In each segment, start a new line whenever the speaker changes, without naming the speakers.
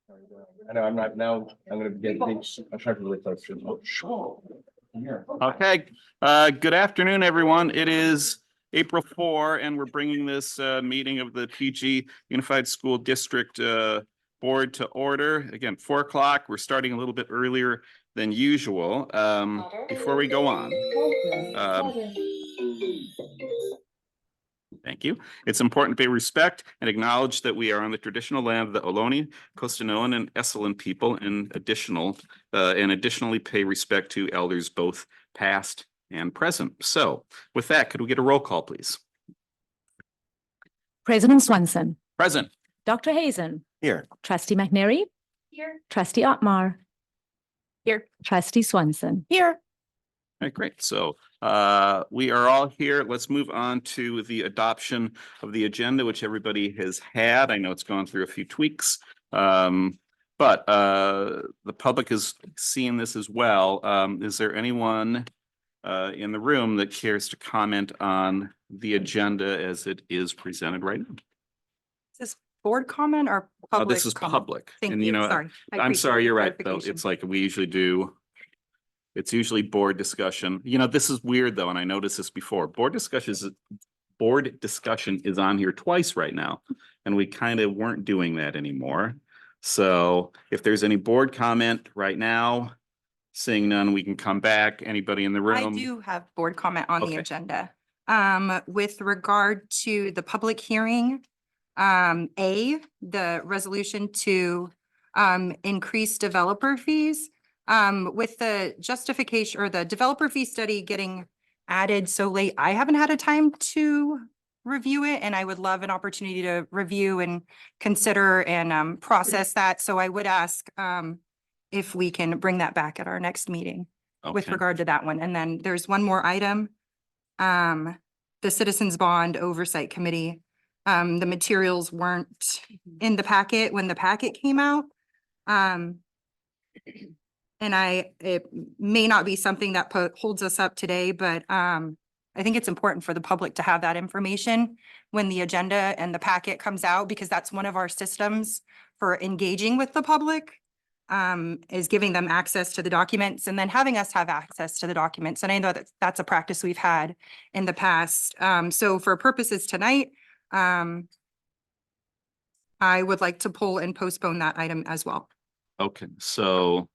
I know I'm not now. I'm going to get things. I'm trying to really close to it. Sure.
Okay, good afternoon, everyone. It is April 4, and we're bringing this meeting of the PG Unified School District Board to order. Again, 4 o'clock. We're starting a little bit earlier than usual. Before we go on, thank you. It's important to pay respect and acknowledge that we are on the traditional land of the Ohlone, Costanoan, and Esselen people, and additionally pay respect to elders both past and present. So with that, could we get a roll call, please?
President Swanson.
Present.
Dr. Hazen.
Here.
Trustee McNary.
Here.
Trustee Otmar.
Here.
Trustee Swanson.
Here.
All right, great. So we are all here. Let's move on to the adoption of the agenda, which everybody has had. I know it's gone through a few tweaks, but the public has seen this as well. Is there anyone in the room that cares to comment on the agenda as it is presented right now?
Is this board comment or public?
This is
comment?
public.
Thank
And
you.
you know,
Sorry.
I'm sorry, you're right, though.
Clarification.
It's like we usually do. It's usually board discussion. You know, this is weird though, and I noticed this before. Board discussion is on here twice right now, and we kind of weren't doing that anymore. So if there's any board comment right now, seeing none, we can come back. Anybody in the room?
I do have board comment on
Okay.
the agenda. With regard to the public hearing, the resolution to increase developer fees. With the justification or the developer fee study getting added so late, I haven't had a time to review it, and I would love an opportunity to review and consider and process that. So I would ask if we can bring that back at our next meeting with
Okay.
regard to that one. And then there's one more item. The Citizens Bond Oversight Committee. The materials weren't in the packet when the packet came out. And it may not be something that holds us up today, but I think it's important for the public to have that information when the agenda and the packet comes out, because that's one of our systems for engaging with the public, is giving them access to the documents and then having us have access to the documents. And I know that that's a practice we've had in the past. So for purposes tonight, I would like to pull and postpone that item as well.
Okay, so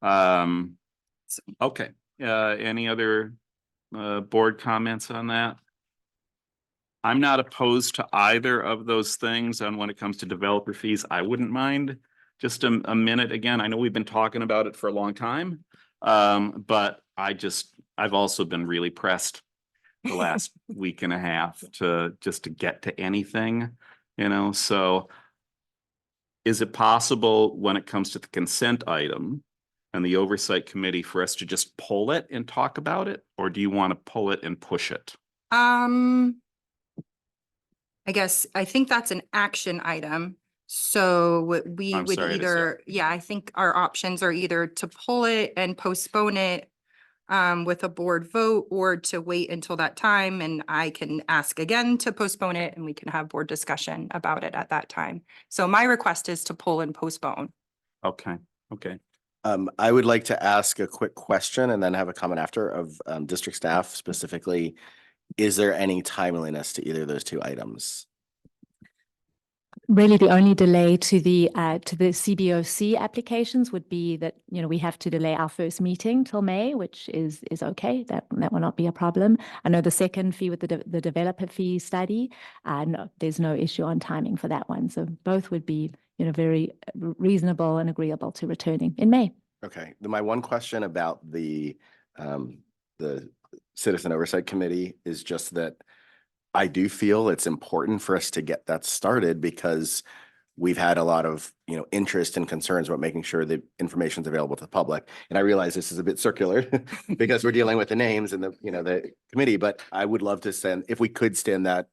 okay, any other board comments on that? I'm not opposed to either of those things. And when it comes to developer fees, I wouldn't mind just a minute. Again, I know we've been talking about it for a long time, but I've also been really pressed the last week and a half to get to anything, you know. So is it possible when it comes to the consent item and the oversight committee for us to just pull it and talk about it? Or do you want to pull it and push it?
I think that's an action item. So we
I'm
would
sorry, it is,
either, I think our options are either to pull it and postpone it with a board vote, or to wait until that time. And I can ask again to postpone it and we can have board discussion about it at that time. So my request is to pull and postpone.
Okay, okay.
I would like to ask a quick question and then have a comment after of district staff specifically. Is there any timeliness to either of those two items?
Really, the only delay to the CBOC applications would be that, you know, we have to delay our first meeting till May, which is okay. That will not be a problem. I know the second fee with the developer fee study, no, there's no issue on timing for that one. So both would be, you know, very reasonable and agreeable to returning in May.
Okay. Then my one question about the Citizen Oversight Committee is just that I do feel it's important for us to get that started, because we've had a lot of, you know, interest and concerns about making sure the information is available to the public. And I realize this is a bit circular because we're dealing with the names and the committee, but I would love to if we could stand that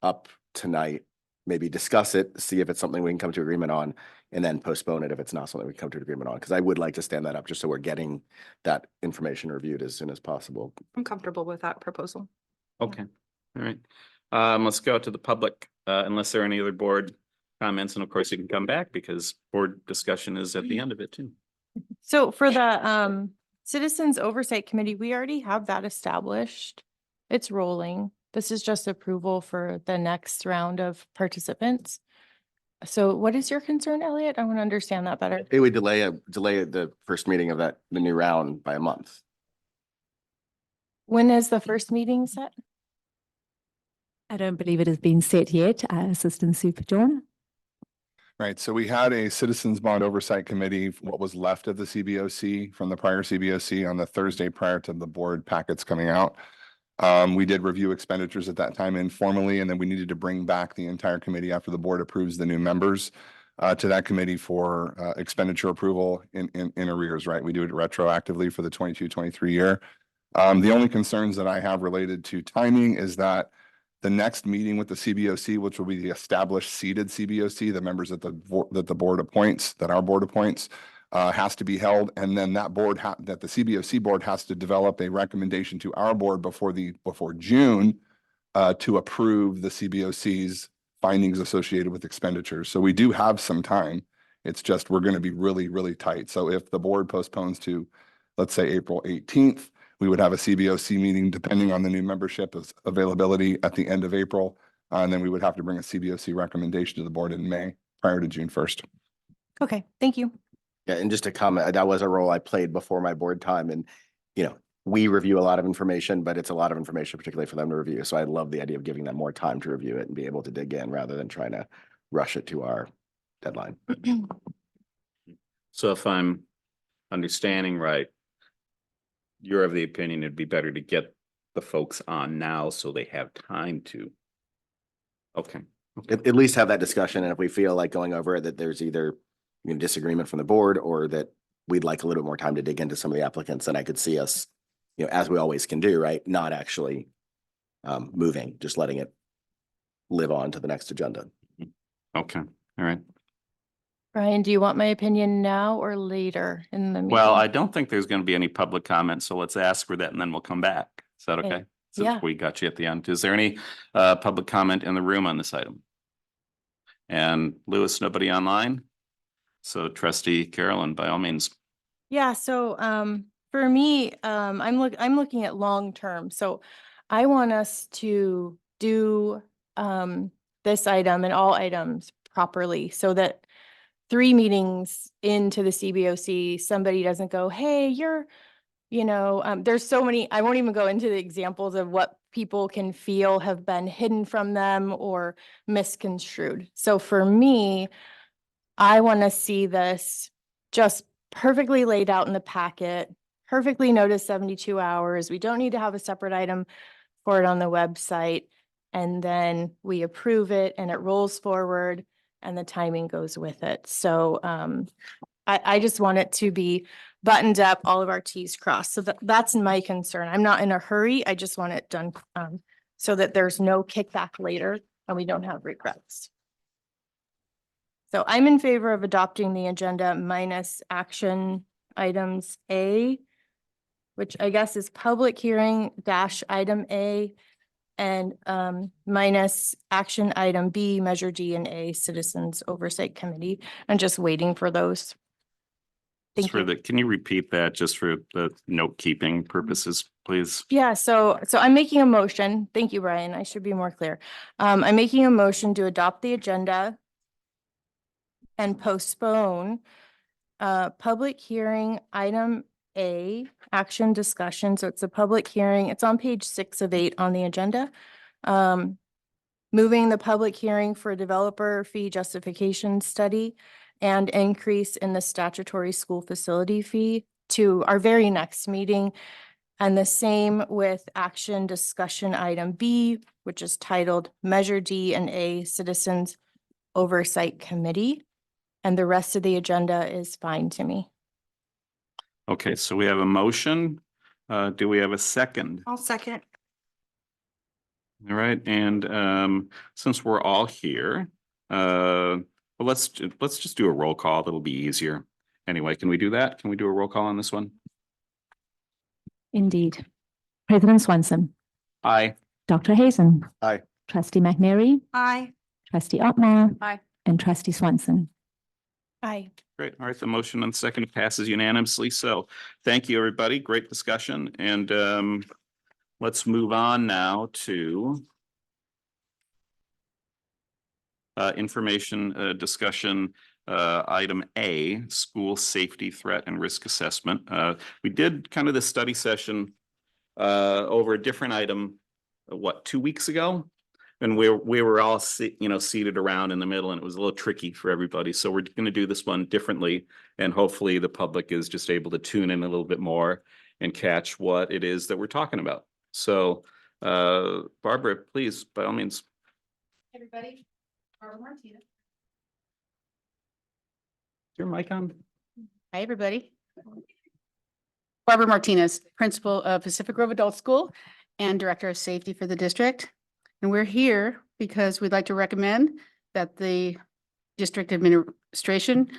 up tonight, maybe discuss it, see if it's something we can come to agreement on, and then postpone it if it's not something we come to an agreement on. Because I would like to stand that up just so we're getting that information reviewed as soon as possible.
I'm comfortable with that proposal.
Okay, all right. Let's go to the public, unless there are any other board comments, and of course you can come back because board discussion is at the end of it too.
So for the Citizens Oversight Committee, we already have that established. It's rolling. This is just approval for the next round of participants. So what is your concern, Elliot? I want to understand that better.
It would delay the first meeting of the new round by a month.
When is the first meeting set?
I don't believe it has been set yet, Assistant Super John.
Right, so we had a Citizens Bond Oversight Committee, what was left of the CBOC from the prior CBOC on the Thursday prior to the board packets coming out. We did review expenditures at that time informally, and then we needed to bring back the entire committee after the board approves the new members to that committee for expenditure approval in arrears, right? We do it retroactively for the 22-23 year. The only concerns that I have related to timing is that the next meeting with the CBOC, which will be the established seated CBOC, the members that the board appoints, that our board appoints, has to be held, and then that board that the CBOC board has to develop a recommendation to our board before June to approve the CBOC's findings associated with expenditures. So we do have some time. It's just we're going to be really, really tight. So if the board postpones to, let's say, April 18th, we would have a CBOC meeting depending on the new membership availability at the end of April. And then we would have to bring a CBOC recommendation to the board in May prior to June 1st.
Okay, thank you.
Yeah, and just to comment, that was a role I played before my board time. And, we review a lot of information, but it's a lot of information, particularly for them to review. So I love the idea of giving them more time to review it and be able to dig in rather than trying to rush it to our deadline.
So if I'm understanding right, you're of the opinion it'd be better to get the folks on now so they have time to. Okay.
At least have that discussion. And if we feel like going over it, that there's either disagreement from the board or that we'd like a little bit more time to dig into some of the applicants, then I could see us, as we always can do, right? Not actually moving, just letting it live on to the next agenda.
Okay, all right.
Brian, do you want my opinion now or later in the meeting?
Well, I don't think there's going to be any public comment, so let's ask for that and then we'll come back. Is that
Okay.
okay? Since
Yeah.
we got you at the end. Is there any public comment in the room on this item? And Lewis, nobody online? So Trustee Carolyn, by all means.
Yeah, so for me, I'm looking at long term. So I want us to do this item and all items properly so that 3 meetings into the CBOC, somebody doesn't go, hey, there's so many, I won't even go into the examples of what people can feel have been hidden from them or misconstrued. So for me, I want to see this just perfectly laid out in the packet, perfectly noticed 72 hours. We don't need to have a separate item for it on the website. And then we approve it and it rolls forward and the timing goes with it. So I just want it to be buttoned up, all of our T's crossed. So that's my concern. I'm not in a hurry. I just want it done so that there's no kickback later and we don't have regrets. So I'm in favor of adopting the agenda minus action items A, which I guess is public hearing dash item A, and minus action item B, measure D and A, Citizens Oversight Committee. I'm just waiting for those. Thank you.
Can you repeat that just for the note keeping purposes, please?
Yeah, so I'm making a motion. Thank you, Brian. I should be more clear. I'm making a motion to adopt the agenda and postpone public hearing item A, action discussion. So it's a public hearing. It's on page 6 of 8 on the agenda. Moving the public hearing for developer fee justification study and increase in the statutory school facility fee to our very next meeting. And the same with action discussion item B, which is titled Measure D and A Citizens Oversight Committee. And the rest of the agenda is fine to me.
Okay, so we have a motion. Do we have a second?
I'll second.
All right, and since we're all here, well, let's just do a roll call. That'll be easier. Anyway, can we do that? Can we do a roll call on this one?
Indeed. President Swanson,
Aye.
Dr. Hazen.
Aye.
Trustee McNary,
Aye.
Trustee Otmar.
Aye.
and trustee Swanson.
Aye.
Great. All right. The motion and second passes unanimously. So thank you, everybody. Great discussion. And let's move on now to information discussion. Item A, school safety threat and risk assessment. We did kind of the study session over a different item, 2 weeks ago? And we were all seated around in the middle, and it was a little tricky for everybody. So we're going to do this one differently, and hopefully the public is just able to tune in a little bit more and catch what it is that we're talking about. So Barbara, please, by all means.
Everybody, Barbara Martinez.
Is your mic on?
Hi, everybody. Barbara Martinez, Principal of Pacific Grove Adult School and Director of Safety for the district. And we're here because we'd like to recommend that the district administration,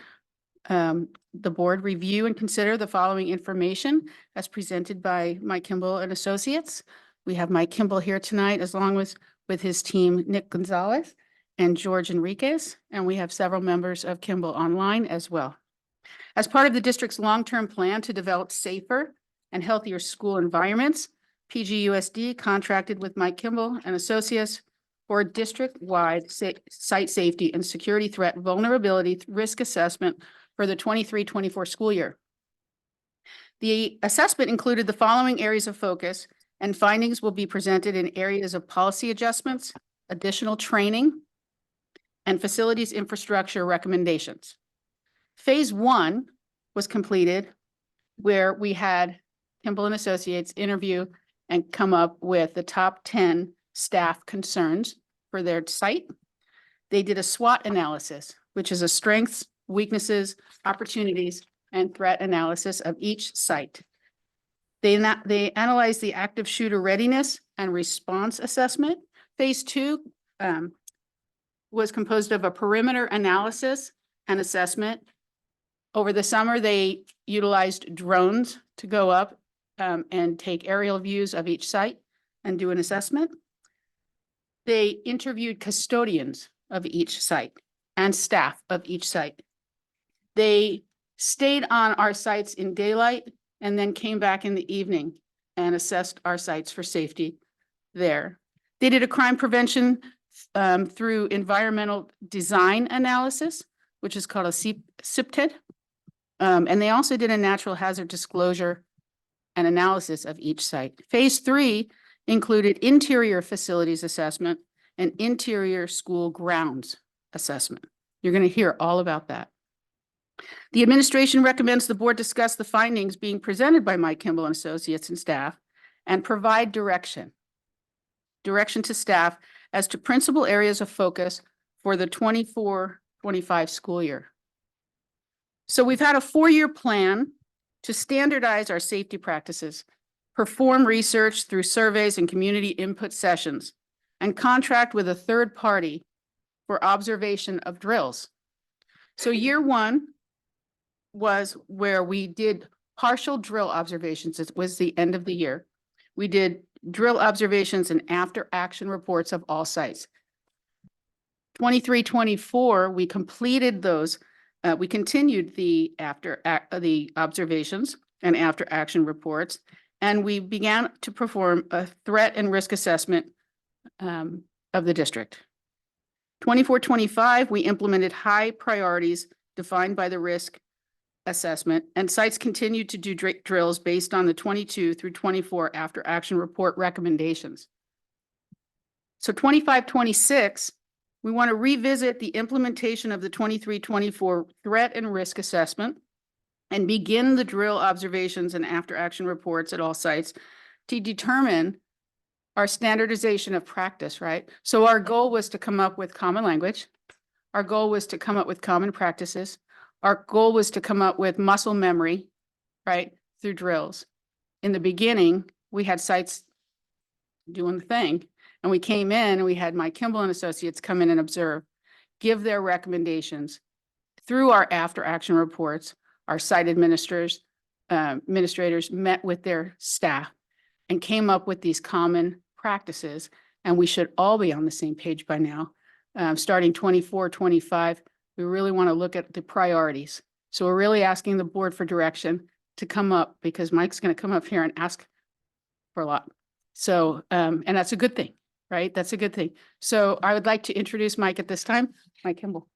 the board review and consider the following information as presented by Mike Kimball and Associates. We have Mike Kimball here tonight, as long as with his team, Nick Gonzalez and George Enriquez, and we have several members of Kimball online as well. As part of the district's long-term plan to develop safer and healthier school environments, PGUSD contracted with Mike Kimball and Associates for a district-wide site safety and security threat vulnerability risk assessment for the 23-24 school year. The assessment included the following areas of focus, and findings will be presented in areas of policy adjustments, additional training, and facilities infrastructure recommendations. Phase 1 was completed, where we had Kimball and Associates interview and come up with the top 10 staff concerns for their site. They did a SWOT analysis, which is a strengths, weaknesses, opportunities, and threat analysis of each site. They analyzed the active shooter readiness and response assessment. Phase 2 was composed of a perimeter analysis and assessment. Over the summer, they utilized drones to go up and take aerial views of each site and do an assessment. They interviewed custodians of each site and staff of each site. They stayed on our sites in daylight and then came back in the evening and assessed our sites for safety there. They did a crime prevention through environmental design analysis, which is called a CPTED. And they also did a natural hazard disclosure and analysis of each site. Phase 3 included interior facilities assessment and interior school grounds assessment. You're going to hear all about that. The administration recommends the board discuss the findings being presented by Mike Kimball and Associates and staff and provide direction to staff as to principal areas of focus for the 24-25 school year. So we've had a 4-year plan to standardize our safety practices, perform research through surveys and community input sessions, and contract with a third party for observation of drills. So year 1 was where we did partial drill observations. It was the end of the year. We did drill observations and after action reports of all sites. 23-24, we completed those. We continued the observations and after action reports, and we began to perform a threat and risk assessment of the district. 24-25, we implemented high priorities defined by the risk assessment, and sites continued to do drills based on the 22-24 after action report recommendations. So 25-26, we want to revisit the implementation of the 23-24 threat and risk assessment and begin the drill observations and after action reports at all sites to determine our standardization of practice, right? So our goal was to come up with common language. Our goal was to come up with common practices. Our goal was to come up with muscle memory, right, through drills. In the beginning, we had sites doing the thing, and we came in and we had Mike Kimball and Associates come in and observe, give their recommendations. Through our after action reports, our site administrators met with their staff and came up with these common practices, and we should all be on the same page by now. starting 24, 25. We really want to look at the priorities. So we're really asking the board for direction to come up, because Mike's going to come up here and ask for a lot. So, and that's a good thing, right? That's a good thing. So I would like to introduce Mike at this time. Mike Kimball.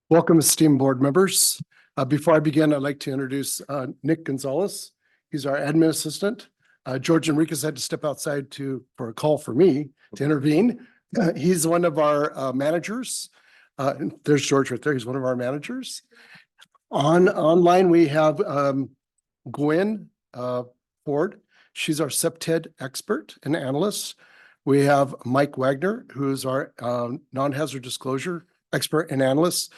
Welcome, esteemed board members. Before I begin, I'd like to introduce Nick Gonzalez. He's our admin assistant. George Enriquez had to step outside for a call for me to intervene. He's one of our managers. There's George right there. He's one of our managers. Online, we have Gwen Ford. She's our CEPTED expert and analyst. We have Mike Wagner, who is our non-hazard disclosure expert and analyst.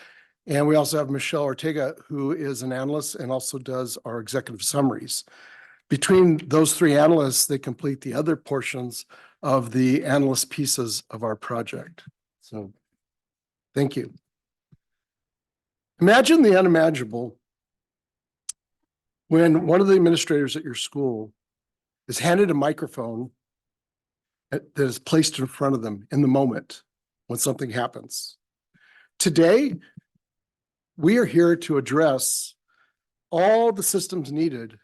And we also have Michelle Ortega, who is an analyst and also does our executive summaries. Between those three analysts, they complete the other portions of the analyst pieces of our project. So thank you. Imagine the unimaginable when one of the administrators at your school is handed a microphone that is placed in front of them in the moment when something happens. Today, we are here to address all the systems needed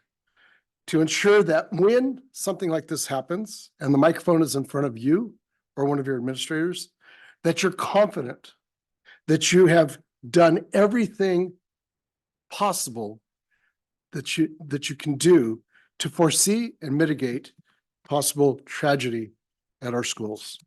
to ensure that when something like this happens and the microphone is in front of you or one of your administrators, that you're confident that you have done everything possible that you can do to foresee and mitigate possible tragedy at our schools.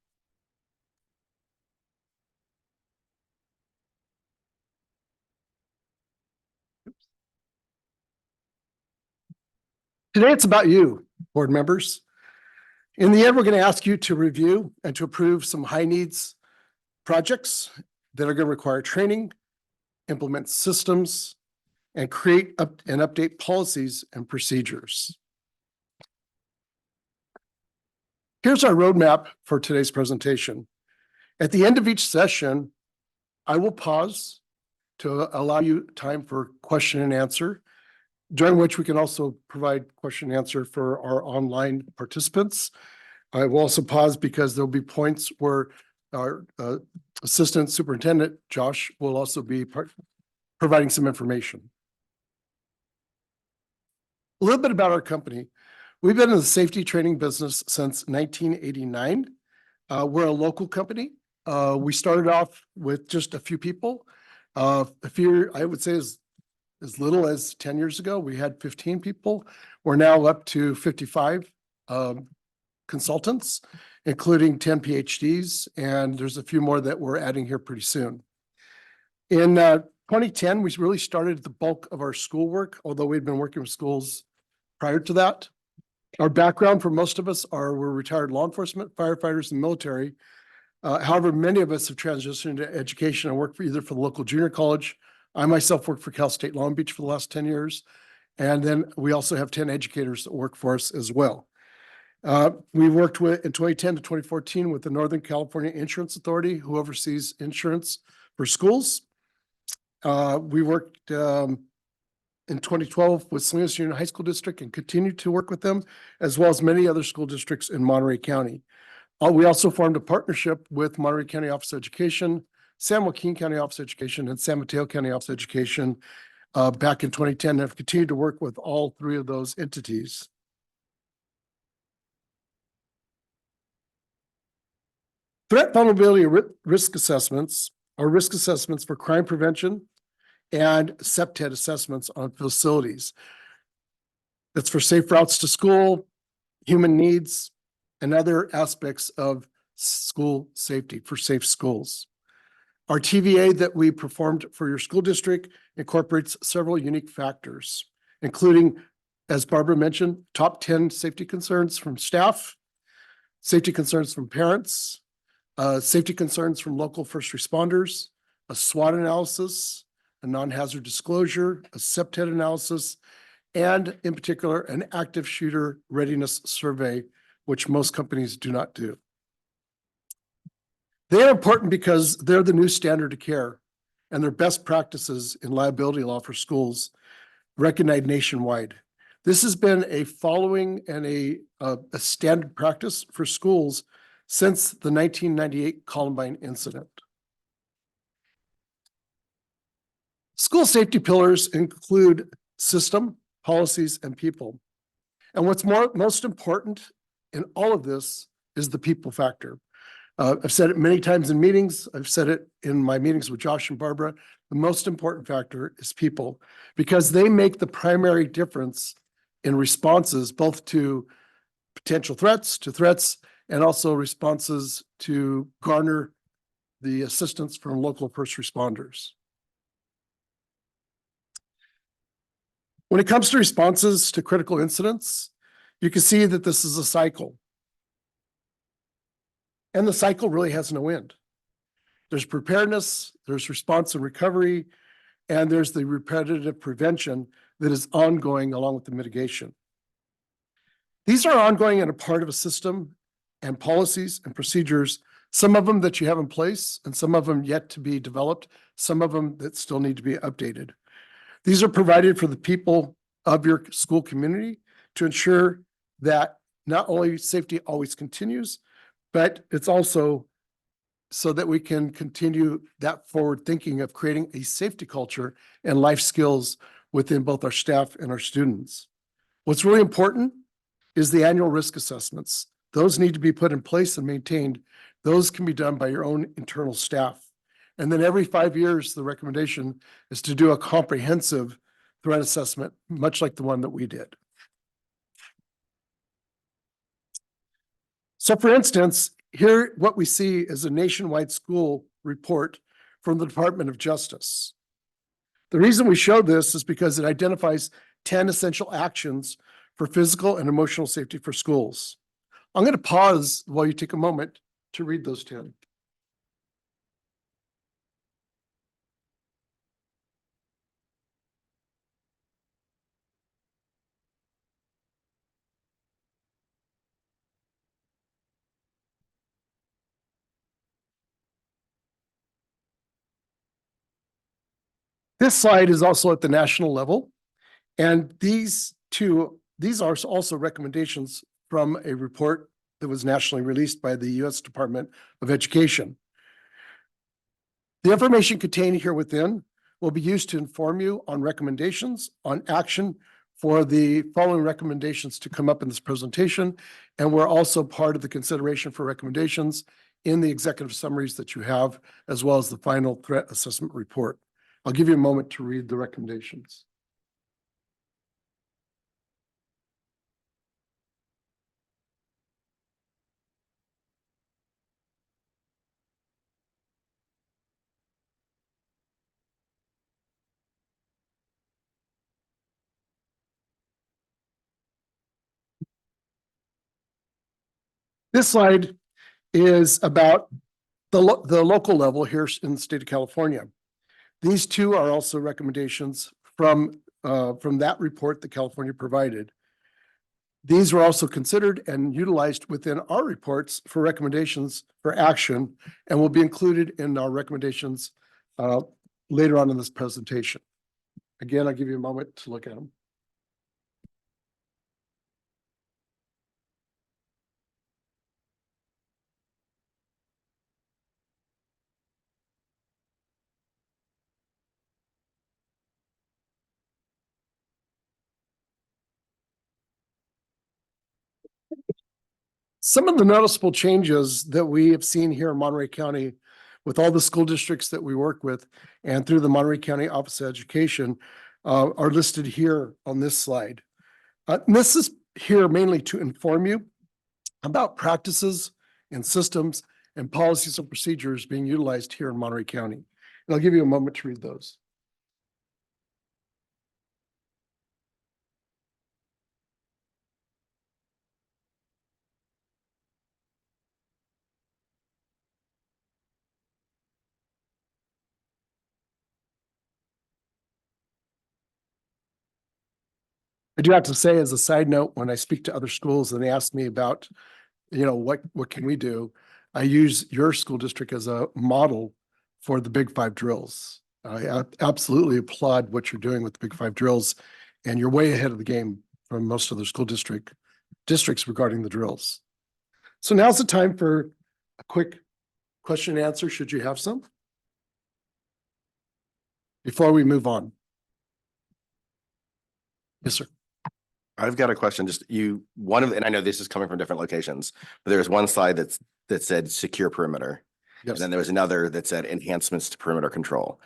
Today, it's about you, board members. In the end, we're going to ask you to review and to approve some high needs projects that are going to require training, implement systems, and create and update policies and procedures. Here's our roadmap for today's presentation. At the end of each session, I will pause to allow you time for question and answer, during which we can also provide question and answer for our online participants. I will also pause because there'll be points where our assistant superintendent, Josh, will also be providing some information. A little bit about our company. We've been in the safety training business since 1989. We're a local company. We started off with just a few people. I would say as little as 10 years ago, we had 15 people. We're now up to 55 consultants, including 10 PhDs, and there's a few more that we're adding here pretty soon. In 2010, we really started the bulk of our schoolwork, although we'd been working with schools prior to that. Our background for most of us we're retired law enforcement, firefighters, and military. However, many of us have transitioned to education and work for either for the local junior college. I myself worked for Cal State Long Beach for the last 10 years. And then we also have 10 educators that work for us as well. We worked in 2010 to 2014 with the Northern California Insurance Authority, who oversees insurance for schools. We worked in 2012 with Salinas Union High School District and continued to work with them, as well as many other school districts in Monterey County. We also formed a partnership with Monterey County Office of Education, San Joaquin County Office of Education, and San Mateo County Office of Education back in 2010, and have continued to work with all three of those entities. Threat vulnerability risk assessments are risk assessments for crime prevention and CEPTED assessments on facilities. That's for safe routes to school, human needs, and other aspects of school safety for safe schools. Our TVA that we performed for your school district incorporates several unique factors, including, as Barbara mentioned, top 10 safety concerns from staff, safety concerns from parents, safety concerns from local first responders, a SWOT analysis, a non-hazard disclosure, a CEPTED analysis, and in particular, an active shooter readiness survey, which most companies do not do. They are important because they're the new standard of care. and their best practices in liability law for schools recognized nationwide. This has been a following and a standard practice for schools since the 1998 Columbine incident. School safety pillars include system, policies, and people. And what's most important in all of this is the people factor. I've said it many times in meetings. I've said it in my meetings with Josh and Barbara. The most important factor is people, because they make the primary difference in responses, both to potential threats, and also responses to garner the assistance from local first responders. When it comes to responses to critical incidents, you can see that this is a cycle. And the cycle really has no end. There's preparedness, there's response and recovery, and there's the repetitive prevention that is ongoing along with the mitigation. These are ongoing and a part of a system and policies and procedures, some of them that you have in place and some of them yet to be developed, some of them that still need to be updated. These are provided for the people of your school community to ensure that not only safety always continues, but it's also so that we can continue that forward thinking of creating a safety culture and life skills within both our staff and our students. What's really important is the annual risk assessments. Those need to be put in place and maintained. Those can be done by your own internal staff. And then every 5 years, the recommendation is to do a comprehensive threat assessment, much like the one that we did. So for instance, here what we see is a nationwide school report from the Department of Justice. The reason we show this is because it identifies 10 essential actions for physical and emotional safety for schools. I'm going to pause while you take a moment to read those 10. This slide is also at the national level, and these are also recommendations from a report that was nationally released by the U.S. Department of Education. The information contained here within will be used to inform you on recommendations on action for the following recommendations to come up in this presentation, and we're also part of the consideration for recommendations in the executive summaries that you have, as well as the final threat assessment report. I'll give you a moment to read the recommendations. This slide is about the local level here in the state of California. These two are also recommendations from that report that California provided. These were also considered and utilized within our reports for recommendations for action and will be included in our recommendations later on in this presentation. Again, I'll give you a moment to look at them. Some of the noticeable changes that we have seen here in Monterey County with all the school districts that we work with and through the Monterey County Office of Education are listed here on this slide. This is here mainly to inform you about practices and systems and policies and procedures being utilized here in Monterey County. And I'll give you a moment to read those. I do have to say, as a side note, when I speak to other schools and they ask me about, what can we do? I use your school district as a model for the Big Five drills. absolutely applaud what you're doing with the Big Five drills, and you're way ahead of the game from most of the school districts regarding the drills. So now's the time for a quick question and answer, should you have some? Before we move on. Yes, sir.
I've got a question, just and I know this is coming from different locations, but there's one slide that said secure perimeter. And
Yes.
then there was another that said enhancements to perimeter control.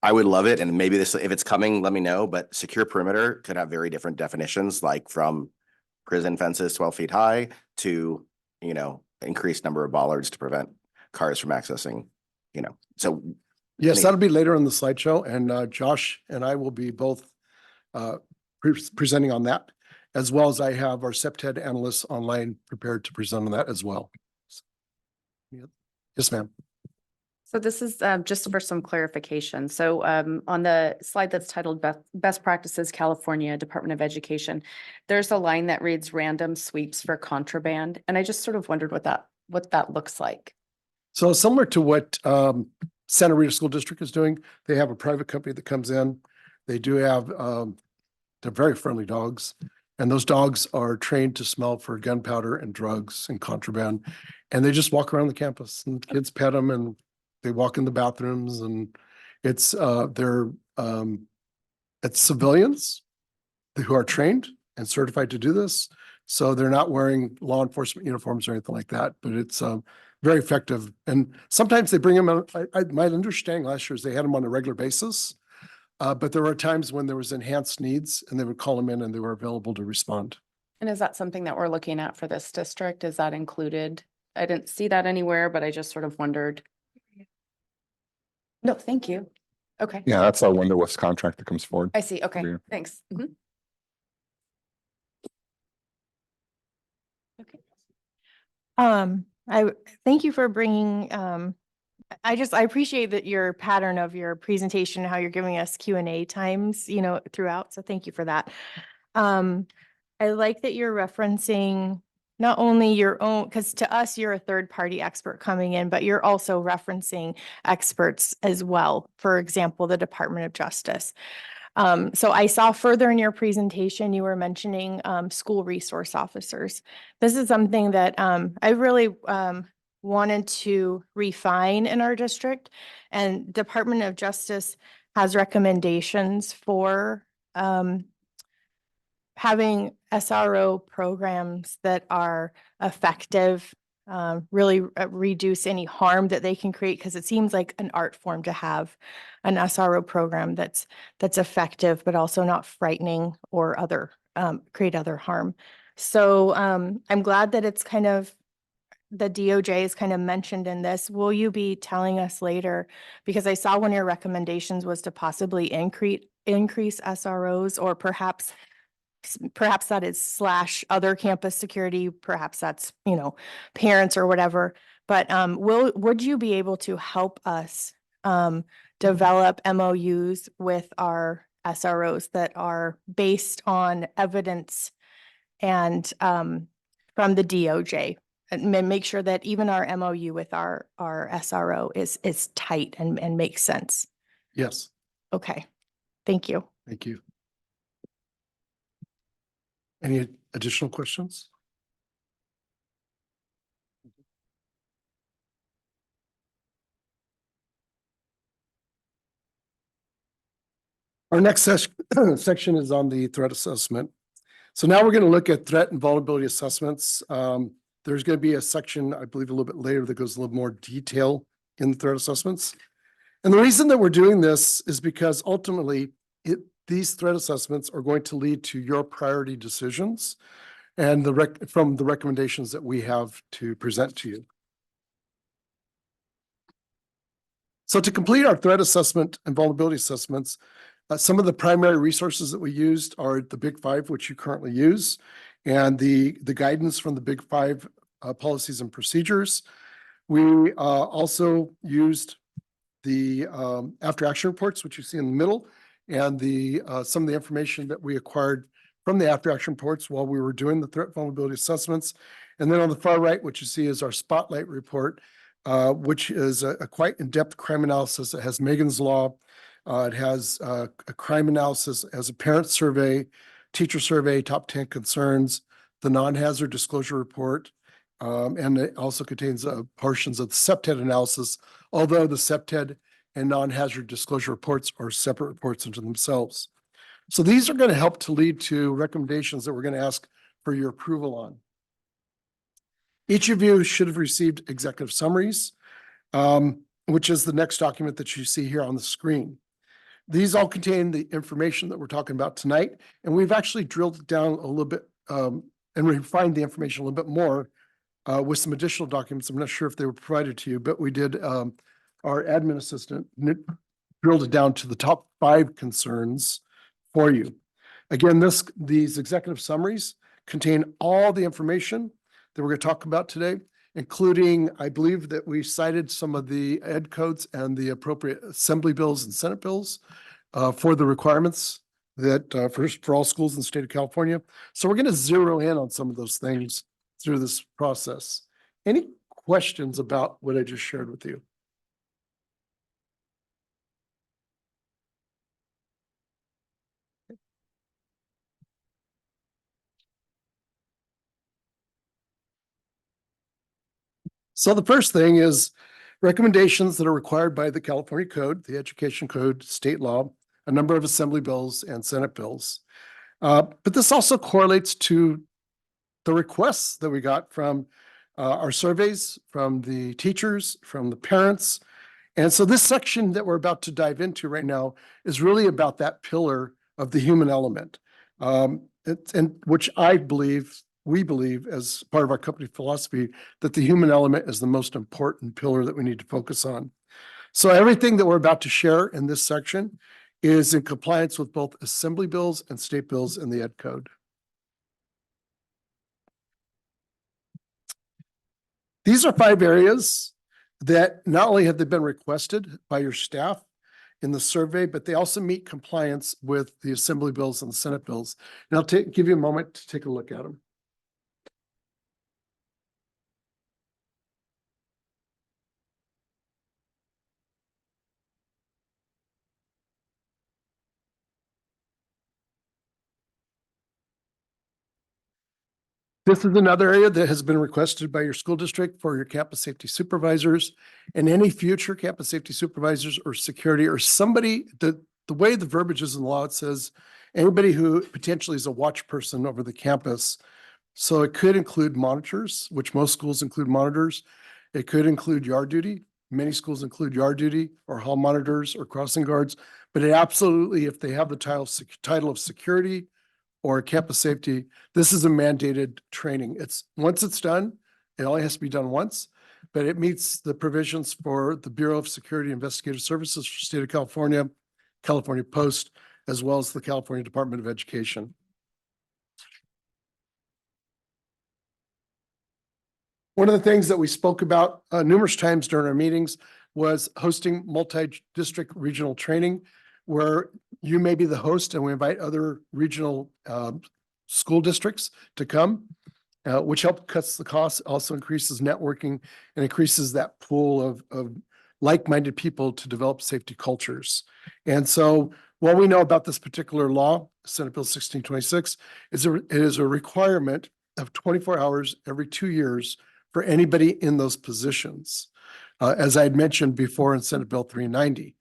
I would love it, and maybe this, if it's coming, let me know, but secure perimeter could have very different definitions, like from prison fences 12 feet high to, increased number of bollards to prevent cars from accessing, so.
Yes, that'll be later in the slideshow, and Josh and I will be both presenting on that, as well as I have our SEPTED analysts online prepared to present on that as well. Yes, ma'am.
So this is just for some clarification. So on the slide that's titled Best Practices California Department of Education, there's a line that reads random sweeps for contraband. And I just sort of wondered what that looks like.
So similar to what Santa Rita School District is doing, they have a private company that comes in. They do have, they're very friendly dogs. And those dogs are trained to smell for gunpowder and drugs and contraband. And they just walk around the campus and kids pet them and they walk in the bathrooms, and it's it's civilians who are trained and certified to do this. So they're not wearing law enforcement uniforms or anything like that, but it's very effective. And sometimes they bring them out. My understanding last year is they had them on a regular basis. But there were times when there was enhanced needs and they would call them in and they were available to respond.
And is that something that we're looking at for this district? Is that included? I didn't see that anywhere, but I just sort of wondered. No, thank you. Okay.
Yeah, that's our windowless contract that comes forward.
I see. Okay,
Yeah.
thanks. Mhm. Okay.
I thank you for bringing, I appreciate that your pattern of your presentation, how you're giving us Q&A times, throughout. So thank you for that. I like that you're referencing not only your own, because to us, you're a third-party expert coming in, but you're also referencing experts as well. For example, the Department of Justice. So I saw further in your presentation, you were mentioning school resource officers. This is something that I really wanted to refine in our district, and Department of Justice has recommendations for having SRO programs that are effective, really reduce any harm that they can create, because it seems like an art form to have an SRO program that's effective, but also not frightening or create other harm. So I'm glad that it's kind of, the DOJ is kind of mentioned in this. Will you be telling us later? Because I saw one of your recommendations was to possibly increase SROs, or perhaps that is / other campus security, perhaps that's, parents or whatever. But would you be able to help us develop MOUs with our SROs that are based on evidence and from the DOJ, and make sure that even our MOU with our SRO is tight and makes sense?
Yes,
Okay, thank you.
thank you. Any additional questions? Our next section is on the threat assessment. So now we're going to look at threat and vulnerability assessments. There's going to be a section, I believe, a little bit later that goes a little more detail in threat assessments. And the reason that we're doing this is because ultimately these threat assessments are going to lead to your priority decisions and from the recommendations that we have to present to you. So to complete our threat assessment and vulnerability assessments, some of the primary resources that we used are the Big Five, which you currently use, and the guidance from the Big Five policies and procedures. We also used the after action reports, which you see in the middle, and some of the information that we acquired from the after action reports while we were doing the threat vulnerability assessments. And then on the far right, what you see is our spotlight report, which is a quite in-depth crime analysis that has Megan's Law, It has a crime analysis, as a parent survey, teacher survey, top 10 concerns, the non-hazard disclosure report, and it also contains portions of the CEPTED analysis, although the CEPTED and non-hazard disclosure reports are separate reports into themselves. So these are going to help to lead to recommendations that we're going to ask for your approval on. Each of you should have received executive summaries, which is the next document that you see here on the screen. These all contain the information that we're talking about tonight, and we've actually drilled it down a little bit and refined the information a little bit more with some additional documents. I'm not sure if they were provided to you, but we did, our admin assistant drilled it down to the top 5 concerns for you. Again, these executive summaries contain all the information that we're going to talk about today, including, I believe that we cited some of the ed codes and the appropriate assembly bills and Senate bills for the requirements that for all schools in the state of California. So we're going to zero in on some of those things through this process. Any questions about what I just shared with you? So the first thing is recommendations that are required by the California Code, the Education Code, state law, a number of assembly bills and Senate bills. But this also correlates to the requests that we got from our surveys, from the teachers, from the parents. And so this section that we're about to dive into right now is really about that pillar of the human element, and which we believe as part of our company philosophy, that the human element is the most important pillar that we need to focus on. So everything that we're about to share in this section is in compliance with both assembly bills and state bills in the Ed Code. These are 5 areas that not only have they been requested by your staff in the survey, but they also meet compliance with the assembly bills and the Senate bills. And I'll give you a moment to take a look at them. This is another area that has been requested by your school district for your campus safety supervisors and any future campus safety supervisors or security or somebody that the way the verbiage is in the law, it says anybody who potentially is a watch person over the campus. So it could include monitors, which most schools include monitors. It could include yard duty. Many schools include yard duty or hall monitors or crossing guards, but it absolutely, if they have the title of security or campus safety, this is a mandated training. Once it's done, it only has to be done once, but it meets the provisions for the Bureau of Security Investigative Services for the state of California, California Post, as well as the California Department of Education. One of the things that we spoke about numerous times during our meetings was hosting multi-district regional training, where you may be the host and we invite other regional school districts to come, which helps cuts the cost, also increases networking and increases that pool of like-minded people to develop safety cultures. And so what we know about this particular law, Senate Bill 1626, is it is a requirement of 24 hours every 2 years for anybody in those positions. As I had mentioned before in Senate Bill 390.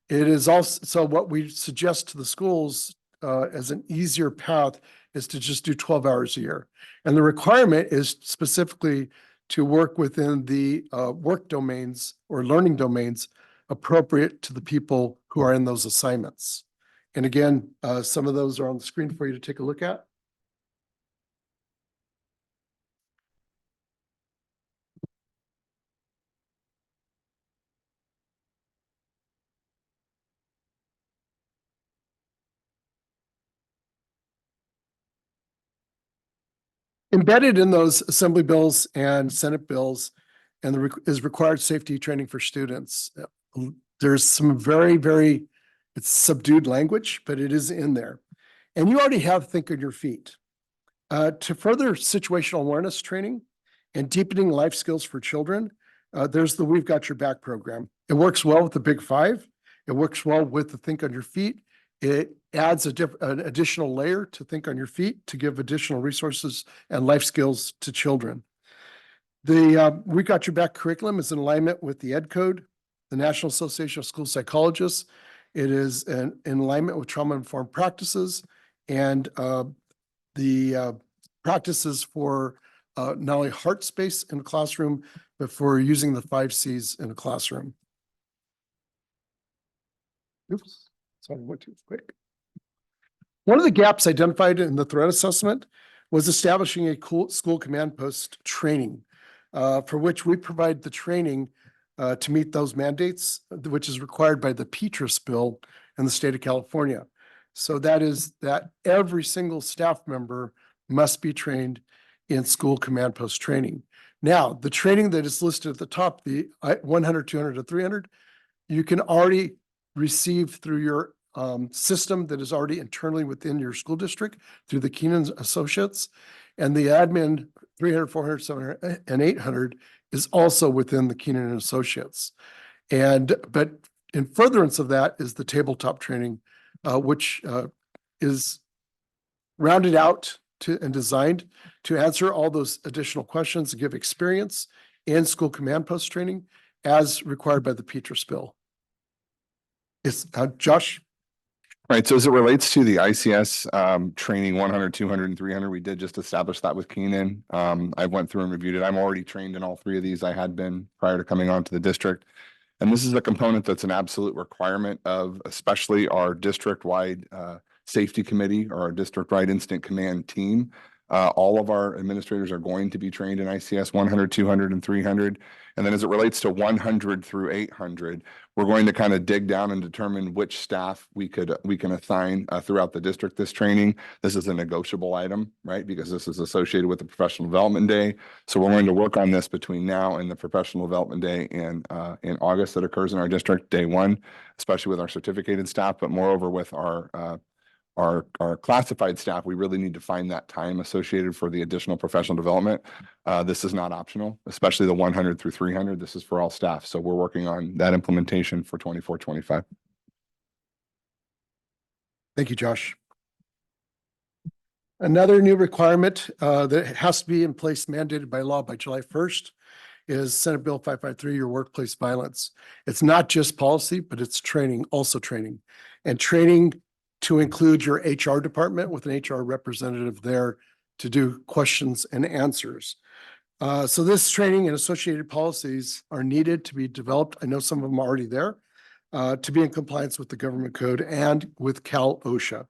It is also, so what we suggest to the schools as an easier path is to just do 12 hours a year. And the requirement is specifically to work within the work domains or learning domains appropriate to the people who are in those assignments. And again, some of those are on the screen for you to take a look at. Embedded in those assembly bills and Senate bills and is required safety training for students. There's some very, it's subdued language, but it is in there. And you already have Think on Your Feet. To further situational awareness training and deepening life skills for children, there's the We've Got Your Back program. It works well with the Big Five. It works well with the Think on Your Feet. It adds an additional layer to Think on Your Feet to give additional resources and life skills to children. The We Got Your Back curriculum is in alignment with the Ed Code, the National Association of School Psychologists. It is in alignment with trauma-informed practices and the practices for not only heart space in the classroom, but for using the 5 Cs in a classroom. Oops, sorry, I went too quick. One of the gaps identified in the threat assessment was establishing a school command post training, for which we provide the training to meet those mandates, which is required by the PGUSD bill in the state of California. So that is that every single staff member must be trained in school command post training. Now, the training that is listed at the top, the 100, 200, and 300, you can already receive through your system that is already internally within your school district through the Keenan Associates. And the admin 300, 400, 700, and 800 is also within the Keenan Associates. But in furtherance of that is the tabletop training, which is rounded out and designed to answer all those additional questions and give experience in school command post training as required by the PGUSD bill. It's Josh.
Right. So as it relates to the ICS training 100, 200, and 300, we did just establish that with Keenan. I went through and reviewed it. I'm already trained in all 3 of these. I had been prior to coming on to the district. And this is a component that's an absolute requirement of especially our district-wide safety committee or our district-wide incident command team. All of our administrators are going to be trained in ICS 100, 200, and 300. And then as it relates to 100 through 800, we're going to kind of dig down and determine which staff we can assign throughout the district this training. This is a negotiable item, right? Because this is associated with the professional development day. So we're going to work on this between now and the professional development day in August that occurs in our district, day 1, especially with our certificated staff, but moreover with our classified staff. We really need to find that time associated for the additional professional development. This is not optional, especially the 100 through 300. This is for all staff. So we're working on that implementation for 24-25.
Thank you, Josh. Another new requirement that has to be in place mandated by law by July 1st is Senate Bill 553, your workplace violence. It's not just policy, but it's training, also training. And training to include your HR department with an HR representative there to do questions and answers. So this training and associated policies are needed to be developed. I know some of them are already there to be in compliance with the government code and with Cal OSHA.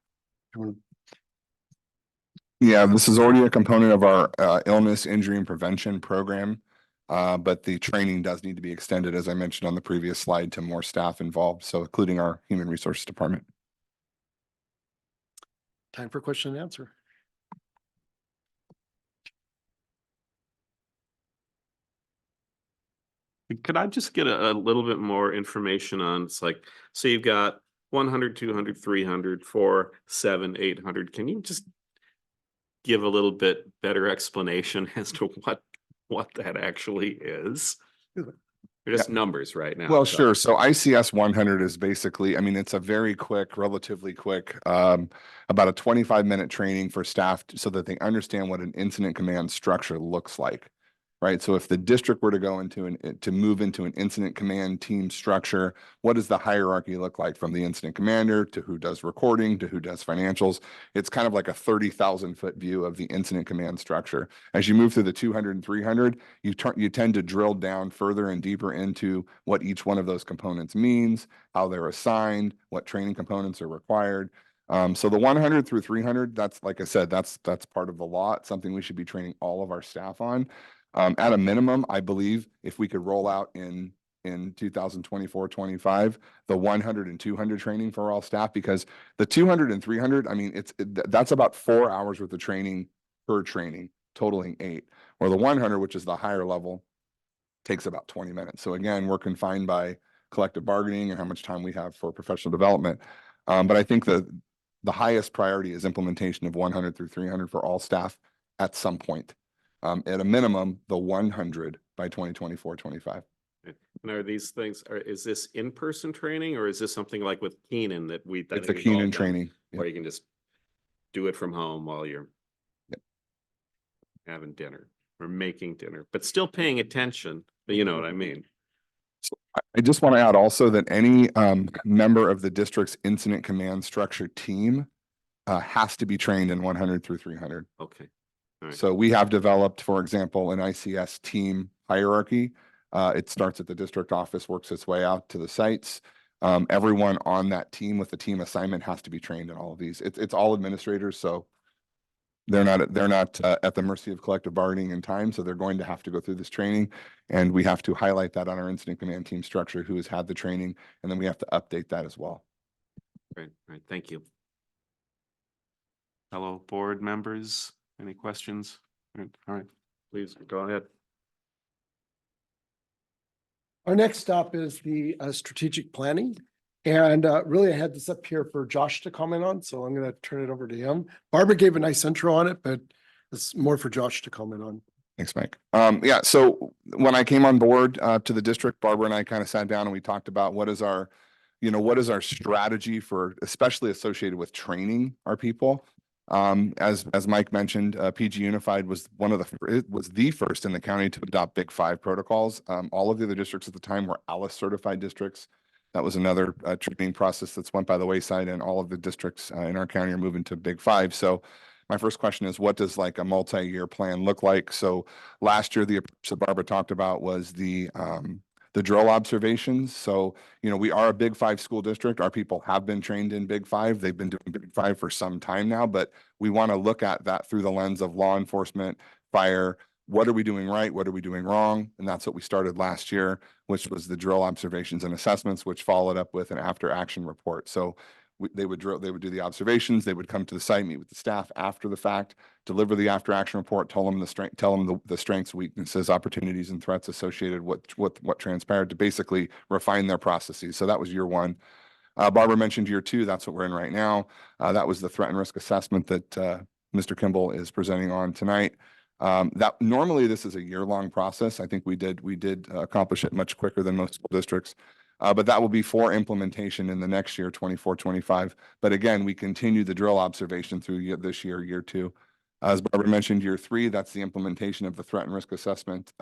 Yeah, this is already a component of our illness, injury, and prevention program. But the training does need to be extended, as I mentioned on the previous slide, to more staff involved, so including our human resources department.
Time for question and answer.
Could I just get a little bit more information on, it's like, so you've got 100, 200, 300, 4, 7, 800. Can you just give a little bit better explanation as to what that actually is? They're just numbers right now.
Well, sure. So ICS 100 is basically, I mean, it's a very quick, relatively quick, about a 25-minute training for staff so that they understand what an incident command structure looks like. Right. So if the district were to go to move into an incident command team structure, what does the hierarchy look like from the incident commander to who does recording to who does financials? It's kind of like a 30,000-foot view of the incident command structure. As you move through the 200 and 300, you tend to drill down further and deeper into what each one of those components means, how they're assigned, what training components are required. So the 100 through 300, that's, like I said, that's part of the law. It's something we should be training all of our staff on. At a minimum, I believe if we could roll out in 2024-25, the 100 and 200 training for all staff, because the 200 and 300, I mean, that's about 4 hours worth of training per training, totaling 8. Or the 100, which is the higher level, takes about 20 minutes. So again, we're confined by collective bargaining and how much time we have for professional development. But I think the highest priority is implementation of 100 through 300 for all staff at some point. At a minimum, the 100 by 2024-25.
And are these things, is this in-person training or is this something like with Keenan that we? that
It's a
we've all
Keenan
done,
training. Yeah.
Where you can just do it from home while you're having dinner or making dinner, but still paying attention, you know what I mean?
I just want to add also that any member of the district's incident command structure team has to be trained in 100 through 300.
Okay. All right.
So we have developed, for example, an ICS team hierarchy. It starts at the district office, works its way out to the sites. Everyone on that team with the team assignment has to be trained in all of these. It's all administrators, so they're not at the mercy of collective bargaining in time, so they're going to have to go through this training. And we have to highlight that on our incident command team structure, who has had the training, and then we have to update that as well.
Great. All right. Thank you. Fellow board members, any questions? All right, please go ahead.
Our next stop is the strategic planning. And really, I had this up here for Josh to comment on, so I'm going to turn it over to him. Barbara gave a nice intro on it, but it's more for Josh to comment on.
Thanks, Mike. Yeah, so when I came on board to the district, Barbara and I kind of sat down and we talked about what is our strategy for, especially associated with training our people. As Mike mentioned, PG Unified was the first in the county to adopt Big Five protocols. All of the other districts at the time were ALICE certified districts. That was another training process that's went by the wayside, and all of the districts in our county are moving to Big Five. So my first question is, what does like a multi-year plan look like? So last year, the approach that Barbara talked about was the drill observations. So, we are a Big Five school district. Our people have been trained in Big Five. They've been doing Big Five for some time now, but we want to look at that through the lens of law enforcement, fire. What are we doing right? What are we doing wrong? And that's what we started last year, which was the drill observations and assessments, which followed up with an after action report. So they would do the observations. They would come to the site, meet with the staff after the fact, deliver the after action report, tell them the strengths, weaknesses, opportunities, and threats associated with what transpired, to basically refine their processes. So that was year one. Barbara mentioned year two. That's what we're in right now. That was the threat and risk assessment that Mr. Kimball is presenting on tonight. That normally this is a year-long process. I think we did accomplish it much quicker than most school districts. But that will be for implementation in the next year, 24-25. But again, we continue the drill observation through this year two. As Barbara mentioned, year three, that's the implementation of the threat and risk assessment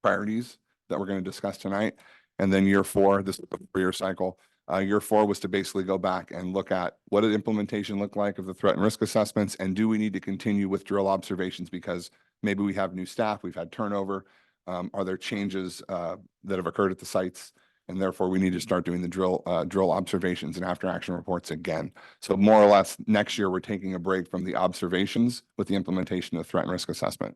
priorities that we're going to discuss tonight. And then year four, this is the 4-year cycle. Year four was to basically go back and look at what did implementation look like of the threat and risk assessments, and do we need to continue with drill observations because maybe we have new staff, we've had turnover, are there changes that have occurred at the sites, and therefore we need to start doing the drill observations and after action reports again. So more or less next year we're taking a break from the observations with the implementation of threat and risk assessment.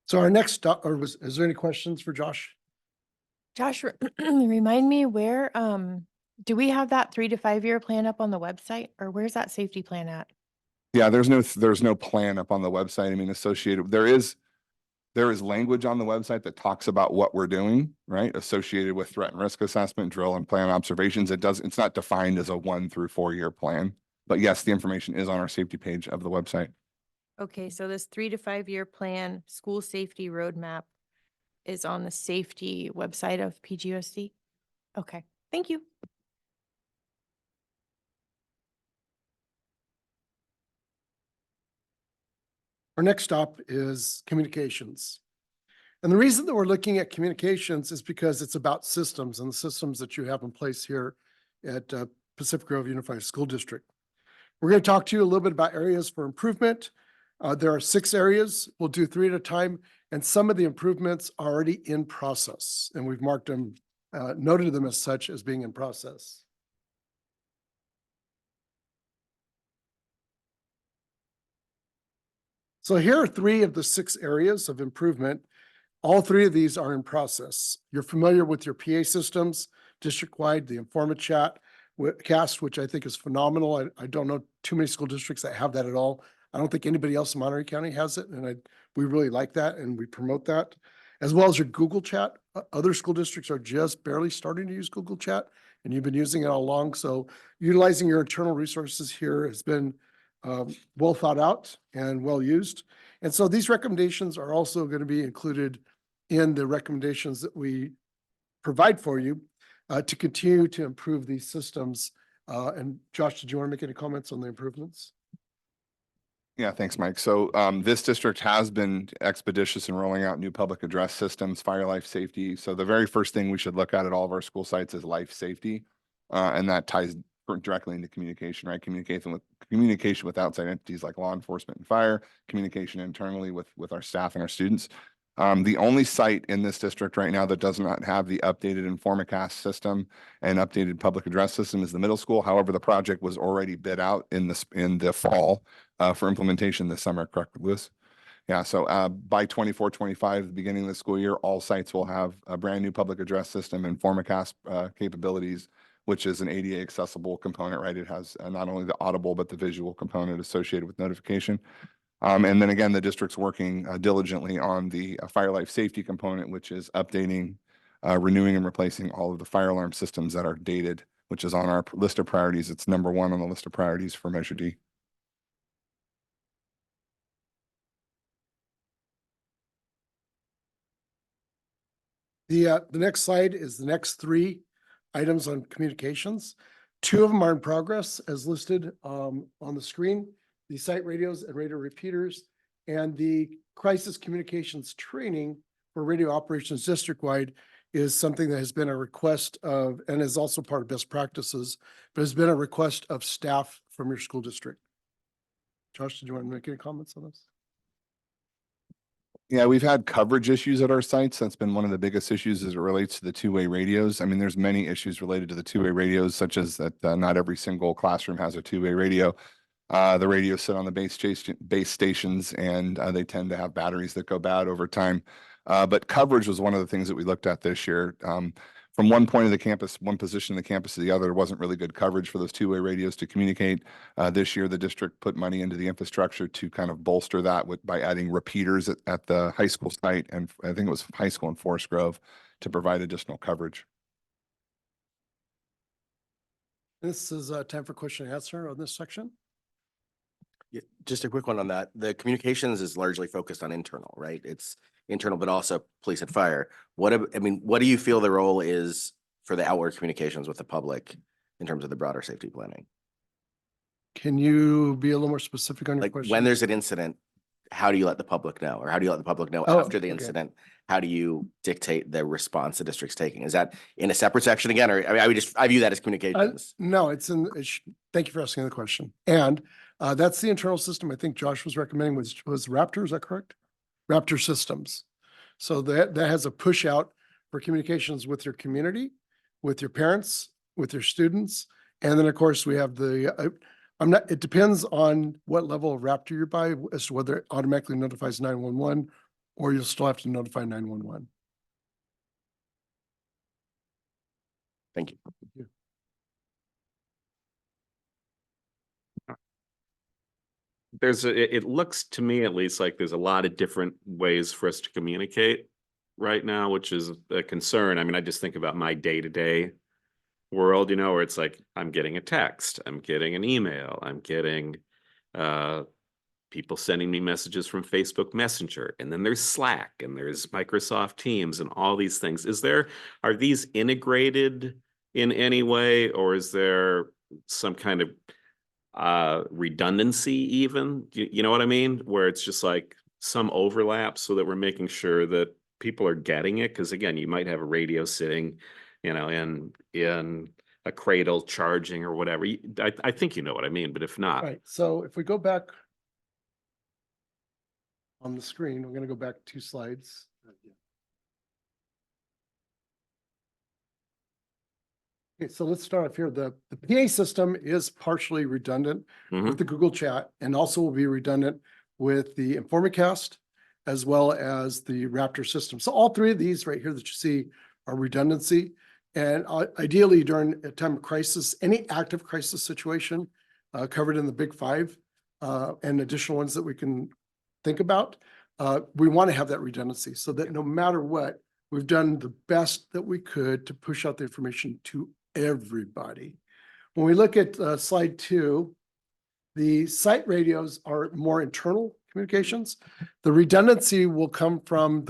So our next stop, is there any questions for Josh?
Josh, remind me where, do we have that 3 to 5 year plan up on the website, or where's that safety plan at?
Yeah, there's no plan up on the website. I mean, associated, there is language on the website that talks about what we're doing, right? Associated with threat and risk assessment, drill and plan observations. It's not defined as a 1 through 4 year plan, but yes, the information is on our safety page of the website.
Okay, so this 3 to 5 year plan, school safety roadmap is on the safety website of PGUSD? Okay, thank you.
Our next stop is communications. And the reason that we're looking at communications is because it's about systems, and the systems that you have in place here at Pacific Grove Unified School District. We're going to talk to you a little bit about areas for improvement. There are 6 areas. We'll do 3 at a time, and some of the improvements are already in process, and we've marked them, noted them as such as being in process. So here are 3 of the 6 areas of improvement. All 3 of these are in process. You're familiar with your PA systems, district-wide, the InformaChat cast, which I think is phenomenal. I don't know too many school districts that have that at all. I don't think anybody else in Monterey County has it, and we really like that, and we promote that. As well as your Google Chat. Other school districts are just barely starting to use Google Chat, and you've been using it all along. So utilizing your internal resources here has been well thought out and well used. And so these recommendations are also going to be included in the recommendations that we provide for you to continue to improve these systems. And Josh, did you want to make any comments on the improvements?
Yeah, thanks, Mike. So this district has been expeditious in rolling out new public address systems, fire, life safety. So the very first thing we should look at all of our school sites is life safety. And that ties directly into communication, right? Communication with outside entities like law enforcement and fire, communication internally with our staff and our students. The only site in this district right now that does not have the updated Informicast system and updated public address system is the middle school. However, the project was already bid out in the fall for implementation this summer, correct, Lewis? Yeah, so by 24-25, the beginning of the school year, all sites will have a brand new public address system and Formicast capabilities, which is an ADA accessible component, right? It has not only the audible, but the visual component associated with notification. And then again, the district's working diligently on the fire life safety component, which is updating, renewing and replacing all of the fire alarm systems that are dated, which is on our list of priorities. It's number 1 on the list of priorities for Measure D.
The next slide is the next 3 items on communications. 2 of them are in progress as listed on the screen, the site radios and radio repeaters, and the crisis communications training for radio operations district-wide is something that has been a request of, and is also part of best practices, but has been a request of staff from your school district. Josh, did you want to make any comments on this?
Yeah, we've had coverage issues at our sites. That's been one of the biggest issues as it relates to the two-way radios. I mean, there's many issues related to the two-way radios, such as that not every single classroom has a two-way radio. The radios sit on the base stations, and they tend to have batteries that go bad over time. But coverage was one of the things that we looked at this year. From one point of the campus, one position of the campus to the other, there wasn't really good coverage for those two-way radios to communicate. This year, the district put money into the infrastructure to kind of bolster that by adding repeaters at the high school site, and I think it was high school in Forest Grove, to provide additional coverage.
This is time for question and answer on this section.
Yeah, just a quick one on that. The communications is largely focused on internal, right? It's internal, but also police and fire. What do you feel the role is for the outward communications with the public in terms of the broader safety planning?
Can you be a little more specific on your
Like
question?
when there's an incident, how do you let the public know? Or how do you let the public know
Oh,
after the
okay.
incident? How do you dictate the response the district's taking? Is that in a separate section again? Or I mean, I view that as communications.
No, it's in, thank you for asking the question. And that's the internal system I think Josh was recommending was Raptor, is that correct? Raptor systems. So that has a push out for communications with your community, with your parents, with your students. And then of course we have it depends on what level of Raptor you're by as to whether it automatically notifies 911 or you'll still have to notify 911.
Thank you.
It looks to me at least like there's a lot of different ways for us to communicate right now, which is a concern. I mean, I just think about my day-to-day world, where it's like, I'm getting a text, I'm getting an email, I'm getting people sending me messages from Facebook Messenger, and then there's Slack and there's Microsoft Teams and all these things. Are these integrated in any way, or is there some kind of redundancy even? You know what I mean? Where it's just like some overlap so that we're making sure that people are getting it. Because again, you might have a radio sitting, in a cradle charging or whatever. I think you know what I mean, but if not.
Right. So if we go back on the screen, we're going to go back 2 slides. Okay, so let's start off here. The PA system is partially redundant with the Google Chat and also will be redundant with the Informicast as well as the Raptor system. So all 3 of these right here that you see are redundancy. And ideally during a time of crisis, any active crisis situation covered in the big 5 and additional ones that we can think about, we want to have that redundancy so that no matter what, we've done the best that we could to push out the information to everybody. When we look at slide 2, the site radios are more internal communications. The redundancy will come from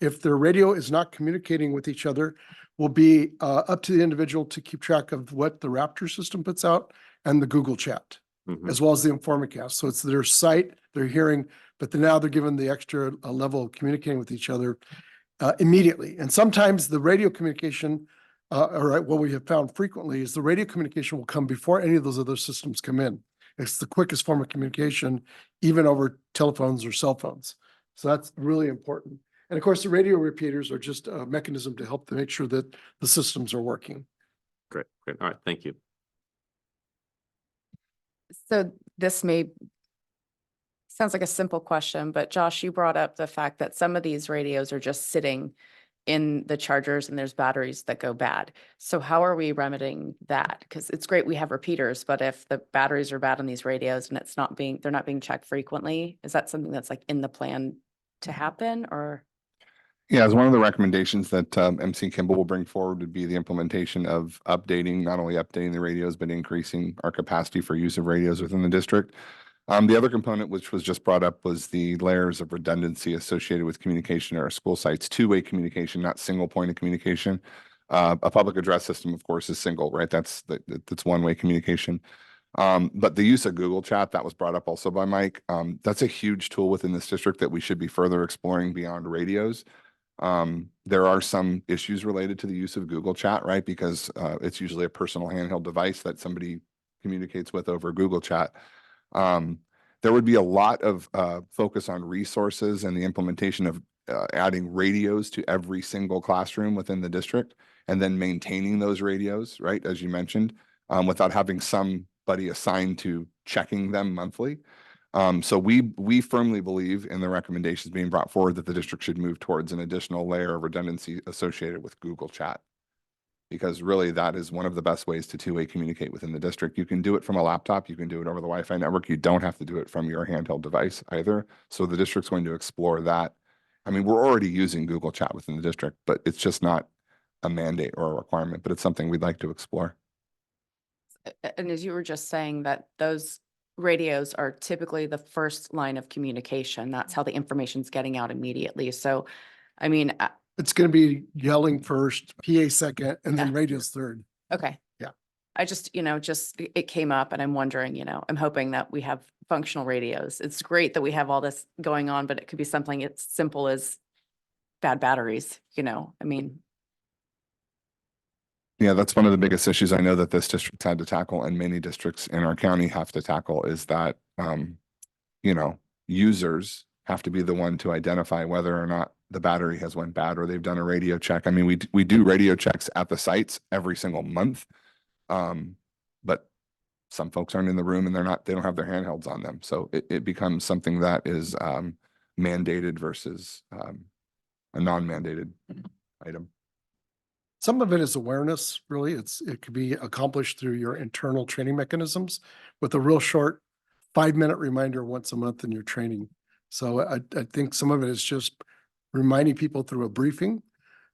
if their radio is not communicating with each other, will be up to the individual to keep track of what the Raptor system puts out and the Google chat,
Mhm.
as well as the Informacast. So it's their sight, their hearing, but then now they're given the extra level of communicating with each other immediately. And sometimes the radio communication, or what we have found frequently, is the radio communication will come before any of those other systems come in. It's the quickest form of communication, even over telephones or cell phones. So that's really important. And of course, the radio repeaters are just a mechanism to help to make sure that the systems are working.
Great, great. All right, thank you.
So this may sounds like a simple question, but Josh, you brought up the fact that some of these radios are just sitting in the chargers and there's batteries that go bad. So how are we remedying that? Because it's great we have repeaters, but if the batteries are bad on these radios and they're not being checked frequently, is that something that's like in the plan to happen or?
Yeah, as one of the recommendations that MC Kimball will bring forward would be the implementation of not only updating the radios, but increasing our capacity for use of radios within the district. The other component, which was just brought up, was the layers of redundancy associated with communication at our school sites, two-way communication, not single point of communication. A public address system, of course, is single, right? That's one-way communication. But the use of Google Chat, that was brought up also by Mike. That's a huge tool within this district that we should be further exploring beyond radios. There are some issues related to the use of Google Chat, right? Because it's usually a personal handheld device that somebody communicates with over Google Chat. There would be a lot of focus on resources and the implementation of adding radios to every single classroom within the district and then maintaining those radios, right, as you mentioned, without having somebody assigned to checking them monthly. So we firmly believe in the recommendations being brought forward that the district should move towards an additional layer of redundancy associated with Google Chat. Because really that is one of the best ways to two-way communicate within the district. You can do it from a laptop, you can do it over the Wi-Fi network. You don't have to do it from your handheld device either. So the district's going to explore that. I mean, we're already using Google Chat within the district, but it's just not a mandate or a requirement, but it's something we'd like to explore.
And as you were just saying that those radios are typically the first line of communication. That's how the information's getting out immediately. So, I mean,
It's going to be yelling first, PA second, and then
Yeah.
radio's third.
okay.
Yeah.
I just, it came up and I'm wondering, I'm hoping that we have functional radios. It's great that we have all this going on, but it could be something as simple as bad batteries, I mean.
Yeah, that's one of the biggest issues I know that this district had to tackle and many districts in our county have to tackle is that, users have to be the one to identify whether or not the battery has went bad or they've done a radio check. I mean, we do radio checks at the sites every single month. But some folks aren't in the room and they don't have their handhelds on them. So it becomes something that is mandated versus a non-mandated item.
Some of it is awareness, really. It could be accomplished through your internal training mechanisms with a real short 5-minute reminder once a month in your training. So I think some of it is just reminding people through a briefing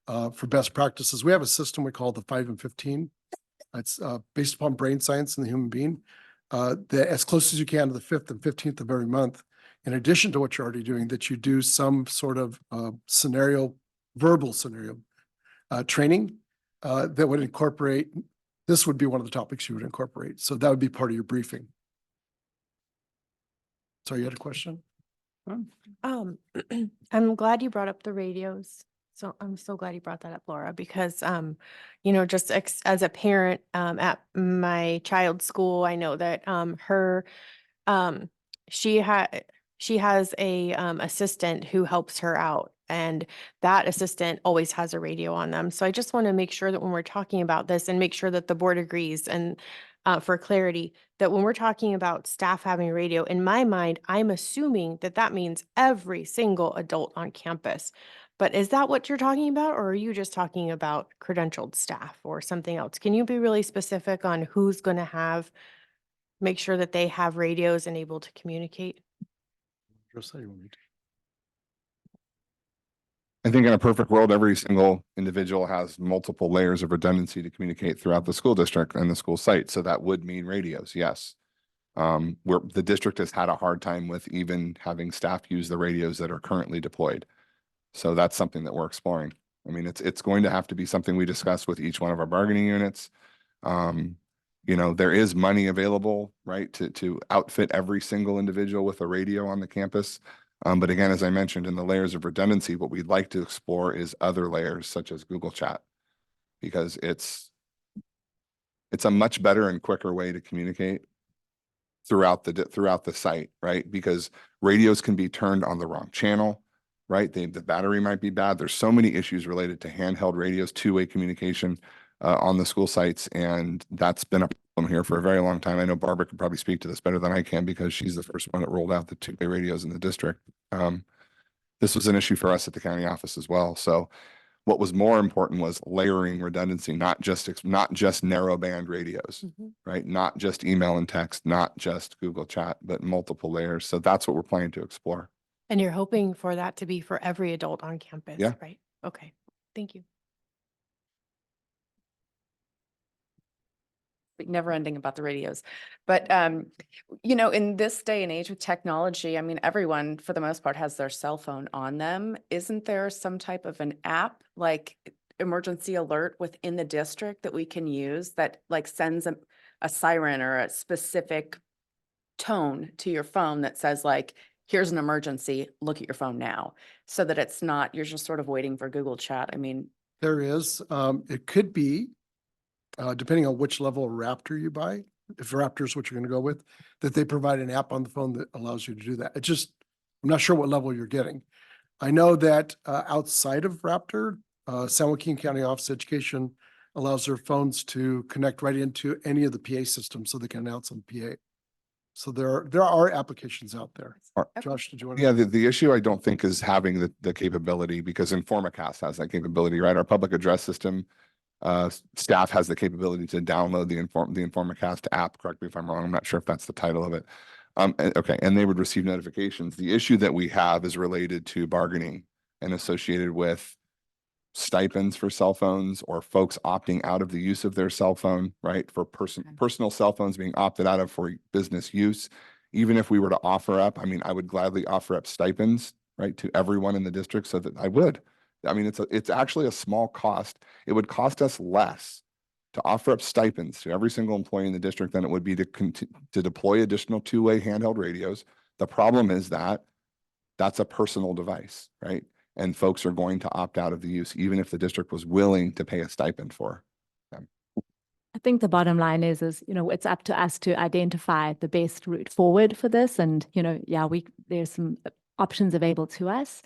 for best practices. We have a system we call the 5 and 15. It's based upon brain science in the human being, that as close as you can to the 5th and 15th of every month, in addition to what you're already doing, that you do some sort of verbal scenario training that would incorporate, this would be one of the topics you would incorporate. So that would be part of your briefing. Sorry, you had a question?
I'm glad you brought up the radios. So I'm so glad you brought that up, Laura, because, just as a parent at my child's school, I know that she has a assistant who helps her out, and that assistant always has a radio on them. So I just want to make sure that when we're talking about this and make sure that the board agrees and for clarity, that when we're talking about staff having radio, in my mind, I'm assuming that that means every single adult on campus. But is that what you're talking about, or are you just talking about credentialed staff or something else? Can you be really specific on who's going to make sure that they have radios and able to communicate?
I think in a perfect world, every single individual has multiple layers of redundancy to communicate throughout the school district and the school site. So that would mean radios, yes. Where the district has had a hard time with even having staff use the radios that are currently deployed. So that's something that we're exploring. I mean, it's going to have to be something we discuss with each one of our bargaining units. You know, there is money available, right, to outfit every single individual with a radio on the campus. But again, as I mentioned, in the layers of redundancy, what we'd like to explore is other layers such as Google Chat, because it's a much better and quicker way to communicate throughout the site, right? Because radios can be turned on the wrong channel, right? The battery might be bad. There's so many issues related to handheld radios, two-way communication on the school sites, and that's been a problem here for a very long time. I know Barbara could probably speak to this better than I can because she's the first one that rolled out the two-way radios in the district. This was an issue for us at the county office as well. So what was more important was layering redundancy, not just narrowband radios, right? Not just email and text, not just Google Chat, but multiple layers. So that's what we're planning to explore.
And you're hoping for that to be for every adult on campus,
Yeah.
right? Okay, thank you.
Never ending about the radios. But, you know, in this day and age with technology, I mean, everyone for the most part has their cell phone on them. Isn't there some type of an app like emergency alert within the district that we can use that like sends a siren or a specific tone to your phone that says like, here's an emergency, look at your phone now, so that it's not, you're just sort of waiting for Google Chat. I mean,
There is, it could be, depending on which level of Raptor you buy, if Raptor is what you're going to go with, that they provide an app on the phone that allows you to do that. It just, I'm not sure what level you're getting. I know that outside of Raptor, San Joaquin County Office of Education allows their phones to connect right into any of the PA systems so they can announce on PA. So there are applications out there. Josh, did you want to?
Yeah, the issue I don't think is having the capability, because Informacast has that capability, right? Our public address system staff has the capability to download the Informacast app. Correct me if I'm wrong. I'm not sure if that's the title of it. Okay, and they would receive notifications. The issue that we have is related to bargaining and associated with stipends for cell phones or folks opting out of the use of their cell phone, right? For personal cell phones being opted out of for business use. Even if we were to offer up, I mean, I would gladly offer up stipends, right, to everyone in the district, so that I would. I mean, it's actually a small cost. It would cost us less to offer up stipends to every single employee in the district than it would be to deploy additional two-way handheld radios. The problem is that that's a personal device, right? And folks are going to opt out of the use, even if the district was willing to pay a stipend for them.
I think the bottom line is, you know, it's up to us to identify the best route forward for this. And, you know, yeah, there's some options available to us.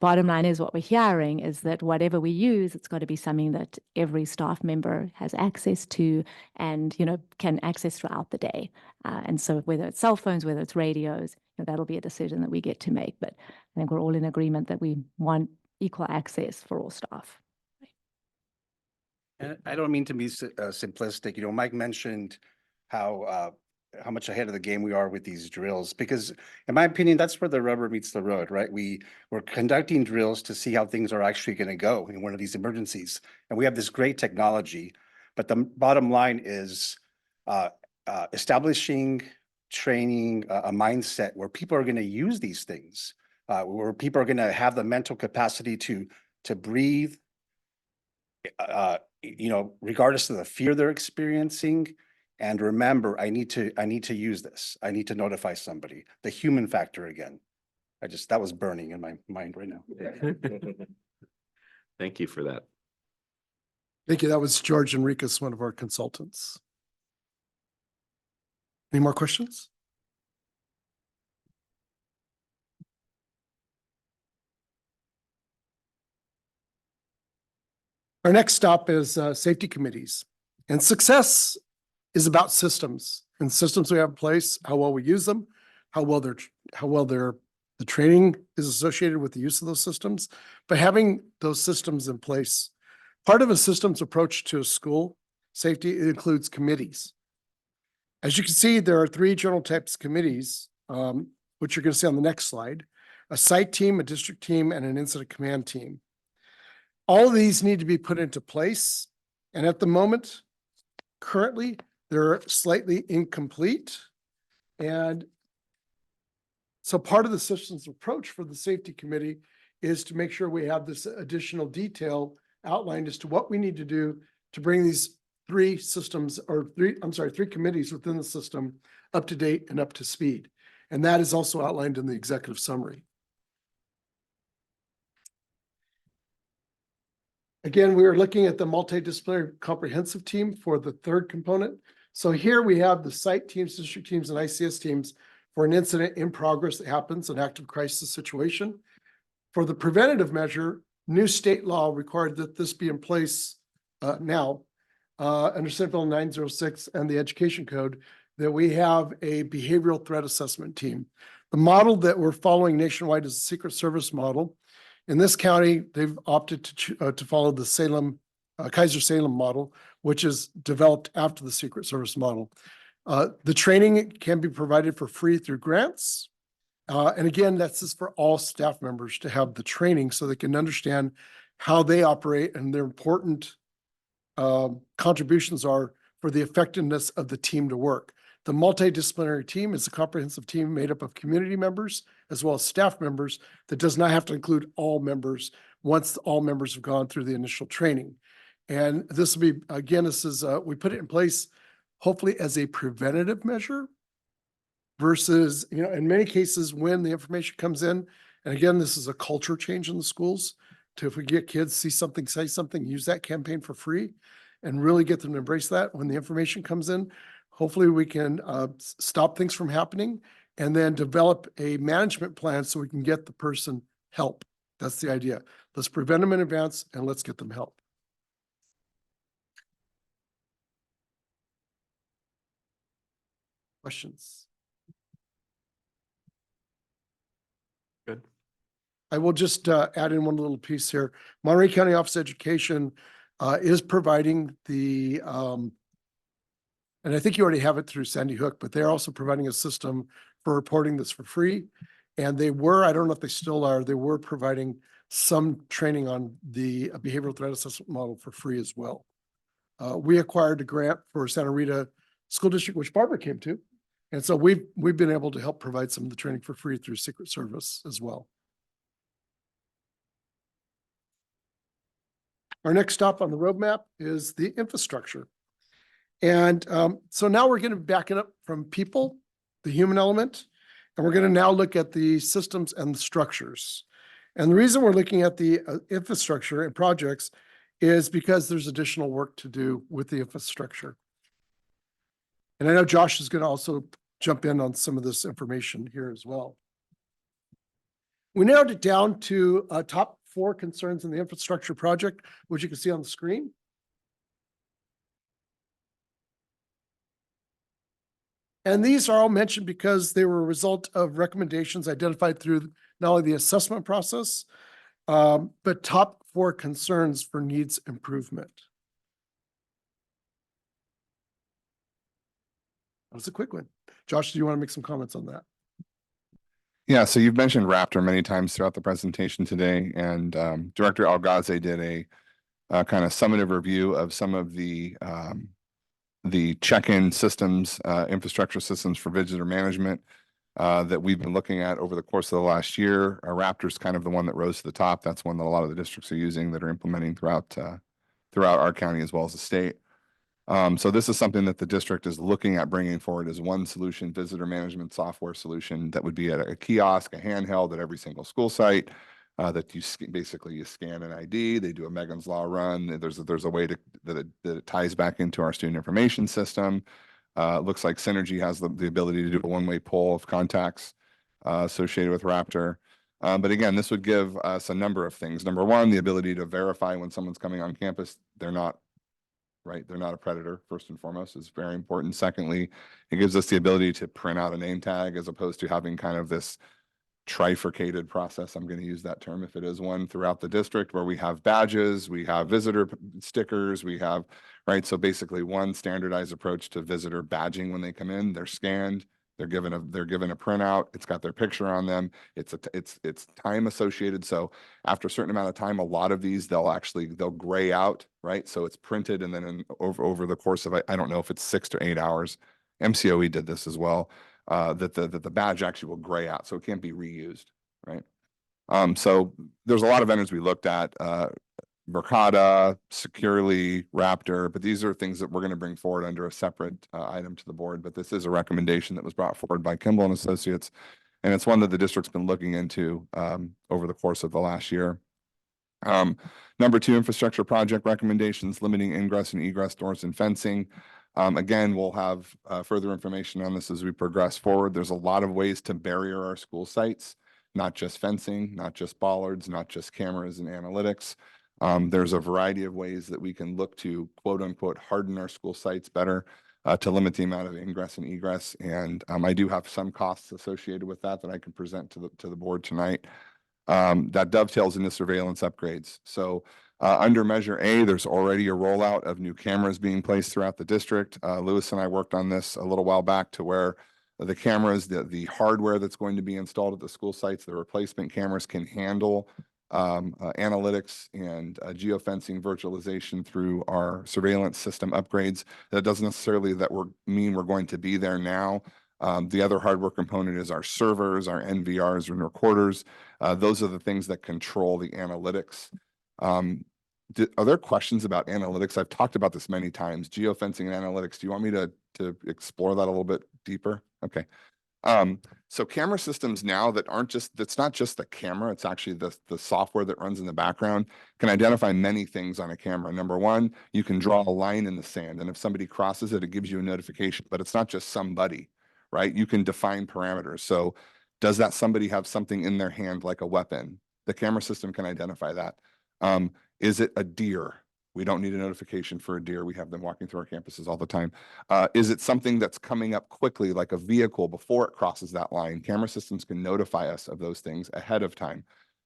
Bottom line is, what we're hearing is that whatever we use, it's got to be something that every staff member has access to and, you know, can access throughout the day. And so whether it's cell phones, whether it's radios, you know, that'll be a decision that we get to make. But I think we're all in agreement that we want equal access for all staff.
And I don't mean to be simplistic. You know, Mike mentioned how much ahead of the game we are with these drills, because in my opinion, that's where the rubber meets the road, right? We're conducting drills to see how things are actually going to go in one of these emergencies. And we have this great technology, but the bottom line is establishing, training a mindset where people are going to use these things, where people are going to have the mental capacity to breathe, you know, regardless of the fear they're experiencing. And remember, I need to use this. I need to notify somebody. The human factor again. That was burning in my mind right now.
Thank you for that.
Thank you. That was George Enriquez, one of our consultants. Any more questions? Our next stop is safety committees, and success is about systems, and systems we have in place, how well we use them, how well the training is associated with the use of those systems. But having those systems in place, part of a systems approach to a school safety, it includes committees. As you can see, there are three general types of committees, which you're going to see on the next slide: a site team, a district team, and an incident command team. All of these need to be put into place, and at the moment, currently, they're slightly incomplete. And so part of the systems approach for the safety committee is to make sure we have this additional detail outlined as to what we need to do to bring these three committees within the system up to date and up to speed. And that is also outlined in the executive summary. Again, we are looking at the multidisciplinary comprehensive team for the third component. So here we have the site teams, district teams, and ICS teams for an incident in progress that happens, an active crisis situation. For the preventative measure, new state law required that this be in place now under Senate Bill 906 and the Education Code, that we have a behavioral threat assessment team. The model that we're following nationwide is a Secret Service model. In this county, they've opted to follow the Kaiser Salem model, which is developed after the Secret Service model. The training can be provided for free through grants. And again, that's just for all staff members to have the training so they can understand how they operate and their important contributions are for the effectiveness of the team to work. The multidisciplinary team is a comprehensive team made up of community members as well as staff members that does not have to include all members once all members have gone through the initial training. And this will be, again, we put it in place hopefully as a preventative measure versus, in many cases when the information comes in, and again, this is a culture change in the schools if we get kids, see something, say something, use that campaign for free and really get them to embrace that when the information comes in. Hopefully we can stop things from happening and then develop a management plan so we can get the person help. That's the idea. Let's prevent them in advance and let's get them help. Questions?
Good.
I will just add in one little piece here. Monterey County Office of Education is providing the, and I think you already have it through Sandy Hook, but they're also providing a system for reporting that's for free. And they were, I don't know if they still are, they were providing some training on the behavioral threat assessment model for free as well. We acquired a grant for Santa Rita School District, which Barbara came to. And so we've been able to help provide some of the training for free through Secret Service as well. Our next stop on the roadmap is the infrastructure. And so now we're going to back it up from people, the human element, and we're going to now look at the systems and the structures. And the reason we're looking at the infrastructure and projects is because there's additional work to do with the infrastructure. And I know Josh is going to also jump in on some of this information here as well. We narrowed it down to top 4 concerns in the infrastructure project, which you can see on the screen. And these are all mentioned because they were a result of recommendations identified through not only the assessment process, but top 4 concerns for needs improvement. That was a quick one. Josh, do you want to make some comments on that?
Yeah, so you've mentioned Raptor many times throughout the presentation today, and Director Algaze did a kind of summative review of some of the check-in systems, infrastructure systems for visitor management that we've been looking at over the course of the last year. Raptor's kind of the one that rose to the top. That's one that a lot of the districts are using that are implementing throughout our county as well as the state. So this is something that the district is looking at bringing forward as one solution, visitor management software solution that would be at a kiosk, a handheld at every single school site that you scan an ID. They do a Megan's Law run. There's a way that it ties back into our student information system. Looks like Synergy has the ability to do a one-way poll of contacts associated with Raptor. But again, this would give us a number of things. Number one, the ability to verify when someone's coming on campus, they're not a predator, first and foremost, is very important. Secondly, it gives us the ability to print out a name tag as opposed to having kind of this trifurcated process. I'm going to use that term if it is one throughout the district where we have badges, we have visitor stickers, we have, right? So basically one standardized approach to visitor badging when they come in, they're scanned, they're given a printout, it's got their picture on them, it's time associated. So after a certain amount of time, a lot of these, they'll gray out, right? So it's printed and then over the course of, I don't know if it's 6 to 8 hours. MCOE did this as well. that the badge actually will gray out, so it can't be reused, right? So there's a lot of vendors we looked at, Verkada, Securely, Raptor, but these are things that we're going to bring forward under a separate item to the board. But this is a recommendation that was brought forward by Kimball and Associates, and it's one that the district's been looking into over the course of the last year. Number 2, infrastructure project recommendations, limiting ingress and egress doors and fencing. Again, we'll have further information on this as we progress forward. There's a lot of ways to barrier our school sites, not just fencing, not just bollards, not just cameras and analytics. There's a variety of ways that we can look to quote unquote harden our school sites better to limit the amount of ingress and egress. And I do have some costs associated with that I can present to the board tonight. That dovetails into surveillance upgrades. So under Measure A, there's already a rollout of new cameras being placed throughout the district. Lewis and I worked on this a little while back to where the cameras, the hardware that's going to be installed at the school sites, the replacement cameras can handle analytics and geofencing virtualization through our surveillance system upgrades. That doesn't necessarily mean we're going to be there now. The other hardware component is our servers, our NVRs and recorders. Those are the things that control the analytics. Are there questions about analytics? I've talked about this many times, geofencing and analytics. Do you want me to explore that a little bit deeper? Okay. So camera systems now that aren't just, that's not just the camera, it's actually the software that runs in the background can identify many things on a camera. Number 1, you can draw a line in the sand, and if somebody crosses it, it gives you a notification, but it's not just somebody, right? You can define parameters. So does that somebody have something in their hand like a weapon? The camera system can identify that. Is it a deer? We don't need a notification for a deer. We have them walking through our campuses all the time. Is it something that's coming up quickly, like a vehicle before it crosses that line? Camera systems can notify us of those things ahead of time.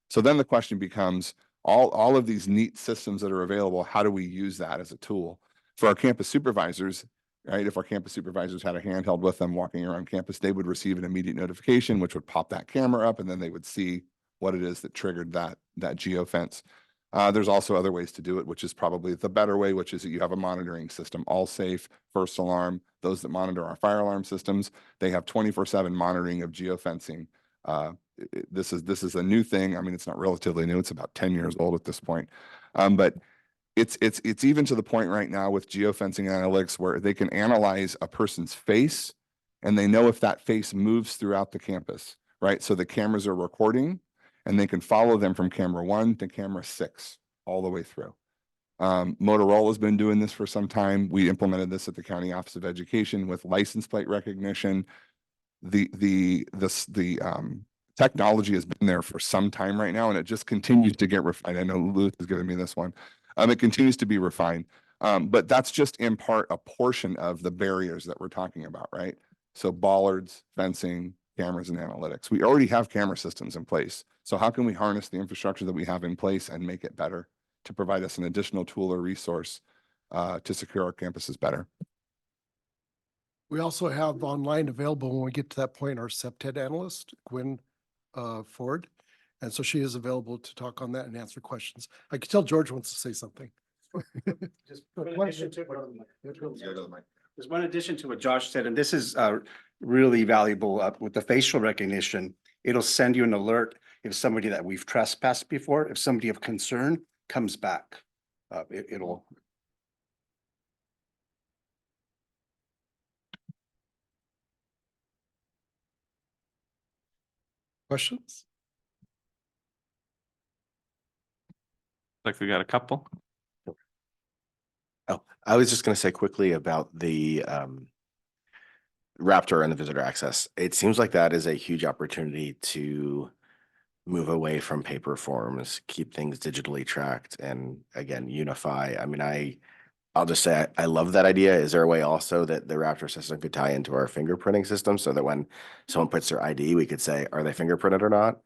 So then the question becomes, all of these neat systems that are available, how do we use that as a tool? For our campus supervisors, right? If our campus supervisors had a handheld with them walking around campus, they would receive an immediate notification, which would pop that camera up, and then they would see what it is that triggered that geofence. There's also other ways to do it, which is probably the better way, which is that you have a monitoring system, All Safe, First Alarm, those that monitor our fire alarm systems, they have 24/7 monitoring of geofencing. This is a new thing. I mean, it's not relatively new. It's about 10 years old at this point. But it's even to the point right now with geofencing analytics where they can analyze a person's face and they know if that face moves throughout the campus, right? So the cameras are recording and they can follow them from camera 1 to camera 6 all the way through. Motorola's been doing this for some time. We implemented this at the County Office of Education with license plate recognition. The technology has been there for some time right now, and it just continues to get refined. I know Luke is giving me this one. It continues to be refined, but that's just in part a portion of the barriers that we're talking about, right? So bollards, fencing, cameras, and analytics. We already have camera systems in place. So how can we harness the infrastructure that we have in place and make it better to provide us an additional tool or resource to secure our campuses better?
We also have online available when we get to that point, our SEPTED analyst, Gwen Ford. And so she is available to talk on that and answer questions. I can tell George wants to say something.
Just there's one addition to what Josh said, and this is really valuable with the facial recognition. It'll send you an alert if somebody that we've trespassed before, if somebody of concern comes back. It'll.
Questions?
Like we got a couple.
Oh, I was just going to say quickly about the Raptor and the visitor access. It seems like that is a huge opportunity to move away from paper forms, keep things digitally tracked, and again, unify. I mean, I'll just say I love that idea. Is there a way also that the Raptor system could tie into our fingerprinting system so that when someone puts their ID, we could say, are they fingerprinted or not?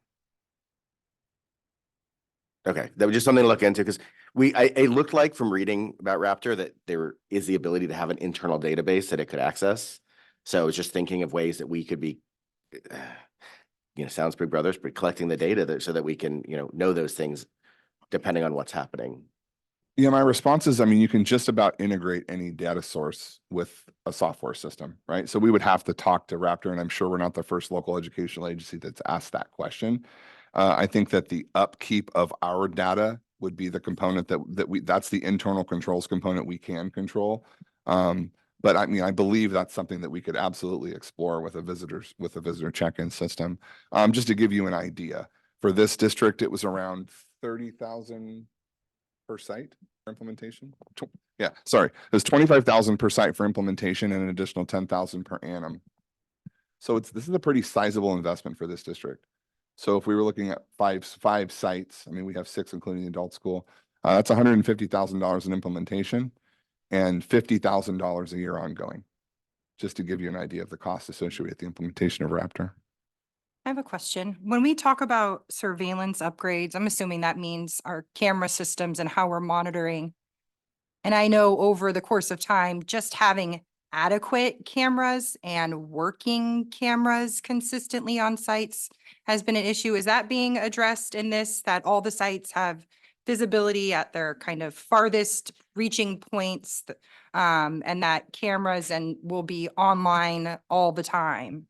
Okay, that was just something to look into because it looked like from reading about Raptor that there is the ability to have an internal database that it could access. So I was just thinking of ways that we could be, sounds Big Brothers, but collecting the data so that we can, know those things depending on what's happening.
Yeah, my response is, I mean, you can just about integrate any data source with a software system, right? So we would have to talk to Raptor, and I'm sure we're not the first local educational agency that's asked that question. I think that the upkeep of our data would be the component that's the internal controls component we can control. But I mean, I believe that's something that we could absolutely explore with a visitor check-in system. Just to give you an idea, for this district, it was around 30,000 per site for implementation. Yeah, sorry, there's 25,000 per site for implementation and an additional 10,000 per annum. So this is a pretty sizable investment for this district. So if we were looking at five sites, I mean, we have 6, including the adult school, that's $150,000 in implementation and $50,000 a year ongoing. Just to give you an idea of the cost associated with the implementation of Raptor.
I have a question. When we talk about surveillance upgrades, I'm assuming that means our camera systems and how we're monitoring. And I know over the course of time, just having adequate cameras and working cameras consistently on sites has been an issue. Is that being addressed in this, that all the sites have visibility at their kind of farthest reaching points, and that cameras and will be online all the time?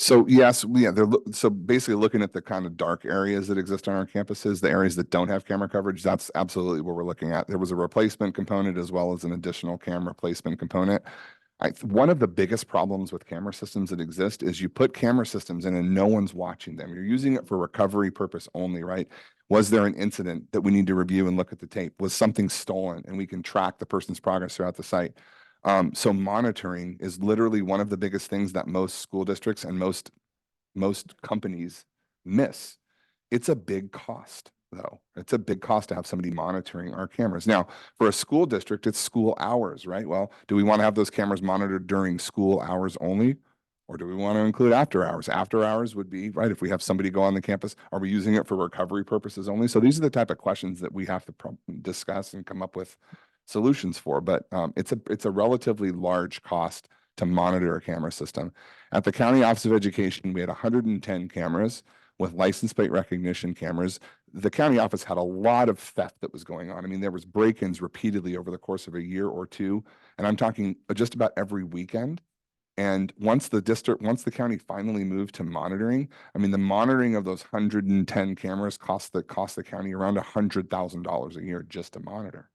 So yes, yeah, so basically looking at the kind of dark areas that exist on our campuses, the areas that don't have camera coverage, that's absolutely what we're looking at. There was a replacement component as well as an additional camera placement component. One of the biggest problems with camera systems that exist is you put camera systems in and no one's watching them. You're using it for recovery purpose only, right? Was there an incident that we need to review and look at the tape? Was something stolen and we can track the person's progress throughout the site? So monitoring is literally one of the biggest things that most school districts and most companies miss. It's a big cost, though. It's a big cost to have somebody monitoring our cameras. Now, for a school district, it's school hours, right? Well, do we want to have those cameras monitored during school hours only? Or do we want to include after hours? After hours would be, right, if we have somebody go on the campus, are we using it for recovery purposes only? So these are the type of questions that we have to discuss and come up with solutions for. But it's a relatively large cost to monitor a camera system. At the County Office of Education, we had 110 cameras with license plate recognition cameras. The county office had a lot of theft that was going on. I mean, there was break-ins repeatedly over the course of a year or two, and I'm talking just about every weekend. And once the county finally moved to monitoring, I mean, the monitoring of those 110 cameras cost the county around $100,000 a year just to monitor.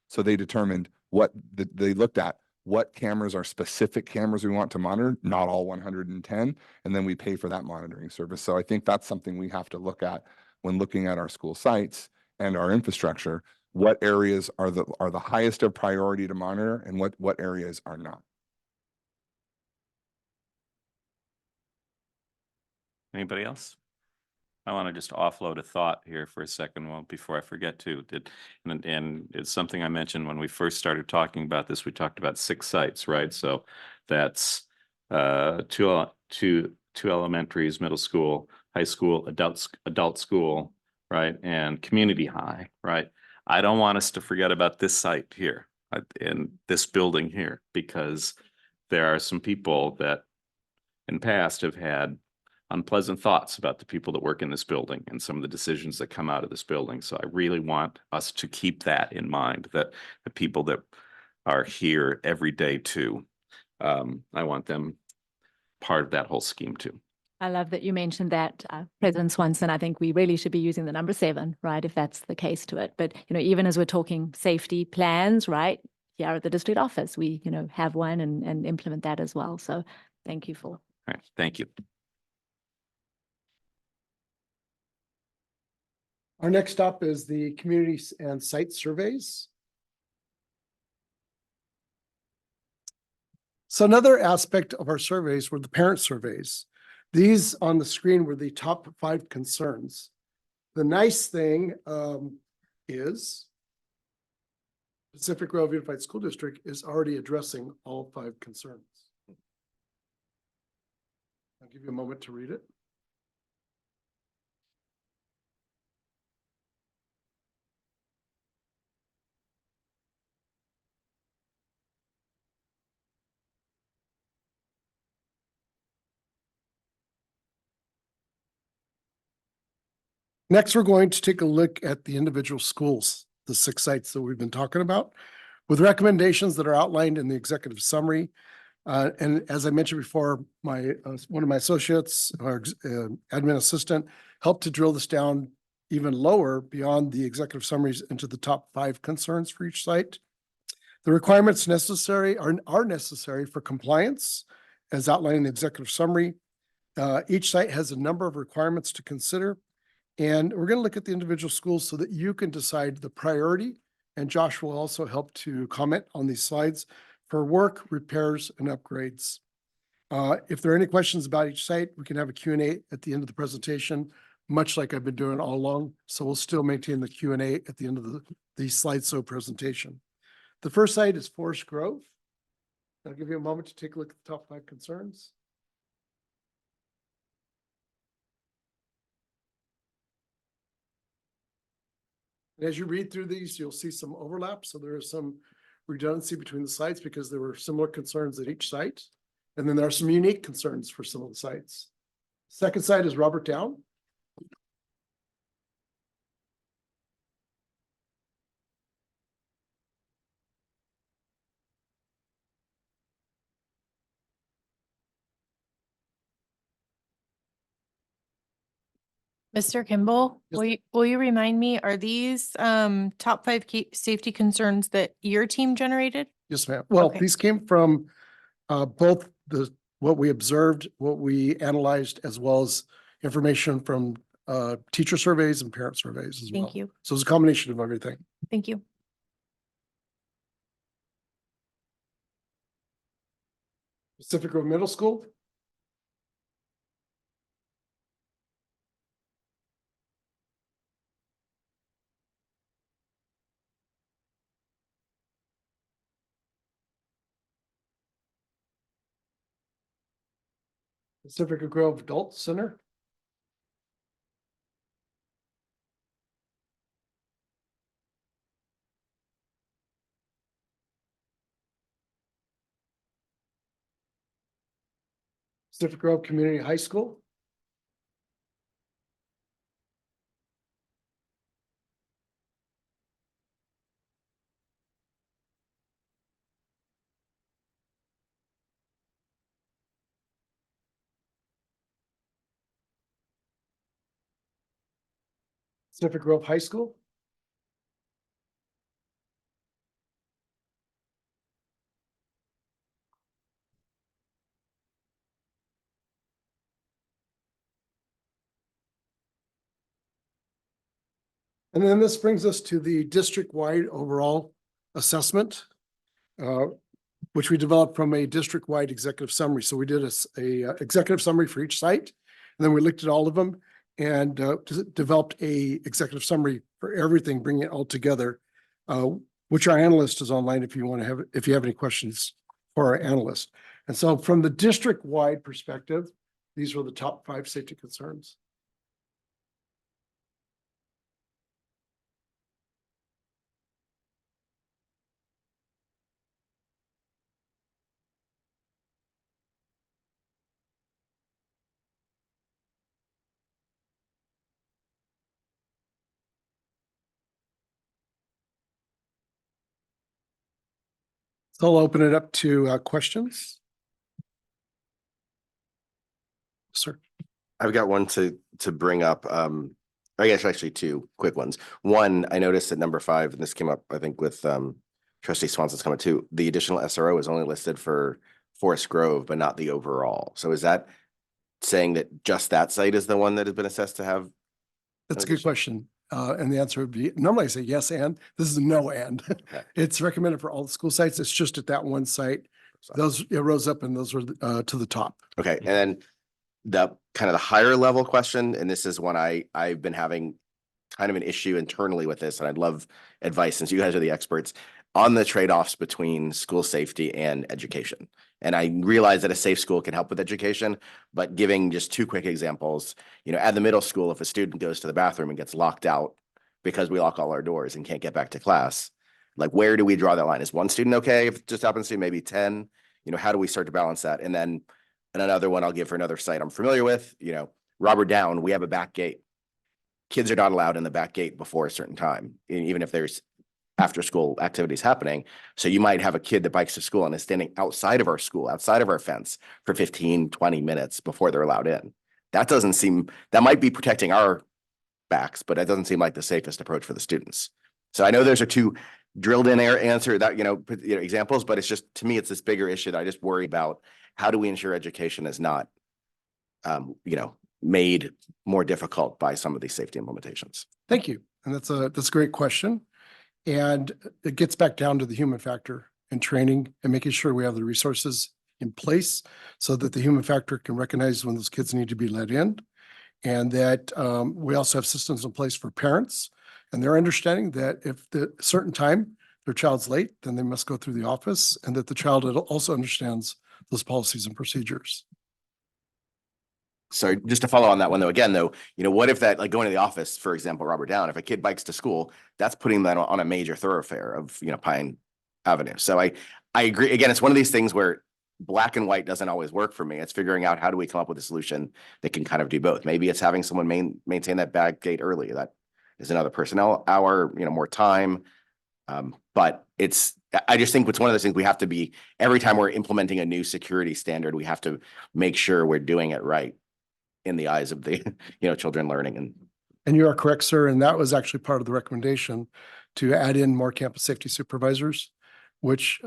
So they determined they looked at what cameras are specific cameras we want to monitor, not all 110, and then we pay for that monitoring service. So I think that's something we have to look at when looking at our school sites and our infrastructure. What areas are the highest of priority to monitor and what areas are not?
Anybody else? I want to just offload a thought here for a second, before I forget to. And it's something I mentioned when we first started talking about this. We talked about 6 sites, right? So that's two elementaries, middle school, high school, adult school, right, and community high, right? I don't want us to forget about this site here in this building here, because there are some people that in past have had unpleasant thoughts about the people that work in this building and some of the decisions that come out of this building. So I really want us to keep that in mind, that the people that are here every day too, I want them part of that whole scheme too.
I love that you mentioned that, President Swanson. I think we really should be using the number 7, right, if that's the case to it. But, even as we're talking safety plans, right, here at the district office, we, have one and implement that as well. So thank you for.
All right, thank you.
Our next up is the community and site surveys. So another aspect of our surveys were the parent surveys. These on the screen were the top 5 concerns. The nice thing is Pacific Grove Unified School District is already addressing all 5 concerns. I'll give you a moment to read it. Next, we're going to take a look at the individual schools. the 6 sites that we've been talking about, with recommendations that are outlined in the executive summary. And as I mentioned before, one of my associates, our admin assistant, helped to drill this down even lower beyond the executive summaries into the top 5 concerns for each site. The requirements necessary are necessary for compliance, as outlined in the executive summary. Each site has a number of requirements to consider, and we're going to look at the individual schools so that you can decide the priority. And Josh will also help to comment on these slides for work, repairs, and upgrades. If there are any questions about each site, we can have a Q&A at the end of the presentation, much like I've been doing all along. So we'll still maintain the Q&A at the end of the slideshow presentation. The first site is Forest Grove. I'll give you a moment to take a look at the top 5 concerns. And as you read through these, you'll see some overlap. So there is some redundancy between the sites because there were similar concerns at each site. And then there are some unique concerns for some of the sites. Second site is Robert Down.
Mr. Kimball,
Yes.
will you remind me, are these top 5 key safety concerns that your team generated?
Yes, ma'am. Well,
Okay.
these came from both what we observed, what we analyzed, as well as information from teacher surveys and parent surveys as well.
Thank you.
So it's a combination of everything.
Thank you.
Pacific Grove Middle School. Pacific Grove Adult Center. Pacific Grove Community High School. Pacific Grove High School. And then this brings us to the district-wide overall assessment, which we developed from a district-wide executive summary. So we did a executive summary for each site, and then we looked at all of them and developed a executive summary for everything, bringing it all together, which our analyst is online if you want to have, if you have any questions for our analyst. And so from the district-wide perspective, these were the top 5 safety concerns. So I'll open it up to questions. Sir.
I've got one to bring up. I guess actually 2 quick ones. One, I noticed at number 5, and this came up, I think, with Trustee Swanson's comment too. The additional SRO is only listed for Forest Grove, but not the overall. So is that saying that just that site is the one that has been assessed to have?
That's a good question. And the answer would be, normally I say yes, and this is no and.
Okay.
It's recommended for all the school sites. It's just at that one site. Those, it rose up and those were to the top.
Okay, and then the kind of the higher level question, and this is one I've been having kind of an issue internally with this, and I'd love advice since you guys are the experts on the trade-offs between school safety and education. And I realize that a safe school can help with education, but giving just 2 quick examples, at the middle school, if a student goes to the bathroom and gets locked out because we lock all our doors and can't get back to class, like where do we draw that line? Is 1 student okay if it just happens to maybe 10? How do we start to balance that? And then another one I'll give for another site I'm familiar with, Robert Down, we have a back gate. Kids are not allowed in the back gate before a certain time, even if there's after school activities happening. So you might have a kid that bikes to school and is standing outside of our school, outside of our fence for 15, 20 minutes before they're allowed in. That doesn't seem, that might be protecting our backs, but it doesn't seem like the safest approach for the students. So I know those are two drilled in answer that, examples, but it's just, to me, it's this bigger issue that I just worry about. How do we ensure education is not, made more difficult by some of these safety implementations?
Thank you. And that's a great question. And it gets back down to the human factor and training and making sure we have the resources in place so that the human factor can recognize when those kids need to be let in. And that we also have systems in place for parents, and they're understanding that if the certain time their child's late, then they must go through the office, and that the child also understands those policies and procedures.
So just to follow on that one though, again, though, what if that, like going to the office, for example, Robert Down, if a kid bikes to school, that's putting them on a major thoroughfare of, Pine Avenue. So I agree. Again, it's one of these things where black and white doesn't always work for me. It's figuring out how do we come up with a solution that can kind of do both. Maybe it's having someone maintain that back gate early. That is another personnel hour, more time. But I just think it's one of those things we have to be, every time we're implementing a new security standard, we have to make sure we're doing it right in the eyes of the, children learning.
And you are correct, sir. And that was actually part of the recommendation to add in more campus safety supervisors, which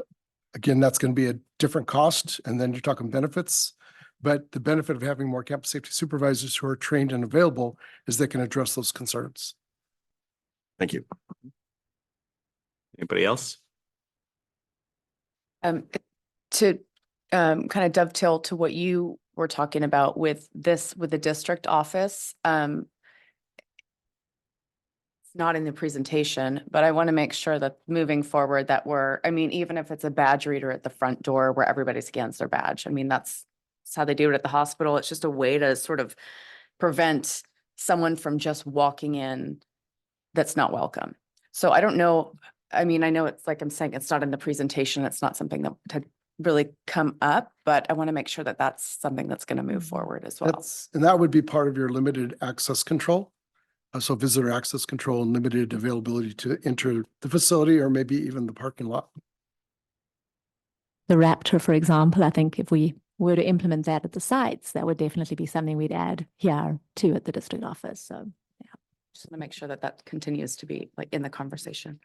again, that's going to be a different cost. And then you're talking benefits. But the benefit of having more campus safety supervisors who are trained and available is they can address those concerns.
Thank you.
Anybody else?
To kind of dovetail to what you were talking about with the district office, it's not in the presentation, but I want to make sure that moving forward that even if it's a badge reader at the front door where everybody scans their badge, that's how they do it at the hospital. It's just a way to sort of prevent someone from just walking in that's not welcome. So I don't know. I know it's like I'm saying, it's not in the presentation. It's not something that had really come up, but I want to make sure that that's something that's going to move forward as well.
And that would be part of your limited access control. So visitor access control and limited availability to enter the facility or maybe even the parking lot.
The Raptor, for example, I think if we were to implement that at the sites, that would definitely be something we'd add here too at the district office. So yeah,
Just want to make sure that that continues to be like in the conversation.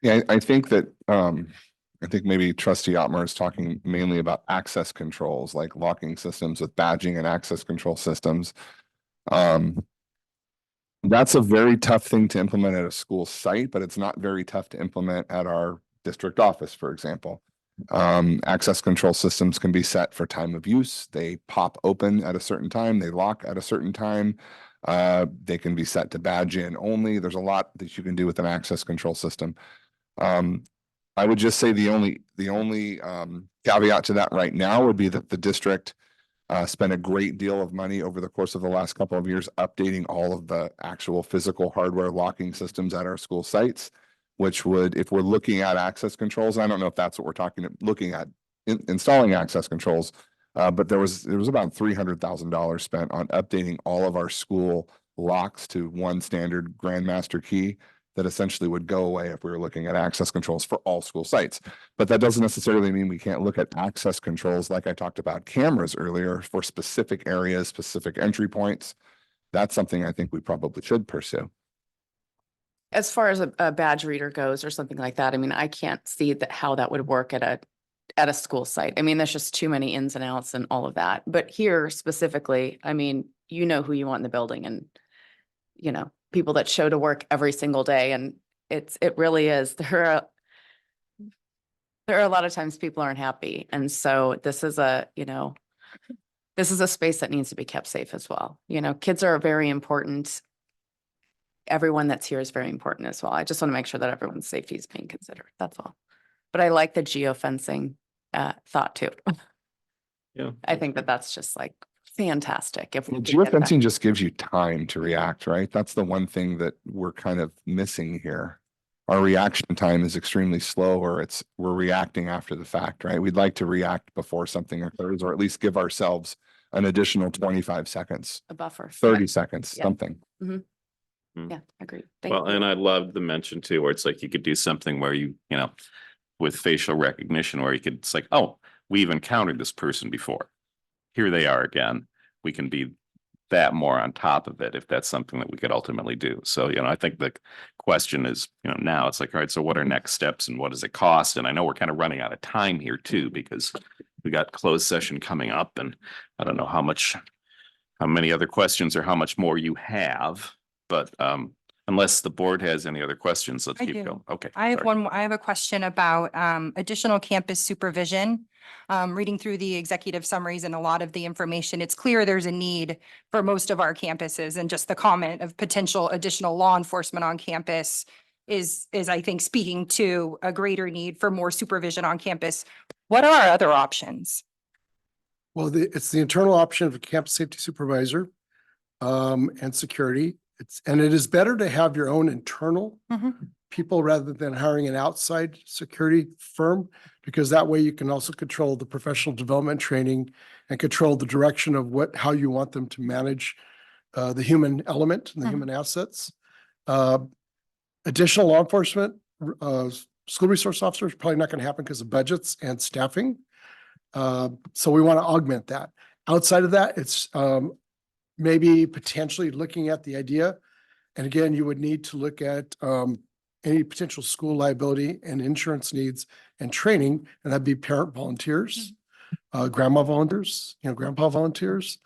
Yeah, I think that, I think maybe Trustee Otmar is talking mainly about access controls, like locking systems with badging and access control systems. That's a very tough thing to implement at a school site, but it's not very tough to implement at our district office, for example. Access control systems can be set for time of use. They pop open at a certain time, they lock at a certain time. They can be set to badge in only. There's a lot that you can do with an access control system. I would just say the only caveat to that right now would be that the district spent a great deal of money over the course of the last couple of years updating all of the actual physical hardware locking systems at our school sites, which would, if we're looking at access controls, I don't know if that's what we're looking at installing access controls, but there was about $300,000 spent on updating all of our school locks to one standard Grandmaster key that essentially would go away if we were looking at access controls for all school sites. But that doesn't necessarily mean we can't look at access controls like I talked about cameras earlier for specific areas, specific entry points. That's something I think we probably should pursue.
As far as a badge reader goes or something like that, I can't see how that would work at a school site. There's just too many ins and outs and all of that. But here specifically, you know who you want in the building and, people that show to work every single day. And it really is, there are a lot of times people aren't happy. And so this is a space that needs to be kept safe as well. Kids are very important. Everyone that's here is very important as well. I just want to make sure that everyone's safety is being considered. That's all. But I like the geofencing thought too.
Yeah.
I think that's just like fantastic. If
geofencing just gives you time to react, right? That's the one thing that we're kind of missing here. Our reaction time is extremely slow, or we're reacting after the fact, right? We'd like to react before something occurs, or at least give ourselves an additional 25 seconds,
a buffer,
30 seconds,
Yeah.
something.
Mm-hmm. Yeah, agreed. Thank
Well,
you.
and I loved the mention too, where it's like you could do something where you know, with facial recognition, where you could, it's like, oh, we've encountered this person before. Here they are again. We can be that more on top of it if that's something that we could ultimately do. So, you know, I think the question is, you know, now it's like, all right, so what are next steps and what does it cost? And I know we're kind of running out of time here too, because we got closed session coming up and I don't know how many other questions or how much more you have, but unless the board has any other questions, let's
I
keep
do.
going. Okay.
I have
sorry.
I have a question about additional campus supervision. Reading through the executive summaries and a lot of the information, it's clear there's a need for most of our campuses, and just the comment of potential additional law enforcement on campus is I think speaking to a greater need for more supervision on campus. What are our other options?
Well, it's the internal option of a campus safety supervisor and security. And it is better to have your own internal people rather than hiring an outside security firm, because that way you can also control the professional development training and control the direction of how you want them to manage the human element and the human assets. Additional law enforcement, school resource officers, probably not going to happen because of budgets and staffing. So we want to augment that. Outside of that, it's maybe potentially looking at the idea. And again, you would need to look at any potential school liability and insurance needs and training, and that'd be parent volunteers, grandma volunteers, grandpa volunteers.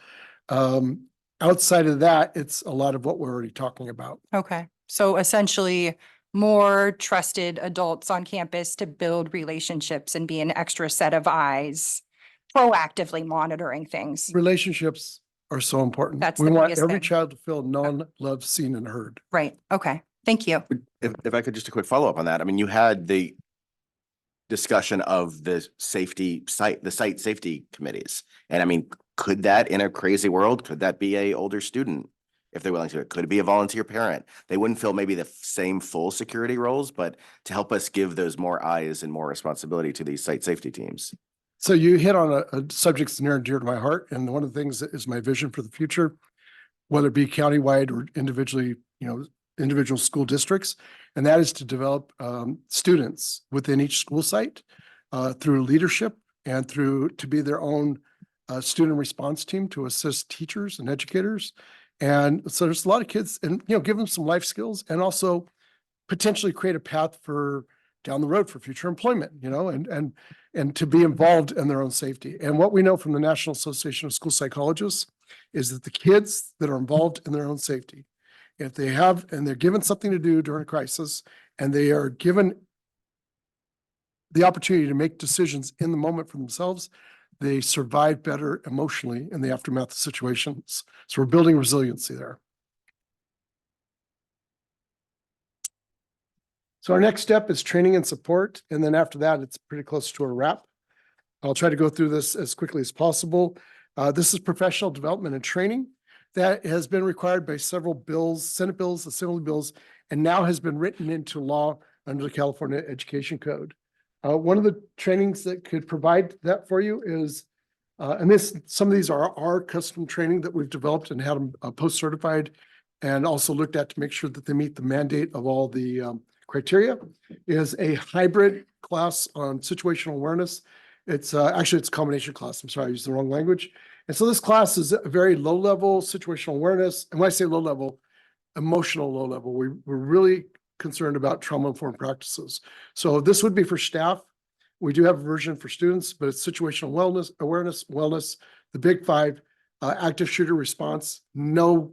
Outside of that, it's a lot of what we're already talking about.
Okay, so essentially more trusted adults on campus to build relationships and be an extra set of eyes, proactively monitoring things.
Relationships are so important.
That's
We
the
want
biggest
every
thing.
child to feel known, loved, seen, and heard.
Right, okay, thank you.
If I could just a quick follow-up on that. I mean, you had the discussion of the site safety committees. And I mean, could that in a crazy world, could that be a older student if they're willing to? Could it be a volunteer parent? They wouldn't fill maybe the same full security roles, but to help us give those more eyes and more responsibility to these site safety teams.
So you hit on a subject that's near and dear to my heart. And one of the things that is my vision for the future, whether it be countywide or individually, individual school districts, and that is to develop students within each school site through leadership and to be their own student response team to assist teachers and educators. And so there's a lot of kids, and give them some life skills and also potentially create a path for down the road for future employment, and to be involved in their own safety. And what we know from the National Association of School Psychologists is that the kids that are involved in their own safety, if they have, and they're given something to do during a crisis, and they are given the opportunity to make decisions in the moment for themselves, they survive better emotionally in the aftermath of situations. So we're building resiliency there. So our next step is training and support. And then after that, it's pretty close to a wrap. I'll try to go through this as quickly as possible. This is professional development and training that has been required by several bills, Senate bills, Assembly bills, and now has been written into law under the California Education Code. One of the trainings that could provide that for you is, some of these are our custom training that we've developed and had them post-certified and also looked at to make sure that they meet the mandate of all the criteria, is a hybrid class on situational awareness. It's actually it's a combination class. I'm sorry, I used the wrong language. And so this class is a very low level situational awareness. And when I say low level, emotional low level, we're really concerned about trauma-informed practices. So this would be for staff. We do have a version for students, but it's situational wellness, the big five, active shooter response, no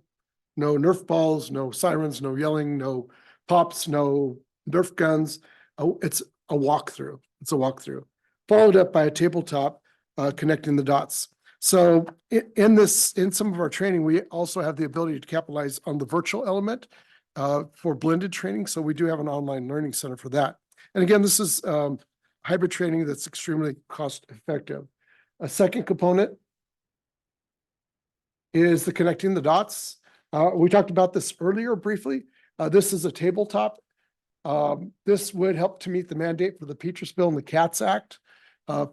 Nerf balls, no sirens, no yelling, no pops, no Nerf guns. It's a walkthrough. Followed up by a tabletop connecting the dots. So in some of our training, we also have the ability to capitalize on the virtual element for blended training. So we do have an online learning center for that. And again, this is hybrid training that's extremely cost effective. A second component is the connecting the dots. We talked about this earlier briefly. This is a tabletop. This would help to meet the mandate for the Petrus Bill and the CATS Act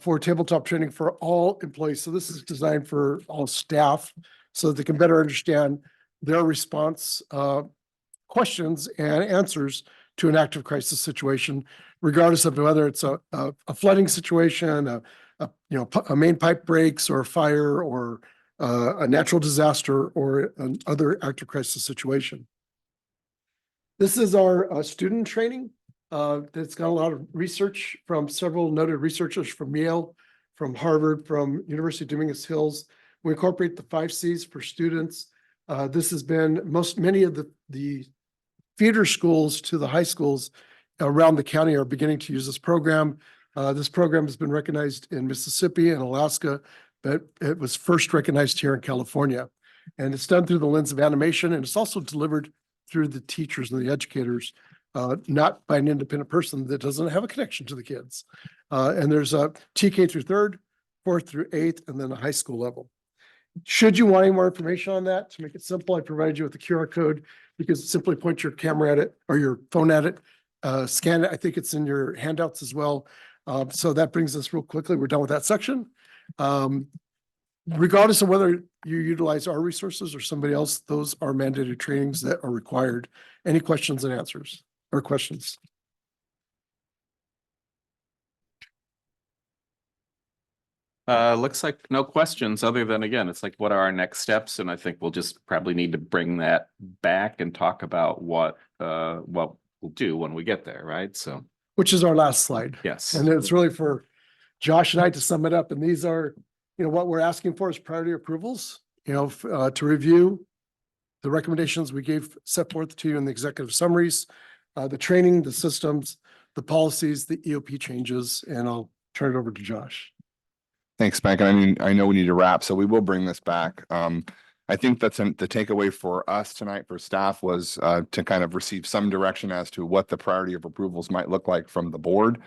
for tabletop training for all employees. So this is designed for all staff so that they can better understand their response questions and answers to an active crisis situation, regardless of whether it's a flooding situation, a main pipe breaks or a fire or a natural disaster or another active crisis situation. This is our student training that's got a lot of research from several noted researchers from Yale, from Harvard, from University of Dominguez Hills. We incorporate the 5 C's for students. This has been many of the feeder schools to the high schools around the county are beginning to use this program. This program has been recognized in Mississippi and Alaska, but it was first recognized here in California. And it's done through the lens of animation, and it's also delivered through the teachers and the educators, not by an independent person that doesn't have a connection to the kids. And there's a TK through 3rd, 4th through 8th, and then a high school level. Should you want any more information on that, to make it simple, I provided you with the QR code. You can simply point your camera at it or your phone at it, scan it. I think it's in your handouts as well. So that brings us real quickly. We're done with that section. Regardless of whether you utilize our resources or somebody else, those are mandated trainings that are required. Any questions and answers or questions?
Looks like no questions other than, again, it's like, what are our next steps? And I think we'll just probably need to bring that back and talk about what we'll do when we get there, right? So,
Which is our last slide.
yes.
And it's really for Josh and I to sum it up. And these are, what we're asking for is priority approvals, to review the recommendations we set forth to you in the executive summaries, the training, the systems, the policies, the EOP changes, and I'll turn it over to Josh.
Thanks, Mike. I mean, I know we need to wrap, so we will bring this back. I think that's the takeaway for us tonight for staff was to kind of receive some direction as to what the priority of approvals might look like from the board.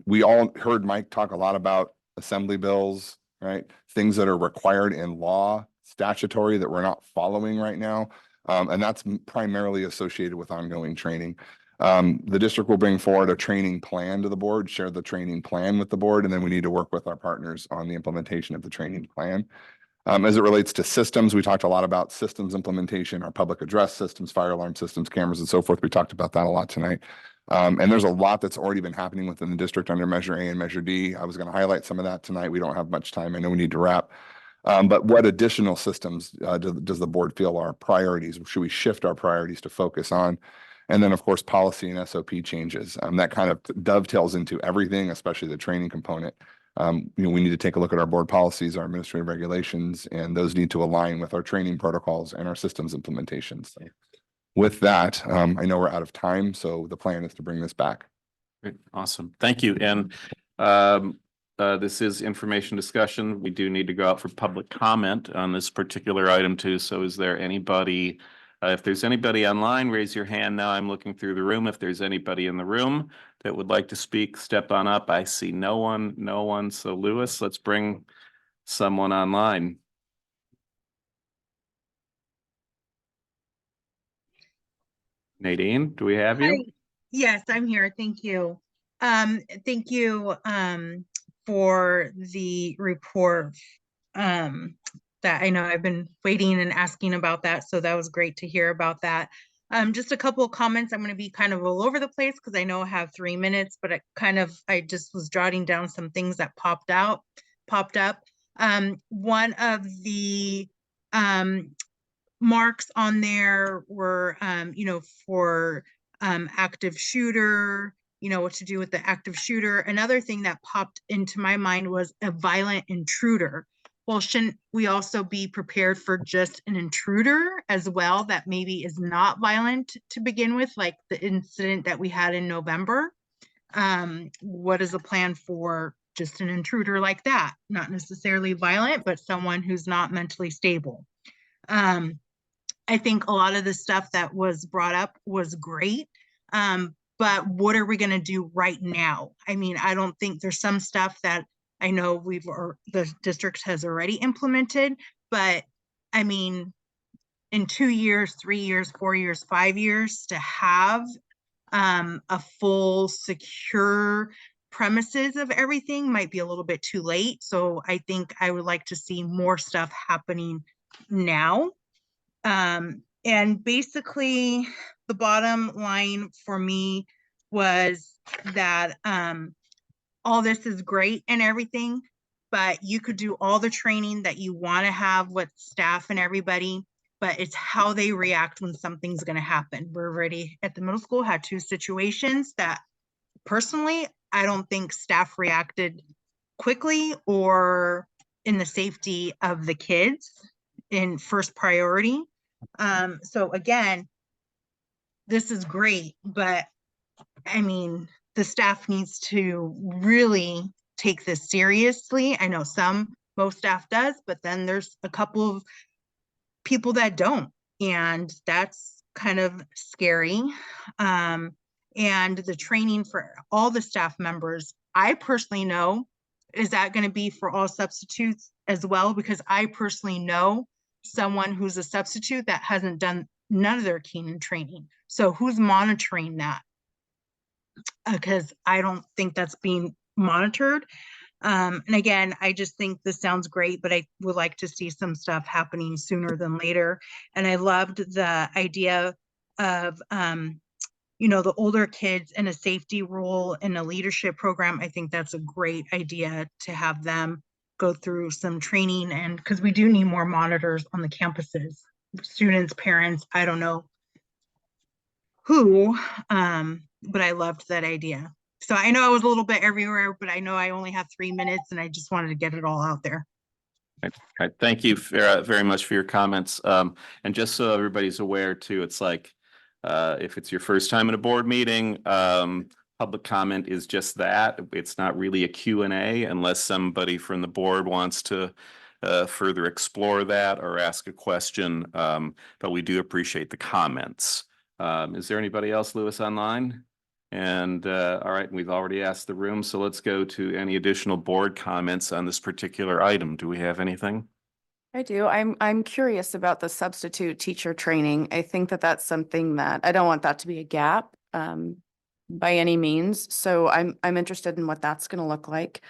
We all heard Mike talk a lot about assembly bills, right? Things that are required in law, statutory that we're not following right now. And that's primarily associated with ongoing training. The district will bring forward a training plan to the board, share the training plan with the board, and then we need to work with our partners on the implementation of the training plan. As it relates to systems, we talked a lot about systems implementation, our public address systems, fire alarm systems, cameras, and so forth. We talked about that a lot tonight. And there's a lot that's already been happening within the district under Measure A and Measure D. I was going to highlight some of that tonight. We don't have much time. I know we need to wrap. But what additional systems does the board feel are priorities? Should we shift our priorities to focus on? And then, of course, policy and SOP changes. That kind of dovetails into everything, especially the training component. We need to take a look at our board policies, our administrative regulations, and those need to align with our training protocols and our systems implementations. With that, I know we're out of time, so the plan is to bring this back.
Great. Awesome. Thank you. And this is information discussion. We do need to go out for public comment on this particular item too. So is there anybody, if there's anybody online, raise your hand now. I'm looking through the room. If there's anybody in the room that would like to speak, step on up. I see no one. So Lewis, let's bring someone online. Nadine, do we have you?
Hi. Yes, I'm here. Thank you. Thank you for the report. That I know I've been waiting and asking about that, so that was great to hear about that. Just a couple of comments. I'm going to be kind of all over the place because I know I have 3 minutes, but I just was jotting down some things that popped up. One of the marks on there were, for active shooter, what to do with the active shooter. Another thing that popped into my mind was a violent intruder. Well, shouldn't we also be prepared for just an intruder as well that maybe is not violent to begin with, like the incident that we had in November? What is the plan for just an intruder like that? Not necessarily violent, but someone who's not mentally stable. I think a lot of the stuff that was brought up was great. But what are we going to do right now? I mean, I don't think there's some stuff that I know the district has already implemented, but I mean, in 2 years, 3 years, 4 years, 5 years to have a full secure premises of everything might be a little bit too late. So I think I would like to see more stuff happening now. And basically, the bottom line for me was that all this is great and everything, but you could do all the training that you want to have with staff and everybody, but it's how they react when something's going to happen. We're already at the middle school, had 2 situations that personally, I don't think staff reacted quickly or in the safety of the kids in first priority. So again, this is great, but I mean, the staff needs to really take this seriously. I know most staff does, but then there's a couple of people that don't, and that's kind of scary. And the training for all the staff members, I personally know, is that going to be for all substitutes as well? Because I personally know someone who's a substitute that hasn't done none of their Keenan training. So who's monitoring that? Because I don't think that's being monitored. And again, I just think this sounds great, but I would like to see some stuff happening sooner than later. And I loved the idea of, the older kids in a safety role in a leadership program. I think that's a great idea to have them go through some training, and because we do need more monitors on the campuses, students, parents, I don't know who, but I loved that idea. So I know I was a little bit everywhere, but I know I only have 3 minutes and I just wanted to get it all out there.
Okay, thank you very much for your comments. And just so everybody's aware too, it's like, if it's your first time in a board meeting, public comment is just that. It's not really a Q&A unless somebody from the board wants to further explore that or ask a question. But we do appreciate the comments. Is there anybody else, Lewis, online? And all right, we've already asked the room, so let's go to any additional board comments on this particular item. Do we have anything?
I do. I'm curious about the substitute teacher training. I think that that's something that I don't want that to be a gap by any means. So I'm interested in what that's going to look like.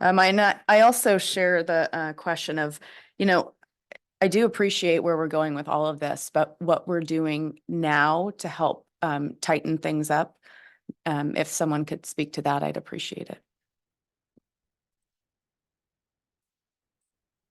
I also share the question of, I do appreciate where we're going with all of this, but what we're doing now to help tighten things up. If someone could speak to that, I'd appreciate it.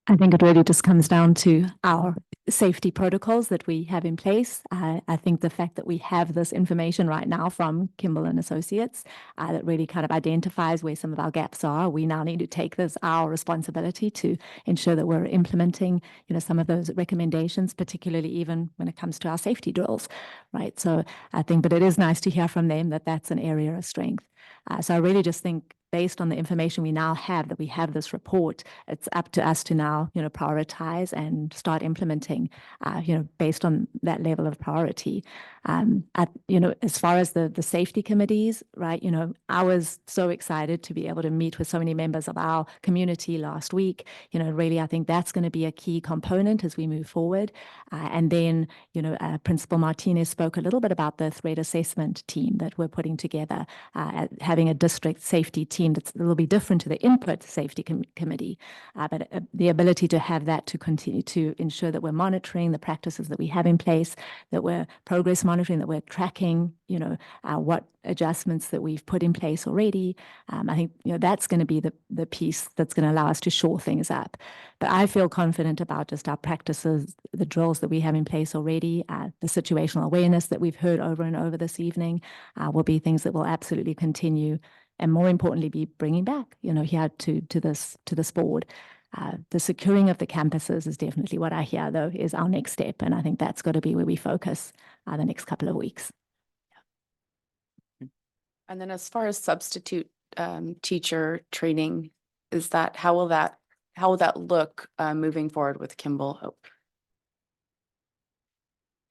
I think it really just comes down to our safety protocols that we have in place. I think the fact that we have this information right now from Kimball and Associates that really kind of identifies where some of our gaps are. We now need to take this our responsibility to ensure that we're implementing, some of those recommendations, particularly even when it comes to our safety drills, right? So I think, but it is nice to hear from them that that's an area of strength. So I really just think based on the information we now have, that we have this report, it's up to us to now, prioritize and start implementing, based on that level of priority. As far as the safety committees, right, I was so excited to be able to meet with so many members of our community last week. Really, I think that's going to be a key component as we move forward. And then, Principal Martinez spoke a little bit about the threat assessment team that we're putting together, having a district safety team that's a little bit different to the input safety committee, but the ability to have that to continue to ensure that we're monitoring the practices that we have in place, that we're progress monitoring, that we're tracking, what adjustments that we've put in place already. I think, that's going to be the piece that's going to allow us to shore things up. But I feel confident about just our practices, the drills that we have in place already, the situational awareness that we've heard over and over this evening will be things that will absolutely continue, and more importantly, be bringing back, here to this board. The securing of the campuses is definitely what I hear, though, is our next step. And I think that's got to be where we focus the next couple of weeks.
And then as far as substitute teacher training, how will that look moving forward with Kimball?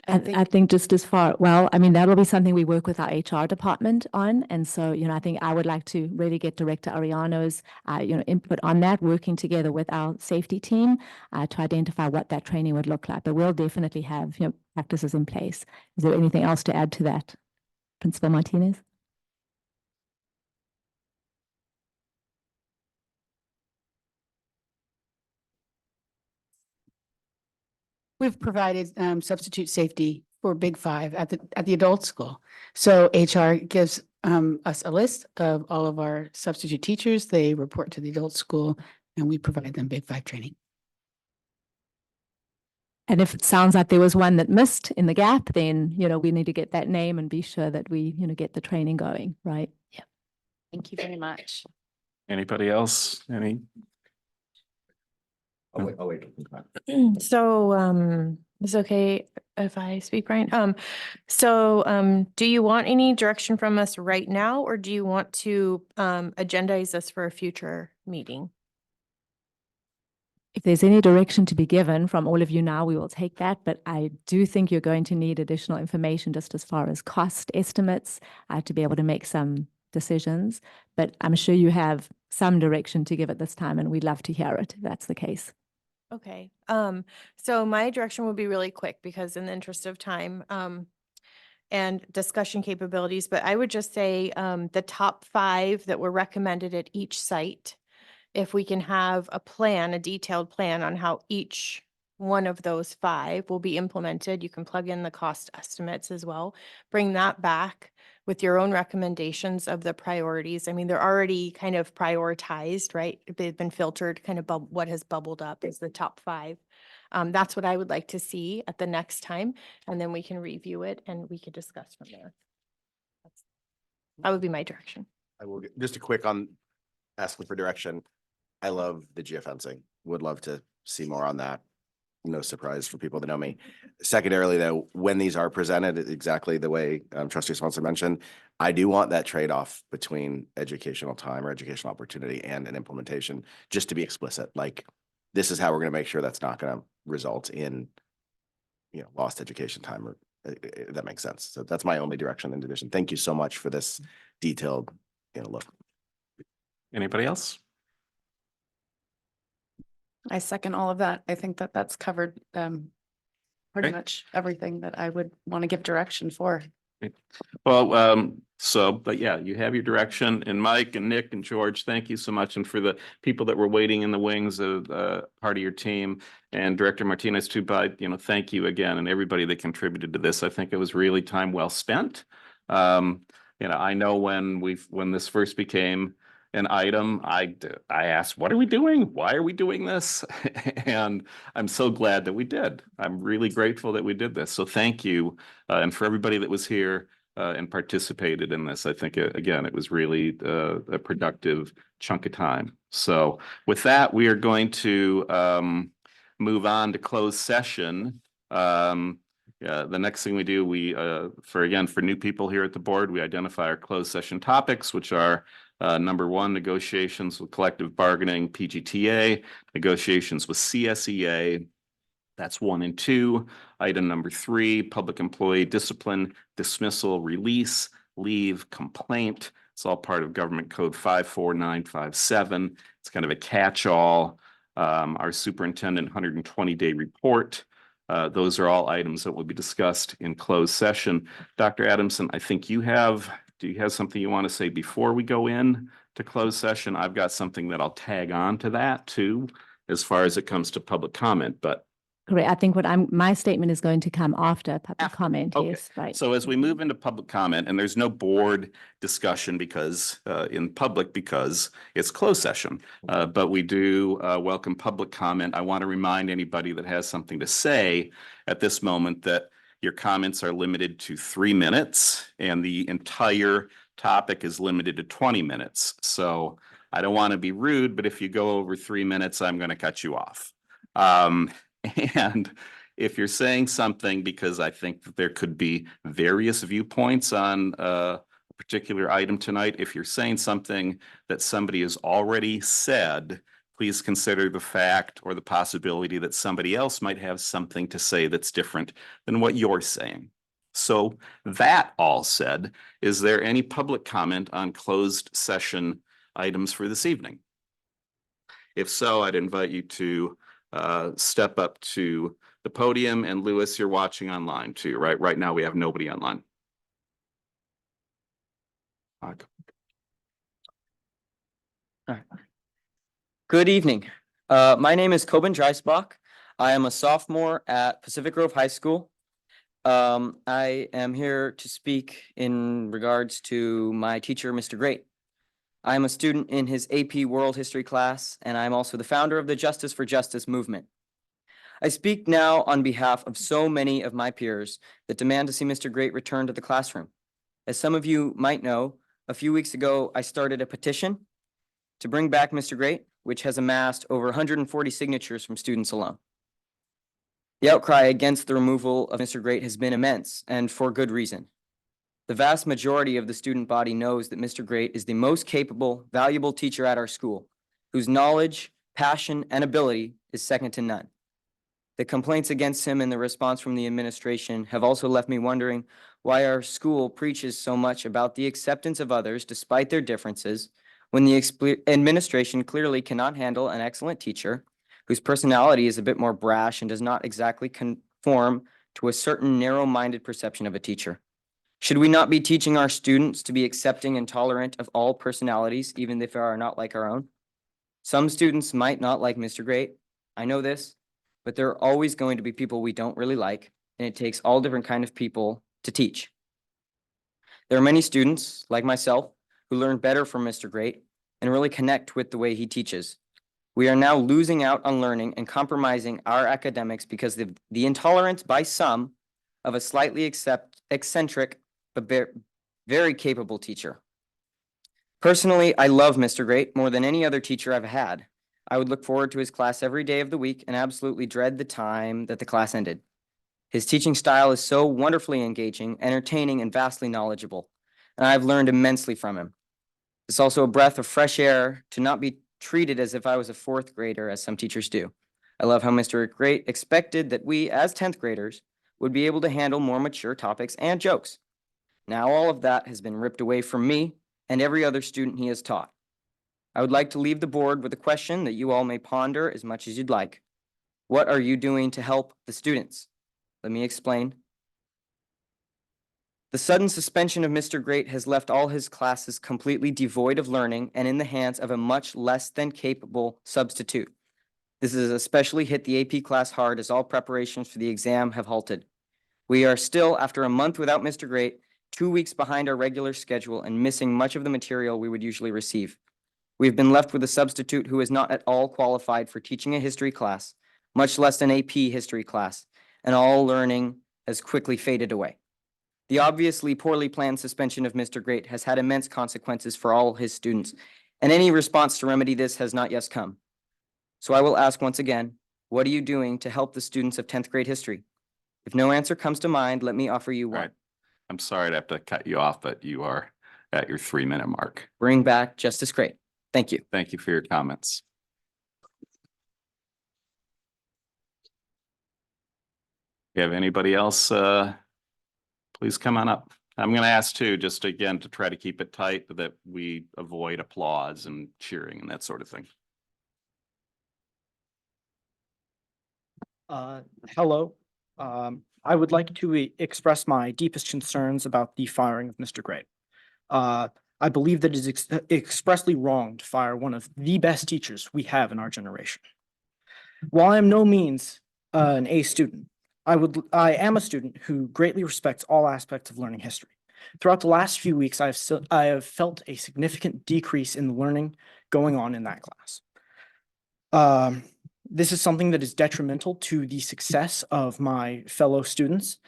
I think just as far, well, I mean, that'll be something we work with our HR department on. And so, I think I would like to really get Director Ariano's, input on that, working together with our safety team to identify what that training would look like. But we'll definitely have, practices in place. Is there anything else to add to that, Principal Martinez?
We've provided substitute safety for Big Five at the adult school. So HR gives us a list of all of our substitute teachers. They report to the adult school and we provide them Big Five training.
And if it sounds like there was one that missed in the gap, then, we need to get that name and be sure that we, get the training going, right? Yeah.
Thank you very much.
Anybody else? Any?
I'll wait.
So, it's okay if I speak, Brian? Do you want any direction from us right now, or do you want to agendize this for a future meeting?
If there's any direction to be given from all of you now, we will take that. But I do think you're going to need additional information just as far as cost estimates to be able to make some decisions. But I'm sure you have some direction to give at this time, and we'd love to hear it if that's the case.
Okay, so my direction will be really quick because in the interest of time, and discussion capabilities, but I would just say, the top 5 that were recommended at each site, if we can have a plan, a detailed plan on how each one of those 5 will be implemented, you can plug in the cost estimates as well. Bring that back with your own recommendations of the priorities. I mean, they're already kind of prioritized, right? They've been filtered, kind of what has bubbled up is the top 5. That's what I would like to see at the next time, and then we can review it and we could discuss from there. That would be my direction.
I will, just a quick on asking for direction. I love the geofencing. Would love to see more on that. No surprise for people that know me. Secondarily, though, when these are presented exactly the way Trustee Swanson mentioned, I do want that trade-off between educational time or educational opportunity and an implementation, just to be explicit. Like, this is how we're going to make sure that's not going to result in, lost education time, or if that makes sense. So that's my only direction in addition. Thank you so much for this detailed, look.
Anybody else?
I second all of that. I think that that's covered pretty
Okay.
much everything that I would want to give direction for.
Well, but yeah, you have your direction, and Mike and Nick and George, thank you so much. And for the people that were waiting in the wings of part of your team, and Director Martinez too, thank you again, and everybody that contributed to this. I think it was really time well spent. I know when this first became an item, I asked, what are we doing? Why are we doing this? And I'm so glad that we did. I'm really grateful that we did this. So thank you. And for everybody that was here and participated in this, I think, again, it was really a productive chunk of time. So with that, we are going to move on to closed session. The next thing we do, for new people here at the board, we identify our closed session topics, which are number 1, negotiations with collective bargaining, PGTA, negotiations with CSEA. That's 1 and 2. Item number 3, public employee discipline, dismissal, release, leave, complaint. It's all part of Government Code 54957. It's kind of a catch-all. Our superintendent 120-day report. Those are all items that will be discussed in closed session. Dr. Adamson, I think do you have something you want to say before we go in to closed session? I've got something that I'll tag on to that too, as far as it comes to public comment, but.
Correct. I think my statement is going to come after public comment.
Okay.
Yes, right.
So as we move into public comment, and there's no board discussion because in public, because it's closed session, but we do welcome public comment. I want to remind anybody that has something to say at this moment that your comments are limited to 3 minutes and the entire topic is limited to 20 minutes. So I don't want to be rude, but if you go over 3 minutes, I'm going to cut you off. And if you're saying something, because I think that there could be various viewpoints on a particular item tonight, if you're saying something that somebody has already said, please consider the fact or the possibility that somebody else might have something to say that's different than what you're saying. So that all said, is there any public comment on closed session items for this evening? If so, I'd invite you to step up to the podium, and Lewis, you're watching online too, right? Right now we have nobody online.
Good evening. My name is Coben Dreisbach. I am a sophomore at Pacific Grove High School. I am here to speak in regards to my teacher, Mr. Great. I am a student in his AP World History class, and I'm also the founder of the Justice for Justice movement. I speak now on behalf of so many of my peers that demand to see Mr. Great return to the classroom. As some of you might know, a few weeks ago, I started a petition to bring back Mr. Great, which has amassed over 140 signatures from students alone. The outcry against the removal of Mr. Great has been immense, and for good reason. The vast majority of the student body knows that Mr. Great is the most capable, valuable teacher at our school, whose knowledge, passion, and ability is second to none. The complaints against him and the response from the administration have also left me wondering why our school preaches so much about the acceptance of others despite their differences, when the administration clearly cannot handle an excellent teacher whose personality is a bit more brash and does not exactly conform to a certain narrow-minded perception of a teacher. Should we not be teaching our students to be accepting and tolerant of all personalities, even if they are not like our own? Some students might not like Mr. Great. I know this, but there are always going to be people we don't really like, and it takes all different kind of people to teach. There are many students, like myself, who learn better from Mr. Great and really connect with the way he teaches. We are now losing out on learning and compromising our academics because of the intolerance by some of a slightly eccentric but very capable teacher. Personally, I love Mr. Great more than any other teacher I've had. I would look forward to his class every day of the week and absolutely dread the time that the class ended. His teaching style is so wonderfully engaging, entertaining, and vastly knowledgeable, and I've learned immensely from him. It's also a breath of fresh air to not be treated as if I was a fourth grader, as some teachers do. I love how Mr. Great expected that we, as 10th graders, would be able to handle more mature topics and jokes. Now all of that has been ripped away from me and every other student he has taught. I would like to leave the board with a question that you all may ponder as much as you'd like. What are you doing to help the students? Let me explain. The sudden suspension of Mr. Great has left all his classes completely devoid of learning and in the hands of a much less than capable substitute. This has especially hit the AP class hard as all preparations for the exam have halted. We are still, after a month without Mr. Great, 2 weeks behind our regular schedule and missing much of the material we would usually receive. We've been left with a substitute who is not at all qualified for teaching a history class, much less an AP history class, and all learning has quickly faded away. The obviously poorly planned suspension of Mr. Great has had immense consequences for all his students, and any response to remedy this has not yet come. So I will ask once again, what are you doing to help the students of 10th grade history? If no answer comes to mind, let me offer you one.
Right. I'm sorry to have to cut you off, but you are at your 3-minute mark.
Bring back Justice Great. Thank you.
Thank you for your comments. You have anybody else? Please come on up. I'm going to ask too, just again, to try to keep it tight, that we avoid applause and cheering and that sort of thing.
Hello. I would like to express my deepest concerns about the firing of Mr. Great. I believe that it is expressly wrong to fire one of the best teachers we have in our generation. While I am no means an A student, I am a student who greatly respects all aspects of learning history. Throughout the last few weeks, I have felt a significant decrease in the learning going on in that class. This is something that is detrimental to the success of my fellow students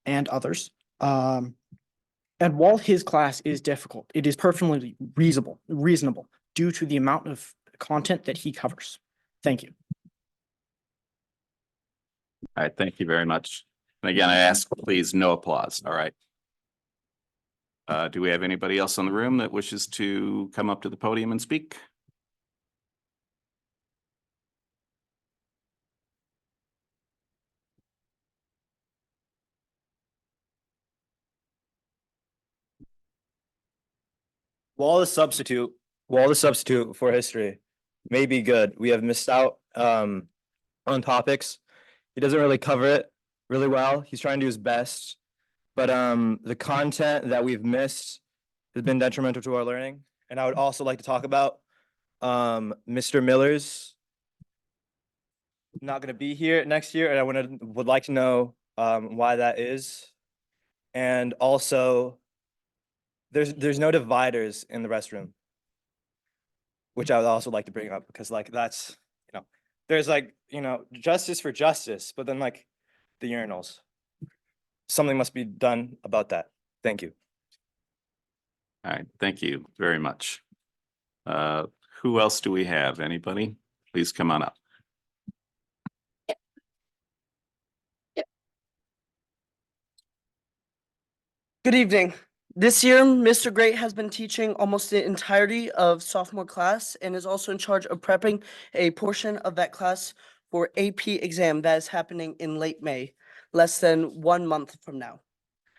and others. And while his class is difficult, it is perfectly reasonable due to the amount of content that he covers. Thank you.
All right, thank you very much. And again, I ask, please, no applause. All right. Do we have anybody else in the room that wishes to come up to the podium and speak?
While the substitute for history may be good, we have missed out on topics. He doesn't really cover it really well. He's trying to do his best, but the content that we've missed has been detrimental to our learning. And I would also like to talk about Mr. Miller's not gonna be here next year, and I would like to know why that is. And also, there's no dividers in the restroom, which I would also like to bring up because like that's, there's like, justice for justice, but then like the urinals. Something must be done about that. Thank you.
All right, thank you very much. Who else do we have? Anybody? Please come on up.
Good evening. This year, Mr. Great has been teaching almost the entirety of sophomore class and is also in charge of prepping a portion of that class for AP exam that is happening in late May, less than 1 month from now.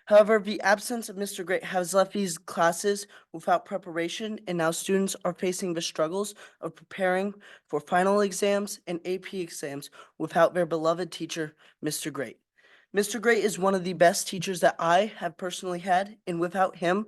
However, the absence of Mr. Great has left these classes without preparation, and now students are facing the struggles of preparing for final exams and AP exams without their beloved teacher, Mr. Great. Mr. Great is one of the best teachers that I have personally had, and without him,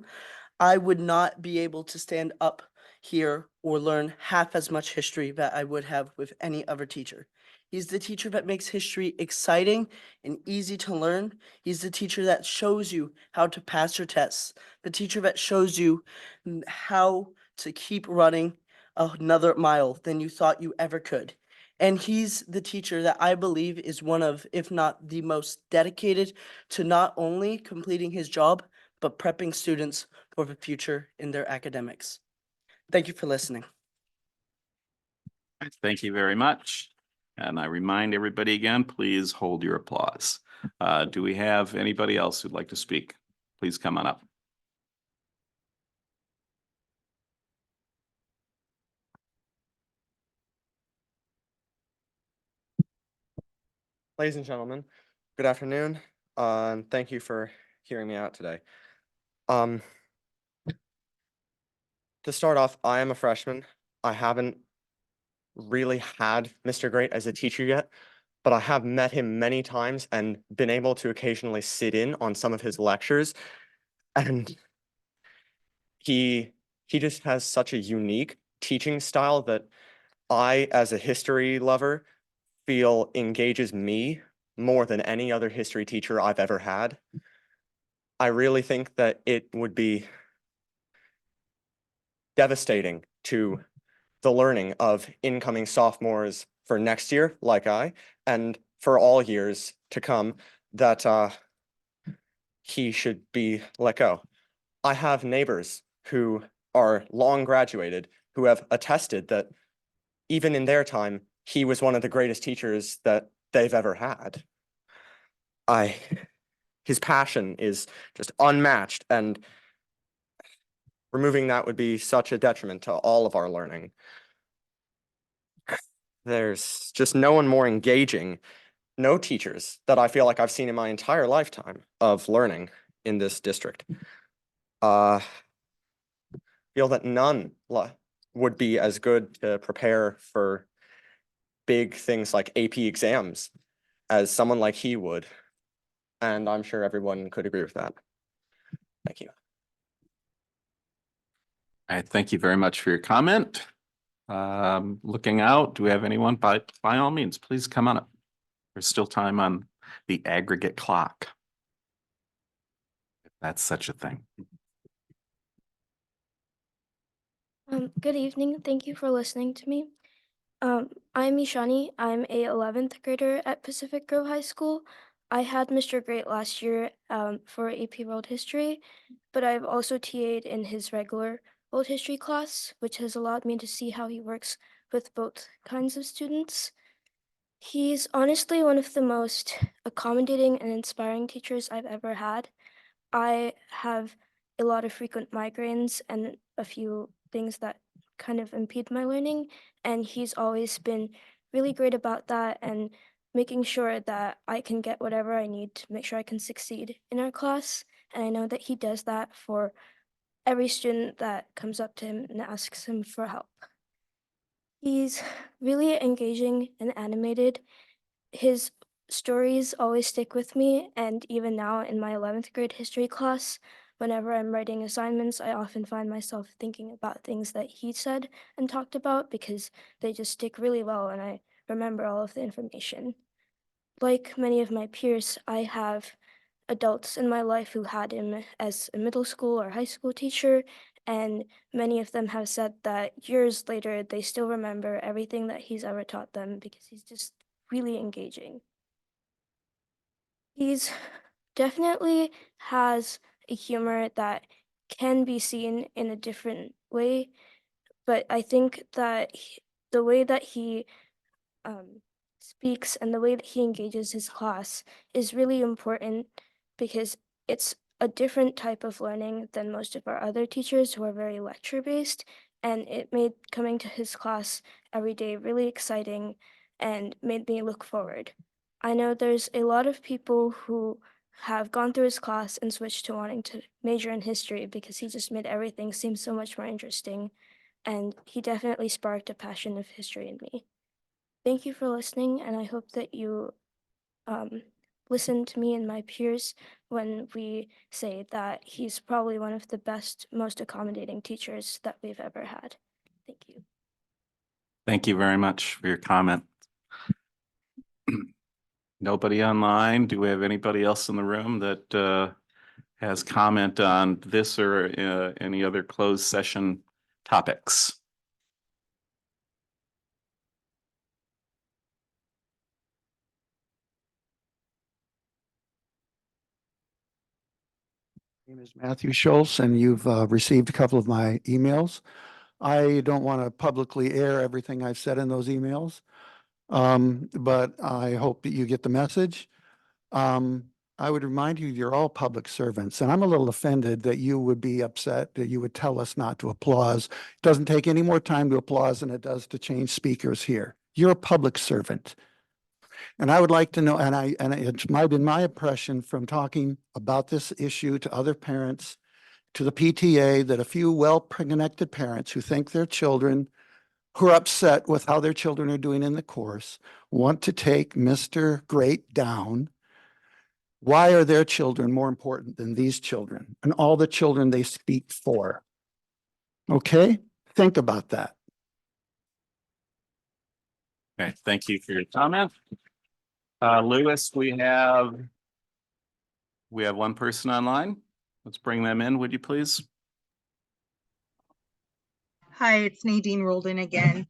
I would not be able to stand up here or learn half as much history that I would have with any other teacher. He's the teacher that makes history exciting and easy to learn. He's the teacher that shows you how to pass your tests, the teacher that shows you how to keep running another mile than you thought you ever could. And he's the teacher that I believe is one of, if not the most dedicated to not only completing his job, but prepping students for the future in their academics. Thank you for listening.
Thank you very much. And I remind everybody again, please hold your applause. Do we have anybody else who'd like to speak? Please come on up.
Ladies and gentlemen, good afternoon, and thank you for hearing me out today. To start off, I am a freshman. I haven't really had Mr. Great as a teacher yet, but I have met him many times and been able to occasionally sit in on some of his lectures. And he just has such a unique teaching style that I, as a history lover, feel engages me more than any other history teacher I've ever had. I really think that it would be devastating to the learning of incoming sophomores for next year, like I, and for all years to come, that he should be let go. I have neighbors who are long graduated who have attested that even in their time, he was one of the greatest teachers that they've ever had. His passion is just unmatched, and removing that would be such a detriment to all of our learning. There's just no one more engaging, no teachers that I feel like I've seen in my entire lifetime of learning in this district. Feel that none would be as good to prepare for big things like AP exams as someone like he would. And I'm sure everyone could agree with that. Thank you.
All right, thank you very much for your comment. Looking out, do we have anyone? By all means, please come on up. There's still time on the aggregate clock. If that's such a thing.
Good evening. Thank you for listening to me. I'm Mishani. I'm a 11th grader at Pacific Grove High School. I had Mr. Great last year for AP World History, but I've also TA'd in his regular World History class, which has allowed me to see how he works with both kinds of students. He's honestly one of the most accommodating and inspiring teachers I've ever had. I have a lot of frequent migraines and a few things that kind of impede my learning, and he's always been really great about that and making sure that I can get whatever I need to make sure I can succeed in our class. And I know that he does that for every student that comes up to him and asks him for help. He's really engaging and animated. His stories always stick with me, and even now in my 11th grade history class, whenever I'm writing assignments, I often find myself thinking about things that he said and talked about because they just stick really well, and I remember all of the information. Like many of my peers, I have adults in my life who had him as a middle school or high school teacher, and many of them have said that years later they still remember everything that he's ever taught them because he's just really engaging. He's definitely has a humor that can be seen in a different way, but I think that the way that he speaks and the way that he engages his class is really important because it's a different type of learning than most of our other teachers who are very lecture based, and it made coming to his class every day really exciting and made me look forward. I know there's a lot of people who have gone through his class and switched to wanting to major in history because he just made everything seem so much more interesting, and he definitely sparked a passion of history in me. Thank you for listening, and I hope that you listen to me and my peers when we say that he's probably one of the best, most accommodating teachers that we've ever had. Thank you.
Thank you very much for your comment. Nobody online? Do we have anybody else in the room that has comment on this or any other closed session topics?
My name is Matthew Schultz, and you've received a couple of my emails. I don't want to publicly air everything I've said in those emails, but I hope that you get the message. I would remind you, you're all public servants, and I'm a little offended that you would be upset that you would tell us not to applause. It doesn't take any more time to applause than it does to change speakers here. You're a public servant. And I would like to know, and it's been my impression from talking about this issue to other parents, to the PTA, that a few well-connected parents who think their children, who are upset with how their children are doing in the course, want to take Mr. Great down. Why are their children more important than these children and all the children they speak for? Okay, think about that.
Okay, thank you for your comment. Lewis, we have one person online. Let's bring them in, would you please?
Hi, it's Nadine Roldan again.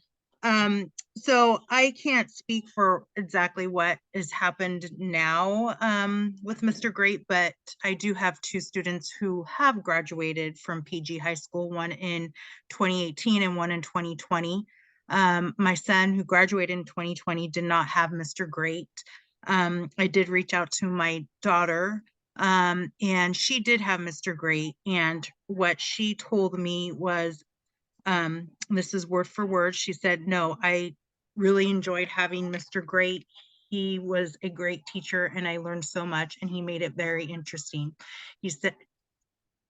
So I can't speak for exactly what has happened now with Mr. Great, but I do have two students who have graduated from PG High School, one in 2018 and one in 2020. My son, who graduated in 2020, did not have Mr. Great. I did reach out to my daughter, and she did have Mr. Great, and what she told me was, this is word for word. She said, no, I really enjoyed having Mr. Great. He was a great teacher and I learned so much and he made it very interesting. He said,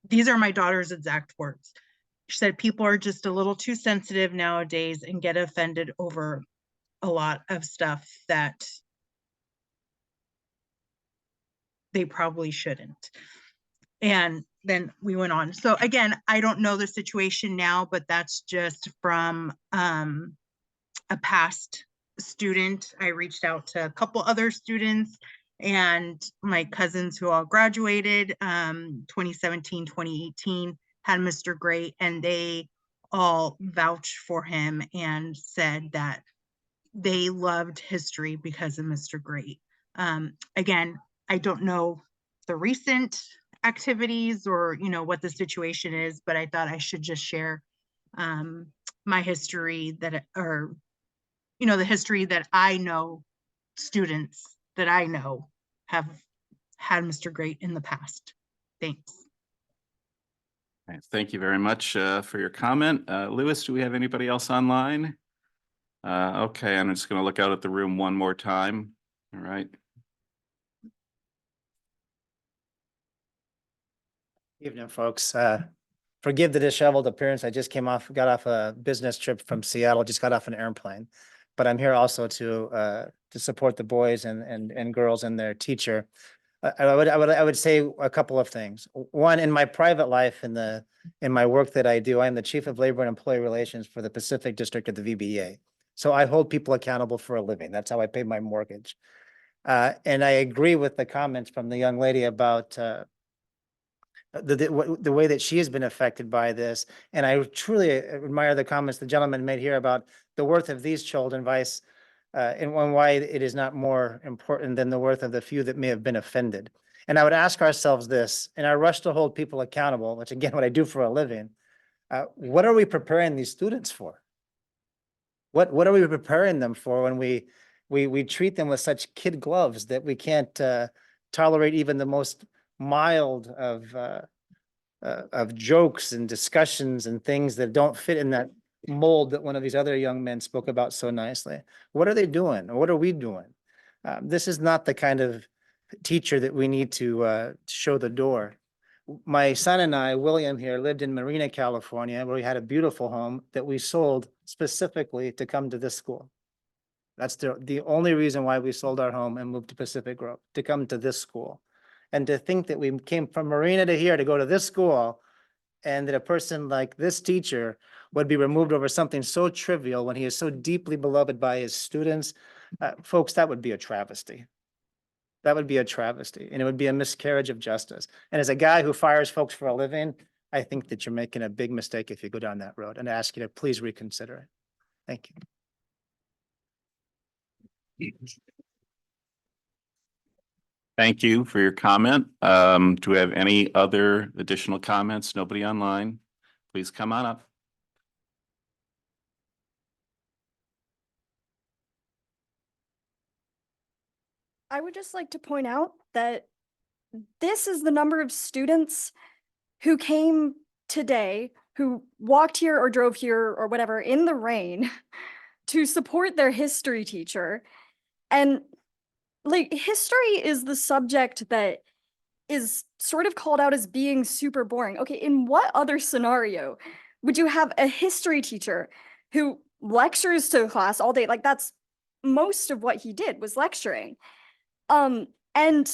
these are my daughter's exact words. She said, people are just a little too sensitive nowadays and get offended over a lot of stuff that they probably shouldn't. And then we went on. So again, I don't know the situation now, but that's just from a past student. I reached out to a couple other students and my cousins who all graduated 2017, 2018, had Mr. Great, and they all vouched for him and said that they loved history because of Mr. Great. Again, I don't know the recent activities or what the situation is, but I thought I should just share my history that, or the history that I know, students that I know have had Mr. Great in the past. Thanks.
Okay, thank you very much for your comment. Lewis, do we have anybody else online? Okay, I'm just going to look out at the room one more time. All right.
Evening, folks. Forgive the disheveled appearance. I just got off a business trip from Seattle, just got off an airplane. But I'm here also to support the boys and girls and their teacher. I would say a couple of things. One, in my private life, in my work that I do, I'm the Chief of Labor and Employee Relations for the Pacific District of the VBA. So I hold people accountable for a living. That's how I pay my mortgage. And I agree with the comments from the young lady about the way that she has been affected by this. And I truly admire the comments the gentleman made here about the worth of these children, and why it is not more important than the worth of the few that may have been offended. And I would ask ourselves this, in our rush to hold people accountable, which again, what I do for a living, what are we preparing these students for? What are we preparing them for when we treat them with such kid gloves that we can't tolerate even the most mild of jokes and discussions and things that don't fit in that mold that one of these other young men spoke about so nicely? What are they doing? What are we doing? This is not the kind of teacher that we need to show the door. My son and I, William here, lived in Marina, California, where we had a beautiful home that we sold specifically to come to this school. That's the only reason why we sold our home and moved to Pacific Grove, to come to this school. And to think that we came from Marina to here to go to this school, and that a person like this teacher would be removed over something so trivial when he is so deeply beloved by his students, folks, that would be a travesty. That would be a travesty, and it would be a miscarriage of justice. And as a guy who fires folks for a living, I think that you're making a big mistake if you go down that road, and I ask you to please reconsider it. Thank you.
Thank you for your comment. Do we have any other additional comments? Nobody online? Please come on up.
I would just like to point out that this is the number of students who came today, who walked here or drove here or whatever in the rain to support their history teacher. And like, history is the subject that is sort of called out as being super boring. Okay, in what other scenario would you have a history teacher who lectures to the class all day? Like, that's most of what he did, was lecturing. And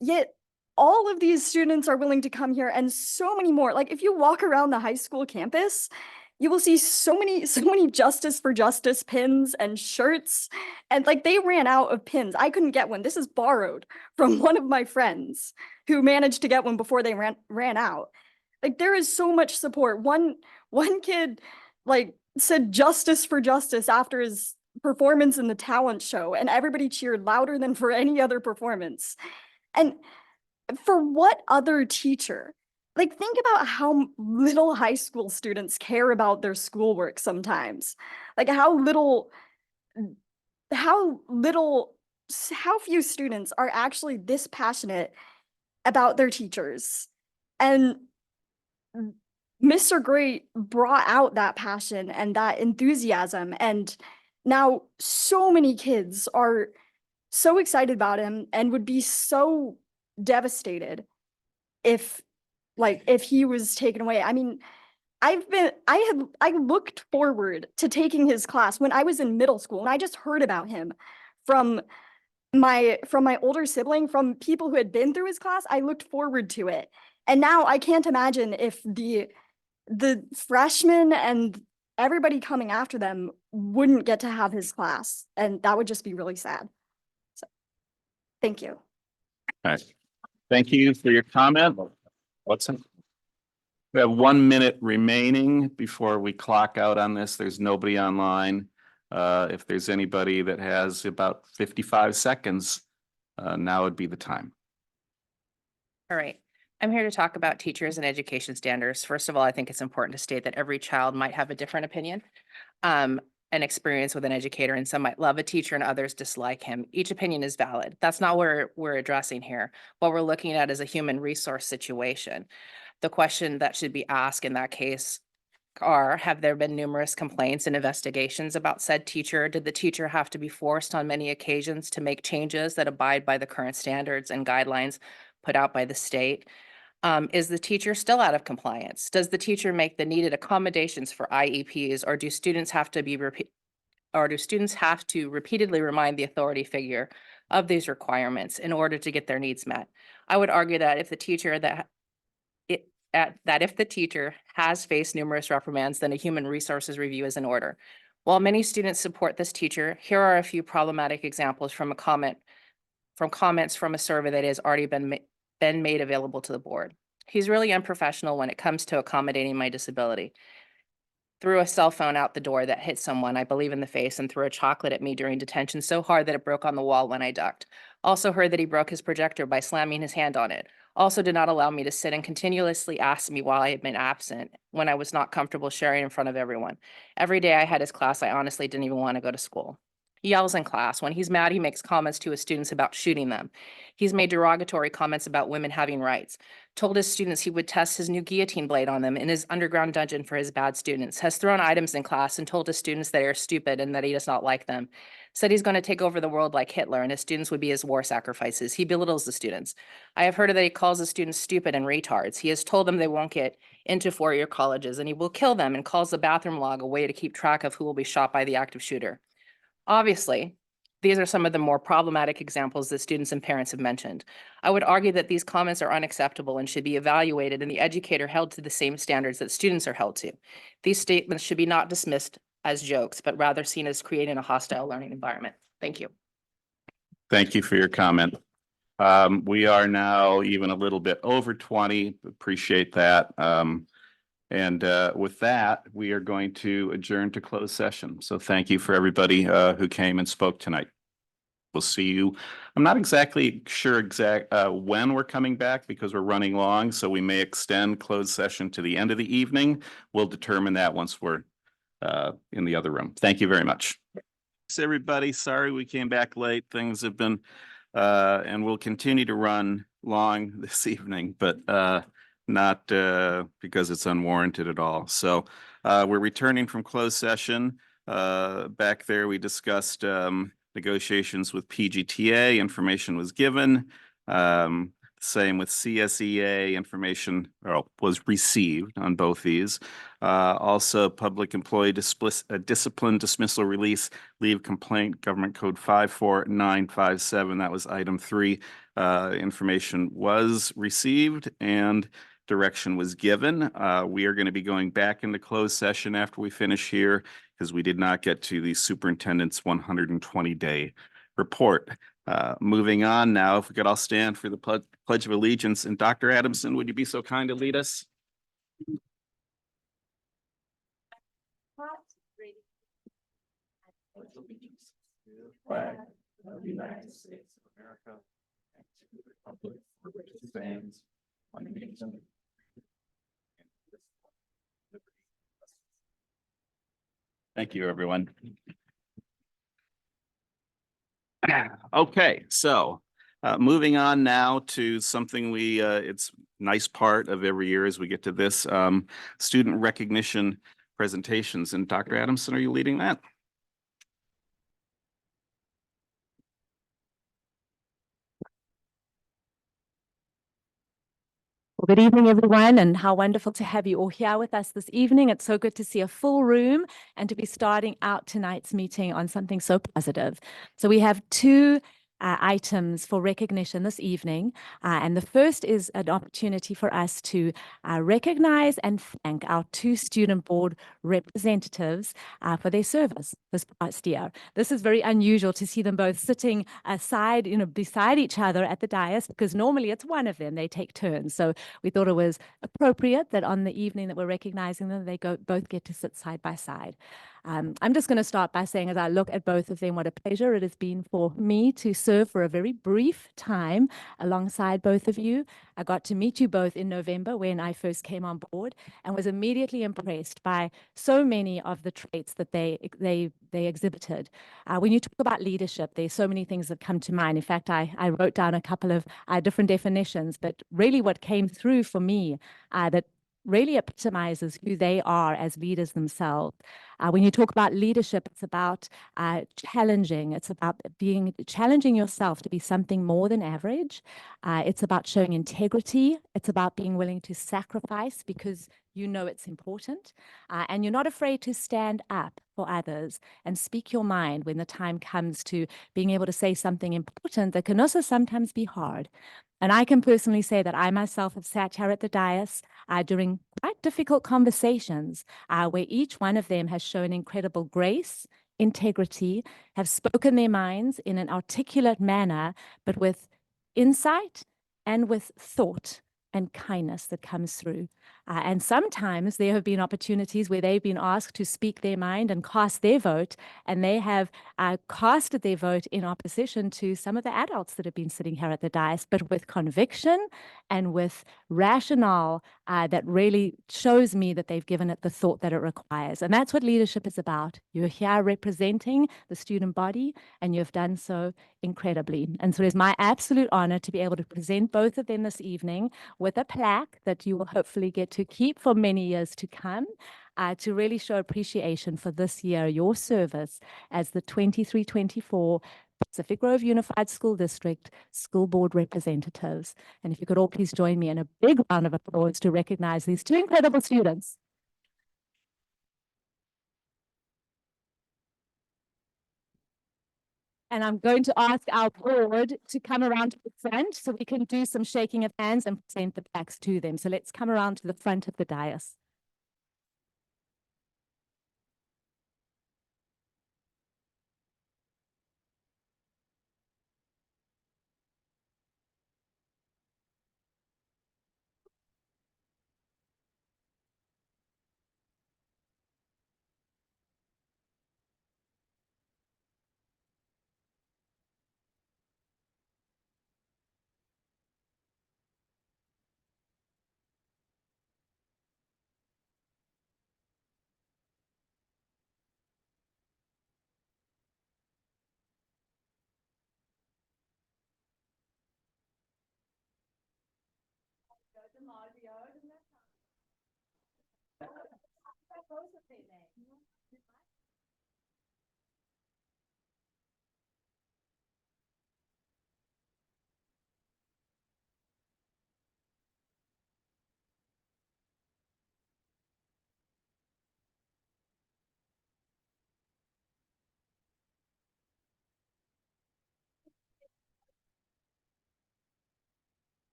yet all of these students are willing to come here, and so many more. Like, if you walk around the high school campus, you will see so many Justice for Justice pins and shirts. And like, they ran out of pins. I couldn't get one. This is borrowed from one of my friends who managed to get one before they ran out. Like, there is so much support. One kid like said Justice for Justice after his performance in the talent show, and everybody cheered louder than for any other performance. And for what other teacher? Like, think about how little high school students care about their schoolwork sometimes. Like, how few students are actually this passionate about their teachers. And Mr. Great brought out that passion and that enthusiasm, and now so many kids are so excited about him and would be so devastated if he was taken away. I mean, I looked forward to taking his class when I was in middle school, and I just heard about him from my older sibling, from people who had been through his class. I looked forward to it. And now I can't imagine if the freshmen and everybody coming after them wouldn't get to have his class, and that would just be really sad. So, thank you.
All right. Thank you for your comment. Watson? We have 1 minute remaining before we clock out on this. There's nobody online. If there's anybody that has about 55 seconds, now would be the time.
All right. I'm here to talk about teachers and education standards. First of all, I think it's important to state that every child might have a different opinion and experience with an educator, and some might love a teacher and others dislike him. Each opinion is valid. That's not what we're addressing here. What we're looking at is a human resource situation. The question that should be asked in that case are, have there been numerous complaints and investigations about said teacher? Did the teacher have to be forced on many occasions to make changes that abide by the current standards and guidelines put out by the state? Is the teacher still out of compliance? Does the teacher make the needed accommodations for IEPs, or do students have to repeatedly remind the authority figure of these requirements in order to get their needs met? I would argue that if the teacher has faced numerous reprimands, then a human resources review is in order. While many students support this teacher, here are a few problematic examples from comments from a survey that has already been made available to the board. He's really unprofessional when it comes to accommodating my disability. Threw a cell phone out the door that hit someone, I believe, in the face, and threw a chocolate at me during detention so hard that it broke on the wall when I ducked. Also heard that he broke his projector by slamming his hand on it. Also did not allow me to sit and continuously asked me why I had been absent when I was not comfortable sharing in front of everyone. Every day I had his class, I honestly didn't even want to go to school. He yells in class. When he's mad, he makes comments to his students about shooting them. He's made derogatory comments about women having rights. Told his students he would test his new guillotine blade on them in his underground dungeon for his bad students. Has thrown items in class and told his students they are stupid and that he does not like them. Said he's going to take over the world like Hitler and his students would be his war sacrifices. He belittles the students. I have heard that he calls the students stupid and retards. He has told them they won't get into four-year colleges and he will kill them, and calls the bathroom log a way to keep track of who will be shot by the active shooter. Obviously, these are some of the more problematic examples that students and parents have mentioned. I would argue that these comments are unacceptable and should be evaluated and the educator held to the same standards that students are held to. These statements should be not dismissed as jokes, but rather seen as creating a hostile learning environment. Thank you.
Thank you for your comment. We are now even a little bit over 20. Appreciate that. And with that, we are going to adjourn to closed session. So thank you for everybody who came and spoke tonight. We'll see you. I'm not exactly sure when we're coming back because we're running long, so we may extend closed session to the end of the evening. We'll determine that once we're in the other room. Thank you very much. Thanks, everybody. Sorry we came back late. Things have been, and we'll continue to run long this evening, but not because it's unwarranted at all. So we're returning from closed session. Back there, we discussed negotiations with PGTA. Information was given. Same with CSEA. Information was received on both these. Also, public employee discipline dismissal release leave complaint, government code 54957. That was item 3. Information was received and direction was given. We are going to be going back into closed session after we finish here because we did not get to the superintendent's 120-day report. Moving on now, if we could all stand for the Pledge of Allegiance. And Dr. Adamson, would you be so kind to lead us? Flag of the United States of America, and to the republic for which it stands, one nation. Thank you, everyone. Okay, so moving on now to something it's nice part of every year as we get to this student recognition presentations. And Dr. Adamson, are you leading that?
Well, good evening, everyone, and how wonderful to have you all here with us this evening. It's so good to see a full room and to be starting out tonight's meeting on something so positive. So we have two items for recognition this evening. And the first is an opportunity for us to recognize and thank our 2 student board representatives for their service this past year. This is very unusual to see them both sitting aside, beside each other at the dais, because normally it's one of them, they take turns. So we thought it was appropriate that on the evening that we're recognizing them, they both get to sit side by side. I'm just going to start by saying, as I look at both of them, what a pleasure it has been for me to serve for a very brief time alongside both of you. I got to meet you both in November when I first came on board and was immediately impressed by so many of the traits that they exhibited. When you talk about leadership, there's so many things that come to mind. In fact, I wrote down a couple of different definitions, but really what came through for me that really epitomizes who they are as leaders themselves. When you talk about leadership, it's about challenging. It's about challenging yourself to be something more than average. It's about showing integrity. It's about being willing to sacrifice because you know it's important. And you're not afraid to stand up for others and speak your mind when the time comes to being able to say something important that can also sometimes be hard. And I can personally say that I myself have sat here at the dais during quite difficult conversations where each one of them has shown incredible grace, integrity, have spoken their minds in an articulate manner, but with insight and with thought and kindness that comes through. And sometimes there have been opportunities where they've been asked to speak their mind and cast their vote, and they have casted their vote in opposition to some of the adults that have been sitting here at the dais, but with conviction and with rationale that really shows me that they've given it the thought that it requires. And that's what leadership is about. You're here representing the student body, and you've done so incredibly. And so it is my absolute honor to be able to present both of them this evening with a plaque that you will hopefully get to keep for many years to come, to really show appreciation for this year, your service as the 23-24 Pacific Grove Unified School District School Board representatives. And if you could all please join me in a big round of applause to recognize these two incredible students. And I'm going to ask our board to come around to the front so we can do some shaking of hands and present the plaques to them. So let's come around to the front of the dais.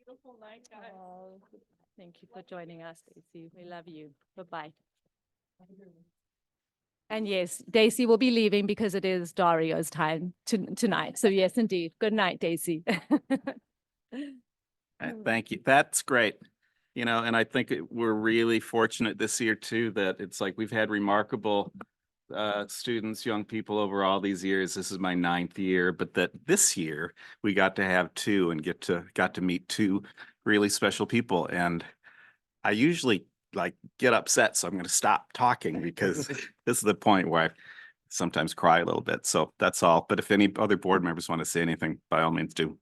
Beautiful night, guys. Thank you for joining us, Daisy. We love you. Bye-bye. And yes, Daisy will be leaving because it is Dario's time tonight. So yes, indeed. Good night, Daisy.
Thank you. That's great. You know, and I think we're really fortunate this year too, that it's like we've had remarkable students, young people over all these years. This is my 9th year, but that this year we got to have two and got to meet two really special people. And I usually like get upset, so I'm going to stop talking because this is the point where I sometimes cry a little bit. So that's all. But if any other board members want to say anything, by all means do.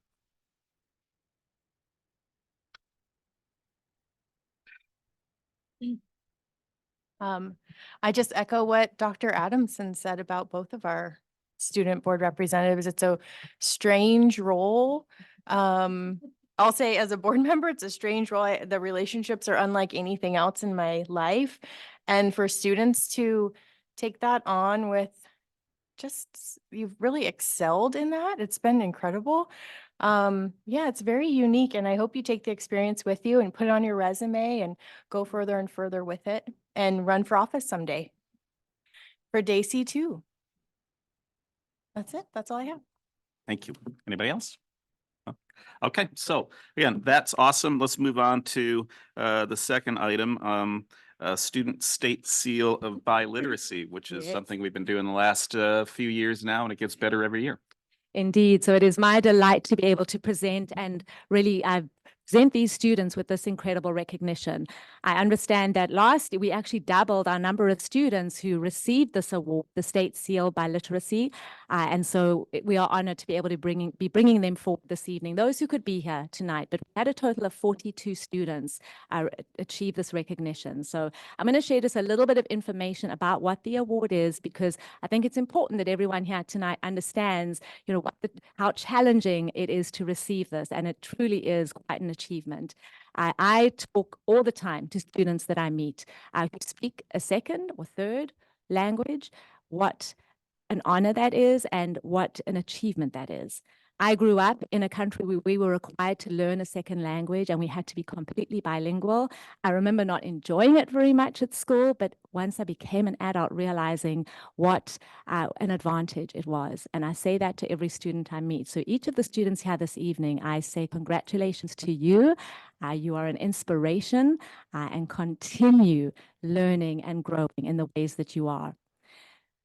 I just echo what Dr. Adamson said about both of our student board representatives. It's a strange role. I'll say as a board member, it's a strange role. The relationships are unlike anything else in my life. And for students to take that on with you've really excelled in that. It's been incredible. Yeah, it's very unique, and I hope you take the experience with you and put it on your resume and go further and further with it and run for office someday. For Daisy too. That's it. That's all I have.
Thank you. Anybody else? No? Okay, so again, that's awesome. Let's move on to the second item, student state seal of biliteracy, which is something we've been doing the last few years now, and it gets better every year.
Indeed. So it is my delight to be able to present and really present these students with this incredible recognition. I understand that last year we actually doubled our number of students who received this award, the State Seal by Literacy. And so we are honored to be able to be bringing them forward this evening, those who could be here tonight. But we had a total of 42 students achieve this recognition. So I'm going to share just a little bit of information about what the award is, because I think it's important that everyone here tonight understands, how challenging it is to receive this. And it truly is quite an achievement. I talk all the time to students that I meet who speak a second or third language, what an honor that is and what an achievement that is. I grew up in a country where we were required to learn a second language and we had to be completely bilingual. I remember not enjoying it very much at school, but once I became an adult, realizing what an advantage it was. And I say that to every student I meet. So each of the students here this evening, I say congratulations to you. You are an inspiration and continue learning and growing in the ways that you are.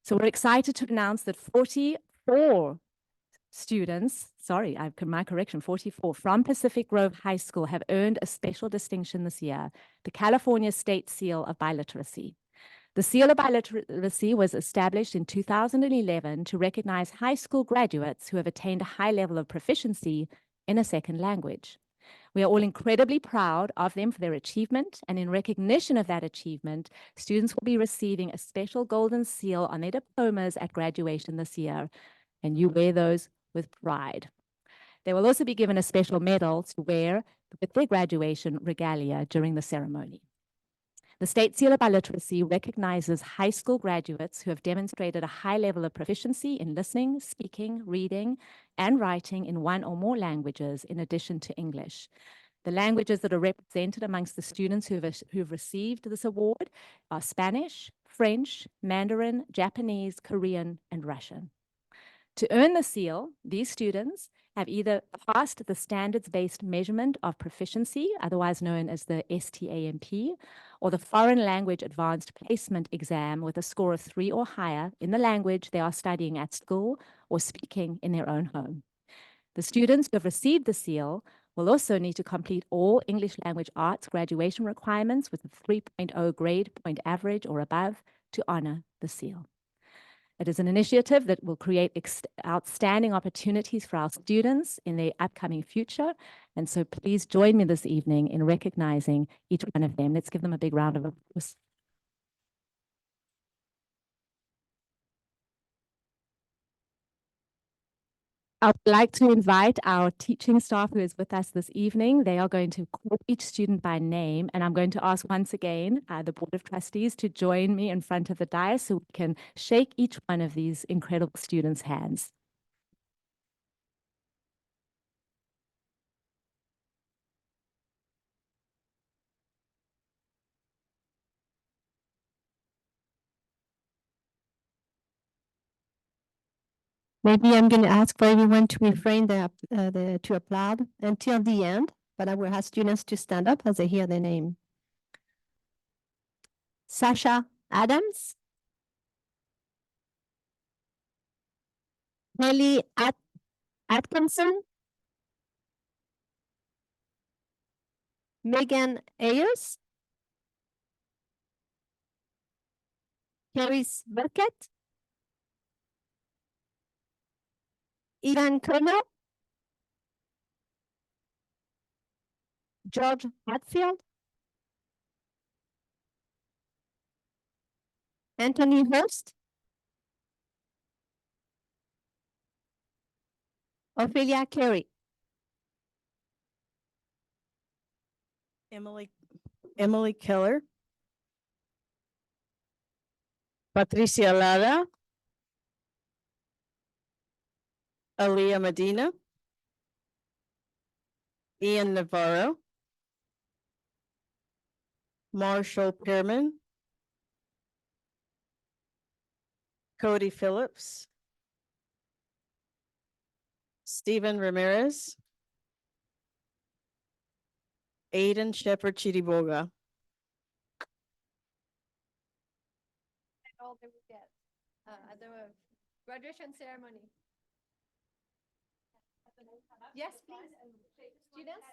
So we're excited to announce that 44 students, my correction, 44 from Pacific Grove High School have earned a special distinction this year, the California State Seal of Biliteracy. The Seal of Biliteracy was established in 2011 to recognize high school graduates who have attained a high level of proficiency in a second language. We are all incredibly proud of them for their achievement, and in recognition of that achievement, students will be receiving a special golden seal on their diplomas at graduation this year, and you wear those with pride. They will also be given a special medal to wear with their graduation regalia during the ceremony. The State Seal of Biliteracy recognizes high school graduates who have demonstrated a high level of proficiency in listening, speaking, reading, and writing in one or more languages in addition to English. The languages that are represented amongst the students who've received this award are Spanish, French, Mandarin, Japanese, Korean, and Russian. To earn the seal, these students have either passed the standards-based measurement of proficiency, otherwise known as the STAMP, or the Foreign Language Advanced Placement exam with a score of 3 or higher in the language they are studying at school or speaking in their own home. The students who have received the seal will also need to complete all English language arts graduation requirements with a 3.0 grade point average or above to honor the seal. It is an initiative that will create outstanding opportunities for our students in their upcoming future. And so please join me this evening in recognizing each one of them. Let's give them a big round of applause. I would like to invite our teaching staff who is with us this evening. They are going to call each student by name, and I'm going to ask once again the Board of Trustees to join me in front of the dais so we can shake each one of these incredible students' hands.
Maybe I'm going to ask for everyone to refrain to applaud until the end, but I will ask students to stand up as they hear their name. Sasha Adams. Kelly Atkinson. Megan Ayers. Caris Burkett. Ivan Kerner. George Hatfield. Anthony Hurst. Ophelia Carey.
Emily Keller.
Patricia Lara.
Aaliyah Medina.
Ian Navarro.
Marshall Pearman. Cody Phillips. Stephen Ramirez. Aiden Shepherd Chiriboga.
All they will get at the graduation ceremony.
Yes, please. Students?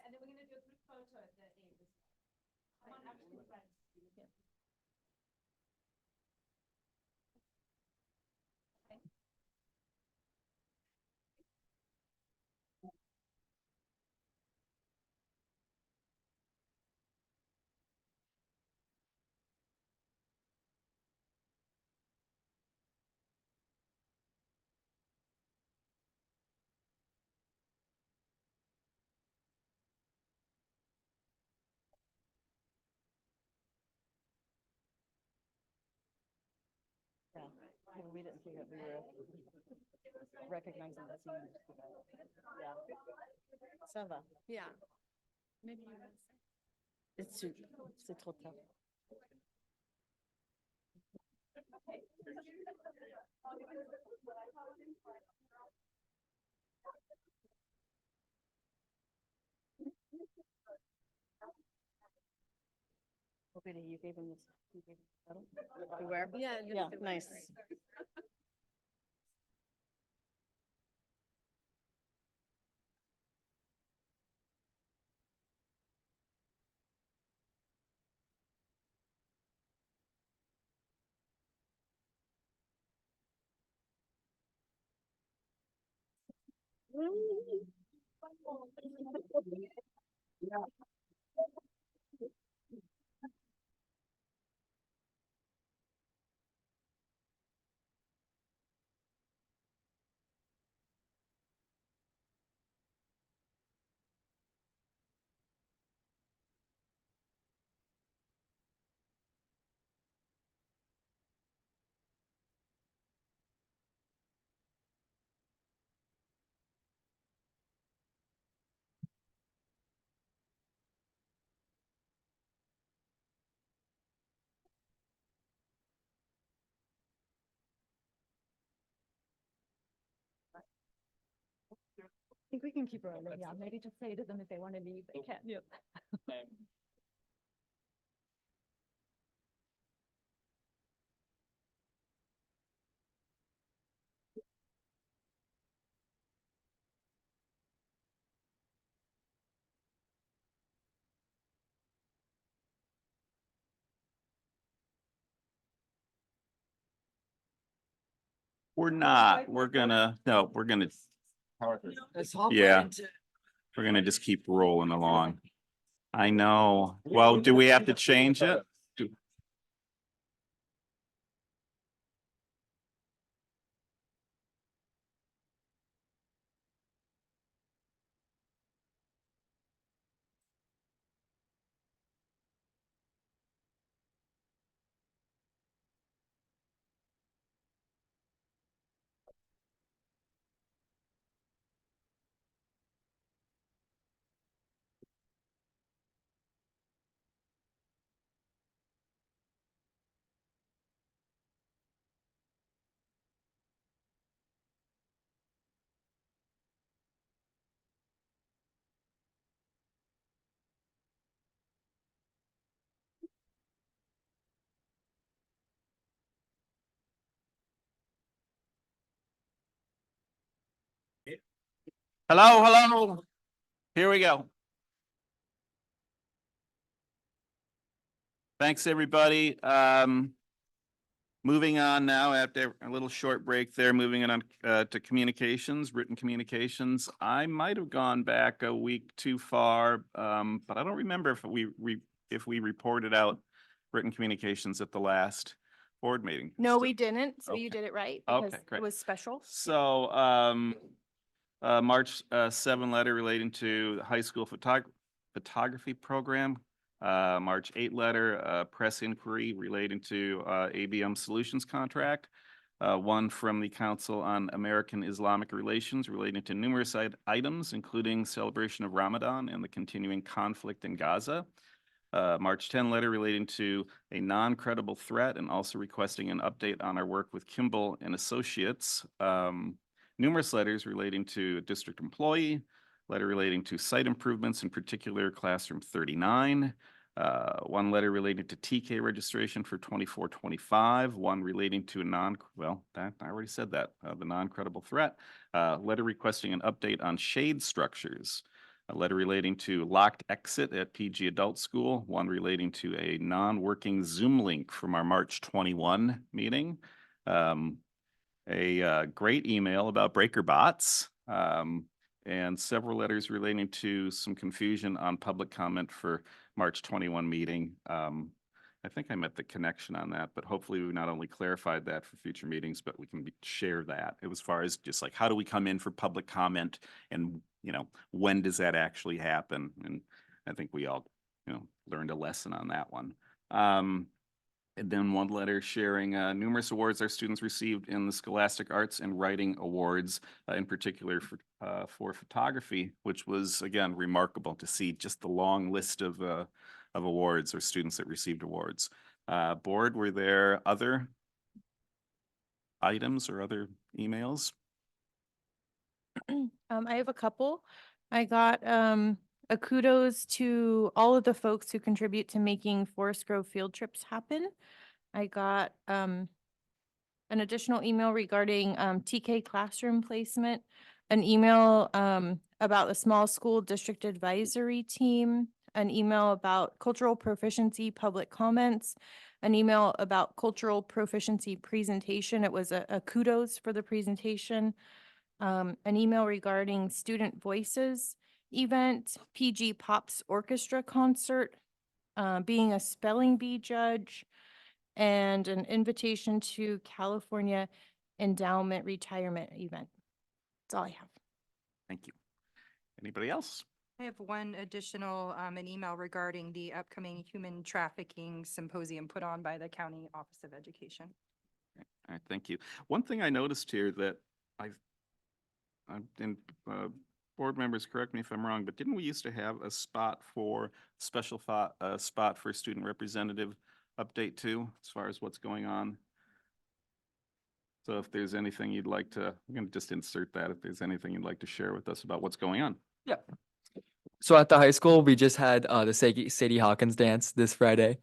We didn't think that we were recognizing that. Yeah. Ça va.
Yeah.
Maybe c'est trop tard. Okay, you gave him this. You gave him the medal? You wear?
Yeah.
Yeah, nice.
I think we can keep rolling. Yeah, maybe just say to them if they want to leave, they can. Yep.
We're not, we're gonna, no, we're gonna,
Let's hop right
yeah,
into-
we're gonna just keep rolling along. I know. Well, do we have to change it? Do- Hello, hello. Here we go. Thanks, everybody. Moving on now after a little short break there, moving on to communications, written communications. I might have gone back a week too far, but I don't remember if we reported out written communications at the last board meeting.
No, we didn't. So you
Okay.
did it right
Okay,
because
great.
it was special.
So, March 7 letter relating to the high school photography program. March 8 letter, press inquiry relating to ABM Solutions contract. One from the Council on American Islamic Relations relating to numerous items, including celebration of Ramadan and the continuing conflict in Gaza. March 10 letter relating to a non-credible threat and also requesting an update on our work with Kimball and Associates. Numerous letters relating to a district employee, letter relating to site improvements, in particular classroom 39. One letter relating to TK registration for 24-25, one relating to I already said that, the non-credible threat. Letter requesting an update on shade structures. A letter relating to locked exit at PG Adult School, one relating to a non-working Zoom link from our March 21 meeting. A great email about breaker bots, and several letters relating to some confusion on public comment for March 21 meeting. I think I met the connection on that, but hopefully we not only clarified that for future meetings, but we can share that. It was far as just like, how do we come in for public comment, and when does that actually happen? And I think we all learned a lesson on that one. And then one letter sharing numerous awards our students received in the Scholastic Arts and Writing Awards, in particular for photography, which was, again, remarkable to see just the long list of awards or students that received awards. Board, were there other items or other emails?
I have a couple. I got a kudos to all of the folks who contribute to making Forest Grove field trips happen. I got an additional email regarding TK classroom placement, an email about the small school district advisory team, an email about cultural proficiency public comments, an email about cultural proficiency presentation. It was a kudos for the presentation. An email regarding student voices event, PG Pops Orchestra concert, being a spelling bee judge, and an invitation to California Endowment Retirement event. That's all I have.
Thank you. Anybody else?
I have one additional, an email regarding the upcoming human trafficking symposium put on by the County Office of Education.
All right, thank you. One thing I noticed here that board members, correct me if I'm wrong, but didn't we used to have a spot for spot for student representative update too, as far as what's going on? So if there's anything you'd like to, I'm going to just insert that, if there's anything you'd like to share with us about what's going on.
Yeah. So at the high school, we just had the Sadie Hawkins dance this Friday.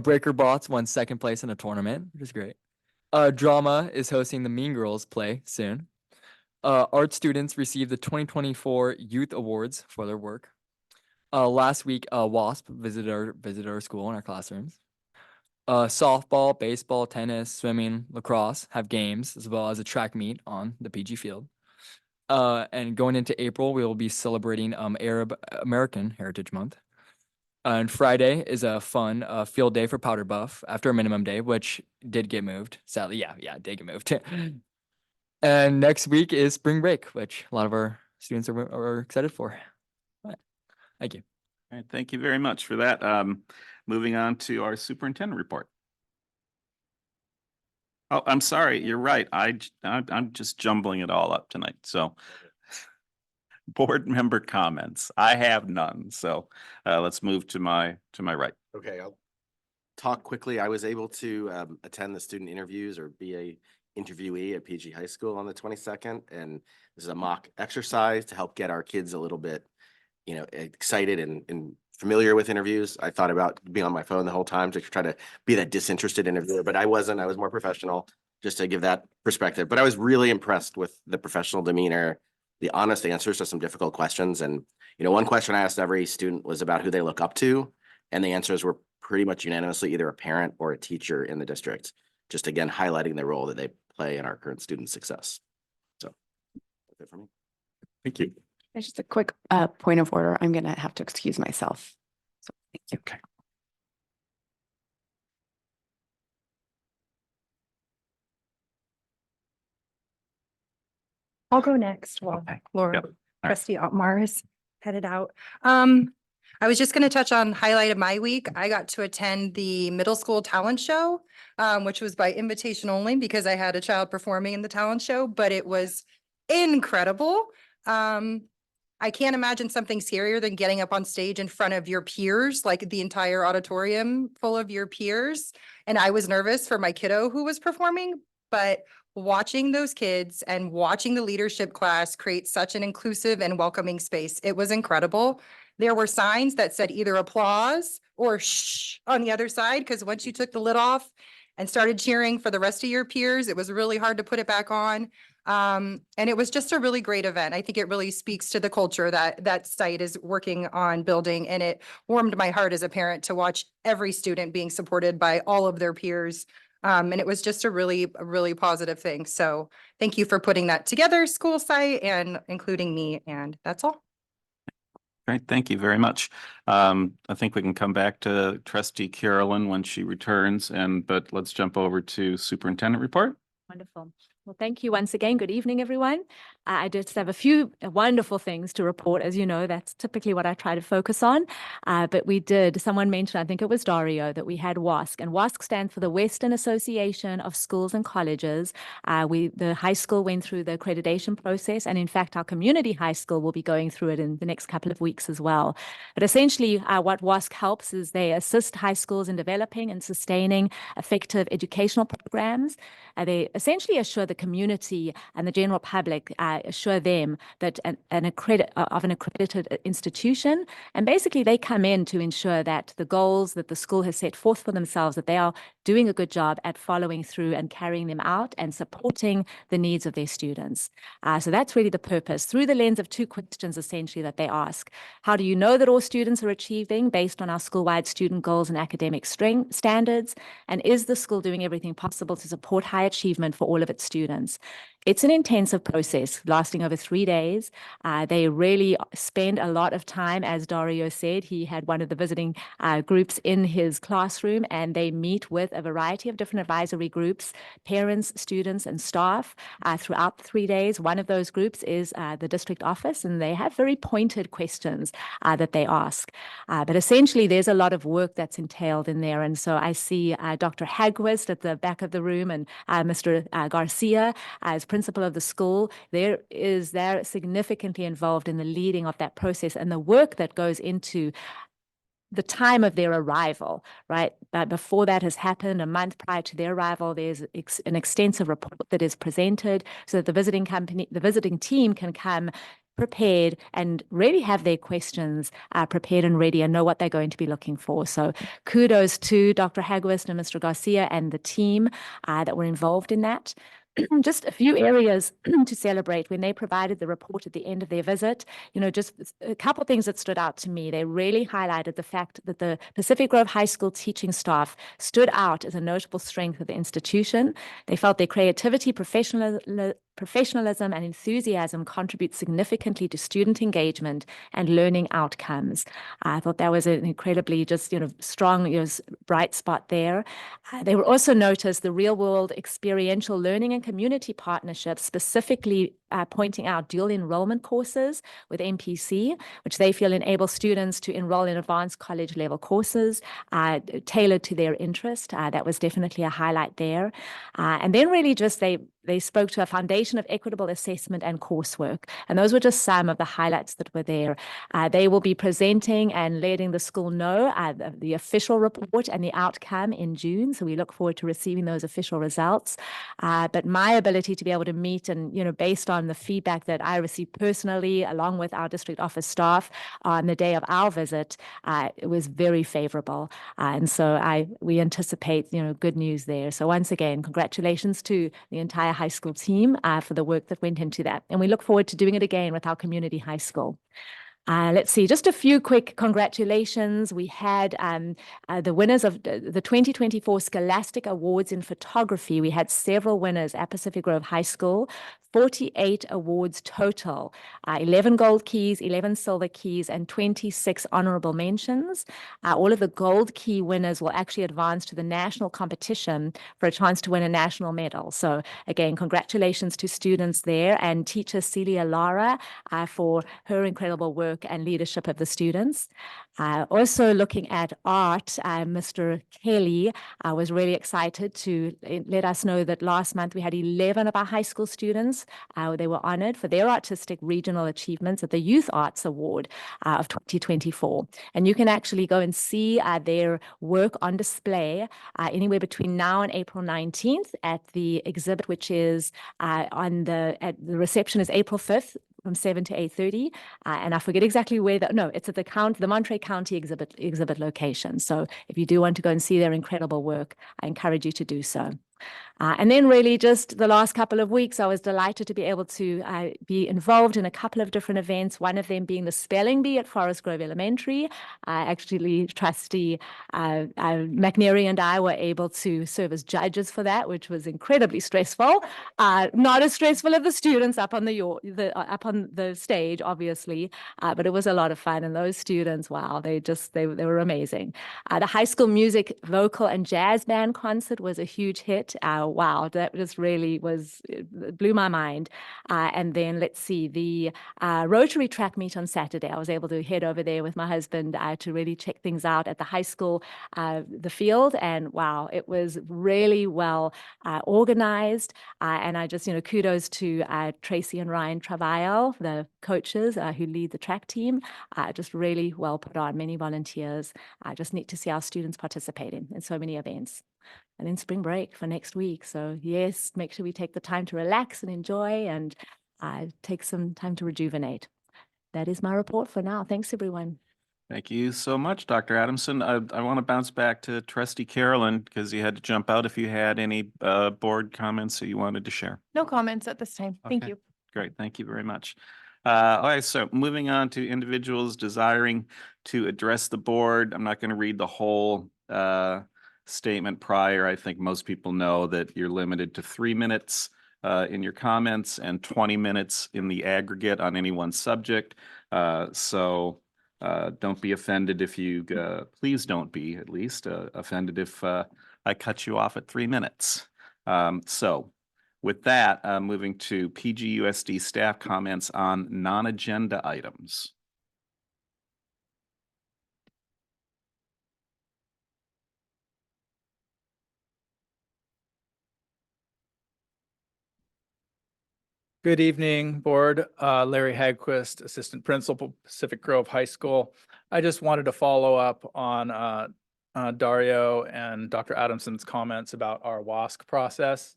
Breaker Bots won second place in a tournament, which is great. Drama is hosting the Mean Girls play soon. Art students received the 2024 Youth Awards for their work. Last week, WASP visited our school in our classrooms. Softball, baseball, tennis, swimming, lacrosse have games, as well as a track meet on the PG field. And going into April, we will be celebrating Arab American Heritage Month. And Friday is a fun field day for Powder Buff after a minimum day, which did get moved. Sadly, yeah, it did get moved. And next week is spring break, which a lot of our students are excited for. Right. Thank you.
All right, thank you very much for that. Moving on to our superintendent report. Oh, I'm sorry, you're right. I'm just jumbling it all up tonight. So board member comments. I have none. So let's move to my right.
Okay, I'll talk quickly. I was able to attend the student interviews or be a interviewee at PG High School on the 22nd. And this is a mock exercise to help get our kids a little bit, excited and familiar with interviews. I thought about being on my phone the whole time to try to be that disinterested interviewer, but I wasn't. I was more professional, just to give that perspective. But I was really impressed with the professional demeanor, the honest answers to some difficult questions. And, one question I asked every student was about who they look up to. And the answers were pretty much unanimously either a parent or a teacher in the district, just again, highlighting the role that they play in our current student success. So that's it for me.
Thank you.
Just a quick point of order. I'm going to have to excuse myself. So thank you.
Okay.
I'll go next while Laura,
Yep. All right.
trustee Otmar is headed out. I was just going to touch on highlight of my week. I got to attend the middle school talent show, which was by invitation only because I had a child performing in the talent show, but it was incredible. I can't imagine something scarier than getting up on stage in front of your peers, like the entire auditorium full of your peers. And I was nervous for my kiddo who was performing, but watching those kids and watching the leadership class create such an inclusive and welcoming space, it was incredible. there were signs that said either applause or shh on the other side, because once you took the lid off and started cheering for the rest of your peers, it was really hard to put it back on. And it was just a really great event. I think it really speaks to the culture that that site is working on building, and it warmed my heart as a parent to watch every student being supported by all of their peers. And it was just a really positive thing. So thank you for putting that together, school site, and including me. And that's all.
Great, thank you very much. I think we can come back to trustee Carolyn when she returns, but let's jump over to superintendent report.
Wonderful. Well, thank you once again. Good evening, everyone. I just have a few wonderful things to report. As you know, that's typically what I try to focus on. But someone mentioned, I think it was Dario, that we had WASC. And WASC stands for the Western Association of Schools and Colleges. The high school went through the accreditation process. And in fact, our community high school will be going through it in the next couple of weeks as well. But essentially, what WASC helps is they assist high schools in developing and sustaining effective educational programs. They essentially assure the community and the general public, assure them that an accredited institution, and basically they come in to ensure that the goals that the school has set forth for themselves, that they are doing a good job at following through and carrying them out and supporting the needs of their students. So that's really the purpose, through the lens of two questions essentially that they ask. How do you know that all students are achieving based on our school-wide student goals and academic standards? And is the school doing everything possible to support high achievement for all of its students? It's an intensive process lasting over 3 days. They really spend a lot of time, as Dario said. He had one of the visiting groups in his classroom, and they meet with a variety of different advisory groups, parents, students, and staff throughout the 3 days. One of those groups is the district office, and they have very pointed questions that they ask. But essentially, there's a lot of work that's entailed in there. And so I see Dr. Hagwist at the back of the room and Mr. Garcia as principal of the school. They're significantly involved in the leading of that process and the work that goes into the time of their arrival, right? But before that has happened, a month prior to their arrival, there's an extensive report that is presented so that the visiting team can come prepared and really have their questions prepared and ready and know what they're going to be looking for. So kudos to Dr. Hagwist and Mr. Garcia and the team that were involved in that. Just a few areas to celebrate when they provided the report at the end of their visit. Just a couple of things that stood out to me. They really highlighted the fact that the Pacific Grove High School teaching staff stood out as a notable strength of the institution. They felt their creativity, professionalism, and enthusiasm contribute significantly to student engagement and learning outcomes. I thought that was an incredibly strong, bright spot there. They were also noticed the real-world experiential learning and community partnerships, specifically pointing out dual enrollment courses with MPC, which they feel enable students to enroll in advanced college level courses tailored to their interest. That was definitely a highlight there. And then really just they spoke to a foundation of equitable assessment and coursework. And those were just some of the highlights that were there. They will be presenting and letting the school know the official report and the outcome in June. So we look forward to receiving those official results. But my ability to be able to meet and, based on the feedback that I received personally, along with our district office staff on the day of our visit, it was very favorable. And so we anticipate, good news there. So once again, congratulations to the entire high school team for the work that went into that. And we look forward to doing it again with our community high school. Let's see, just a few quick congratulations. We had the winners of the 2024 Scholastic Awards in Photography. We had several winners at Pacific Grove High School, 48 awards total, 11 gold keys, 11 silver keys, and 26 honorable mentions. All of the gold key winners will actually advance to the national competition for a chance to win a national medal. So again, congratulations to students there and teacher Celia Lara for her incredible work and leadership of the students. Also looking at art, Mr. Kelly was really excited to let us know that last month we had 11 of our high school students. They were honored for their artistic regional achievements at the Youth Arts Award of 2024. And you can actually go and see their work on display anywhere between now and April 19th at the exhibit, which is at the reception is April 5th. from 7 to 8:30. And I forget exactly where no, it's at the Monterey County exhibit location. So if you do want to go and see their incredible work, I encourage you to do so. And then really just the last couple of weeks, I was delighted to be able to be involved in a couple of different events, one of them being the spelling bee at Forest Grove Elementary. Actually, trustee McNary and I were able to serve as judges for that, which was incredibly stressful. Not as stressful as the students up on up on the stage, obviously, but it was a lot of fun. And those students, wow, they were amazing. The high school music, vocal, and jazz band concert was a huge hit. Wow, that just really it blew my mind. And then let's see, the Rotary track meet on Saturday. I was able to head over there with my husband to really check things out at the high school, the field. And wow, it was really well organized. And I just, kudos to Tracy and Ryan Travail, the coaches who lead the track team. Just really well put on, many volunteers. Just neat to see our students participating in so many events. And then spring break for next week. So yes, make sure we take the time to relax and enjoy and take some time to rejuvenate. That is my report for now. Thanks, everyone.
Thank you so much, Dr. Adamson. I want to bounce back to Trustee Carolyn because you had to jump out if you had any board comments that you wanted to share.
No comments at this time. Thank
Okay.
you.
Great, thank you very much. All right, so moving on to individuals desiring to address the board. I'm not going to read the whole statement prior. I think most people know that you're limited to 3 minutes in your comments and 20 minutes in the aggregate on any one subject. So don't be offended if you, please don't be at least offended if I cut you off at 3 minutes. So with that, moving to PGUSD staff comments on non-agenda items.
Good evening, board. Larry Hagquist, Assistant Principal, Pacific Grove High School. I just wanted to follow up on Dario and Dr. Adamson's comments about our WASC process.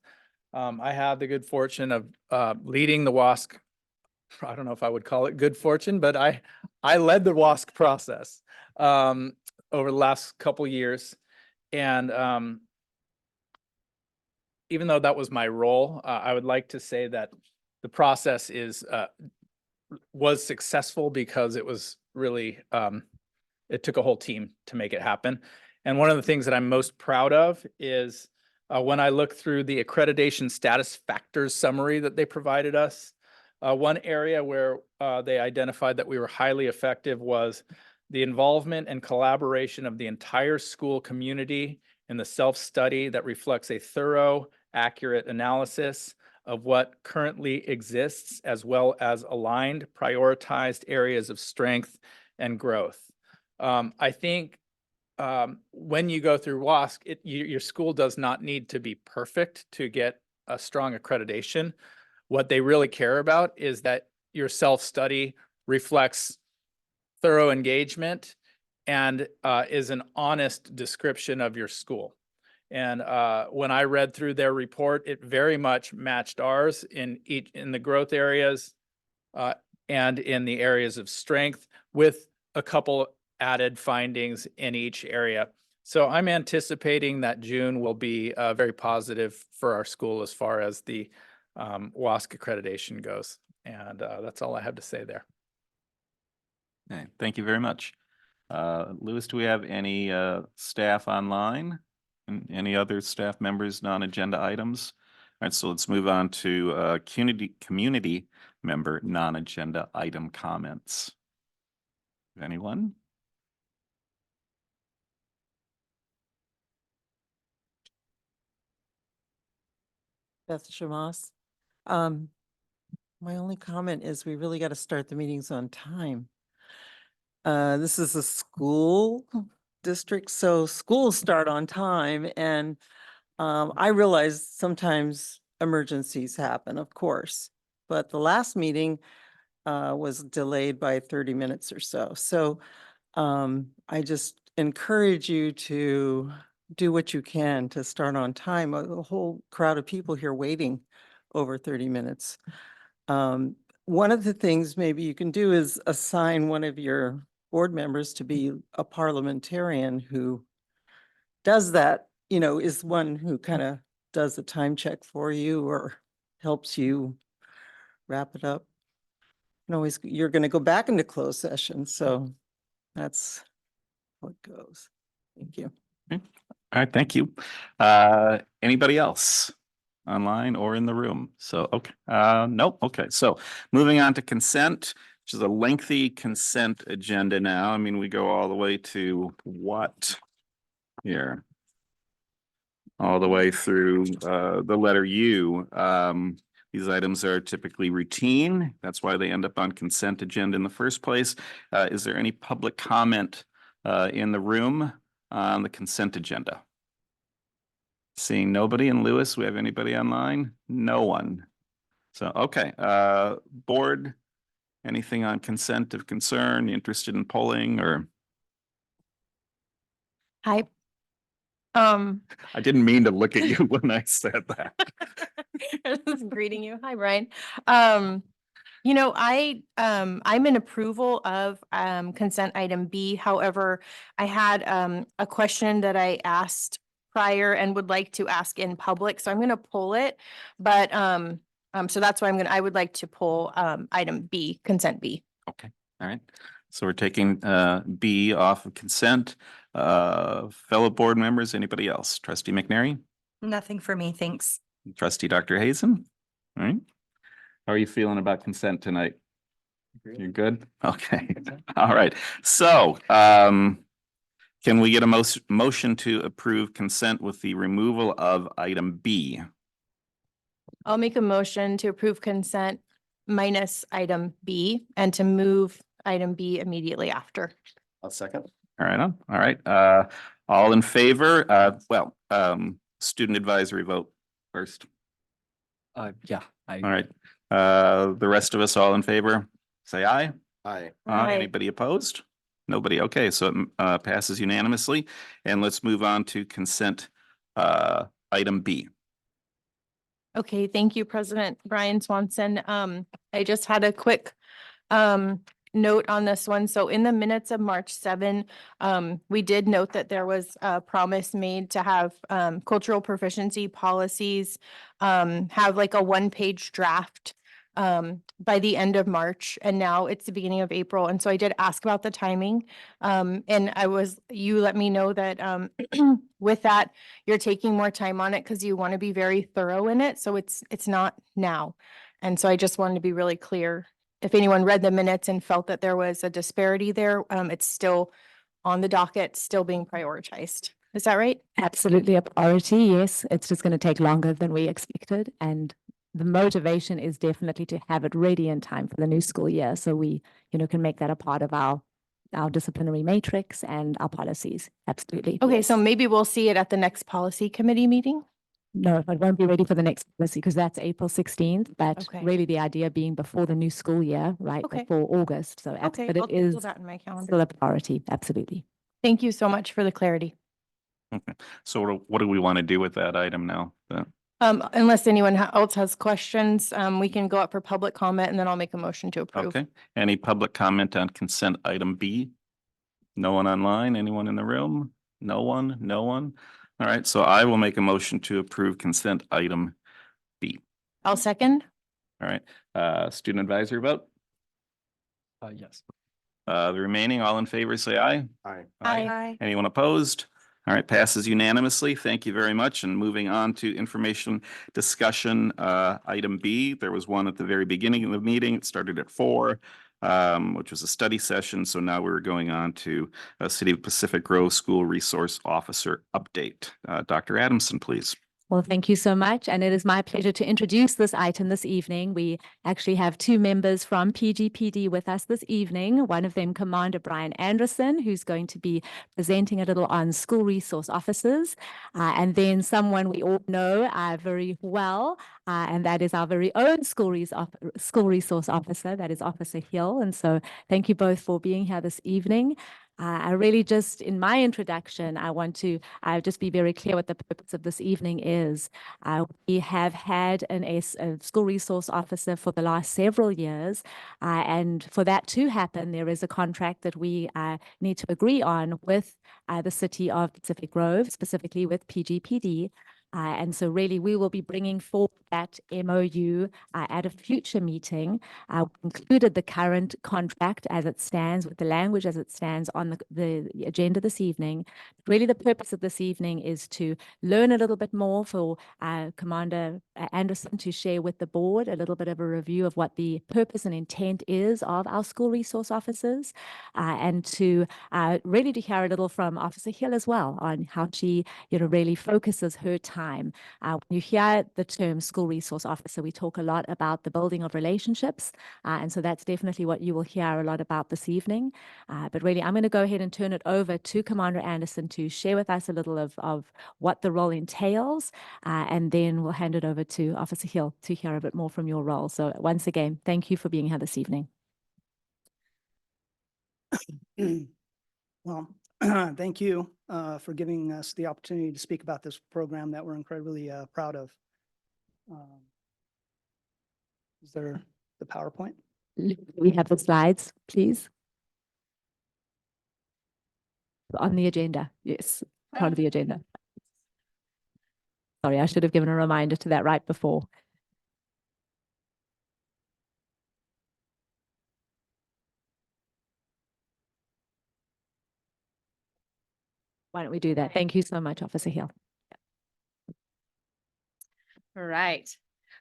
I have the good fortune of leading the WASC. I don't know if I would call it good fortune, but I led the WASC process over the last couple years. And even though that was my role, I would like to say that the process was successful because it was really, it took a whole team to make it happen. And one of the things that I'm most proud of is when I look through the accreditation status factors summary that they provided us, one area where they identified that we were highly effective was the involvement and collaboration of the entire school community in the self-study that reflects a thorough, accurate analysis of what currently exists, as well as aligned, prioritized areas of strength and growth. I think when you go through WASC, your school does not need to be perfect to get a strong accreditation. What they really care about is that your self-study reflects thorough engagement and is an honest description of your school. And when I read through their report, it very much matched ours in the growth areas and in the areas of strength, with a couple added findings in each area. So I'm anticipating that June will be very positive for our school as far as the WASC accreditation goes. And that's all I have to say there.
Okay, thank you very much. Louis, do we have any staff online? And any other staff members, non-agenda items? All right, so let's move on to community member non-agenda item comments. Anyone?
Beth Shamas. My only comment is we really got to start the meetings on time. This is a school district, so schools start on time, and I realize sometimes emergencies happen, of course, but the last meeting was delayed by 30 minutes or so. So I just encourage you to do what you can to start on time. A whole crowd of people here waiting over 30 minutes. one of the things maybe you can do is assign one of your board members to be a parliamentarian who does that, is one who kind of does the time check for you or helps you wrap it up. You're going to go back into closed session, so that's how it goes. Thank you.
All right, thank you. Anybody else online or in the room? So, okay, nope, okay. So moving on to consent, which is a lengthy consent agenda now. I mean, we go all the way to what here? All the way through the letter U. These items are typically routine. That's why they end up on consent agenda in the first place. Is there any public comment in the room on the consent agenda? Seeing nobody. And Lewis, we have anybody online? No one. So, okay, board, anything on consent of concern, interested in polling or?
Hi.
I didn't mean to look at you when I said that.
Just greeting you. Hi, Brian. I'm in approval of consent item B. However, I had a question that I asked prior and would like to ask in public, so I'm gonna pull it. But so that's why I would like to pull item B, consent B.
Okay, all right. So we're taking B off of consent. Fellow board members, anybody else? Trustee McNary?
Nothing for me, thanks.
Trustee Dr. Hazen? All right. How are you feeling about consent tonight? You're good? Okay. All right. So can we get a motion to approve consent with the removal of item B?
I'll make a motion to approve consent minus item B and to move item B immediately after.
I'll second.
All right. All right. All in favor? Student advisory vote first.
Yeah.
All right. The rest of us all in favor, say aye.
Aye.
Aye.
Anybody opposed? Nobody. Okay, so it passes unanimously. And let's move on to consent item B.
Okay, thank you, President Brian Swanson. I just had a quick note on this one. So in the minutes of March 7, we did note that there was a promise made to have cultural proficiency policies have like a one-page draft by the end of March, and now it's the beginning of April. And so I did ask about the timing. And you let me know that with that, you're taking more time on it because you want to be very thorough in it. So it's not now. And so I just wanted to be really clear. If anyone read the minutes and felt that there was a disparity there, it's still on the docket, still being prioritized. Is that right?
Absolutely a priority, yes. It's just going to take longer than we expected. And the motivation is definitely to have it ready in time for the new school year. So we, can make that a part of our disciplinary matrix and our policies. Absolutely.
Okay, so maybe we'll see it at the next policy committee meeting?
No, it won't be ready for the next policy because that's April 16th, but
Okay.
really the idea being before the new school year, right?
Okay.
Before August. So,
Okay,
but
I'll
it is
put that in my calendar.
still a priority. Absolutely.
Thank you so much for the clarity.
Okay. So what do we want to do with that item now?
Unless anyone else has questions, we can go up for public comment and then I'll make a motion to approve.
Okay. Any public comment on consent item B? No one online? Anyone in the room? No one? No one? All right. So I will make a motion to approve consent item B.
I'll second.
All right. Student advisory vote?
Yes.
The remaining, all in favor, say aye.
Aye.
Aye.
Anyone opposed? All right, passes unanimously. Thank you very much. And moving on to information discussion, item B. There was one at the very beginning of the meeting. It started at 4, which was a study session. So now we're going on to a City of Pacific Grove School Resource Officer update. Dr. Adamson, please.
Well, thank you so much. And it is my pleasure to introduce this item this evening. We actually have 2 members from PGPD with us this evening. One of them, Commander Brian Anderson, who's going to be presenting a little on school resource officers. And then someone we all know very well, and that is our very own school resource officer, that is Officer Hill. And so thank you both for being here this evening. I really just, in my introduction, I want to just be very clear what the purpose of this evening is. We have had a school resource officer for the last several years, and for that to happen, there is a contract that we need to agree on with the city of Pacific Grove, specifically with PGPD. And so really, we will be bringing forward that MOU at a future meeting. We included the current contract as it stands, with the language as it stands on the agenda this evening. Really, the purpose of this evening is to learn a little bit more for Commander Anderson to share with the board a little bit of a review of what the purpose and intent is of our school resource officers, and to really to hear a little from Officer Hill as well on how she, really focuses her time. When you hear the term school resource officer, we talk a lot about the building of relationships. And so that's definitely what you will hear a lot about this evening. But really, I'm going to go ahead and turn it over to Commander Anderson to share with us a little of what the role entails. And then we'll hand it over to Officer Hill to hear a bit more from your role. So once again, thank you for being here this evening.
Well, thank you for giving us the opportunity to speak about this program that we're incredibly proud of. Is there the PowerPoint?
We have the slides, please. On the agenda, yes, part of the agenda. Sorry, I should have given a reminder to that right before. Why don't we do that? Thank you so much, Officer Hill.
All right.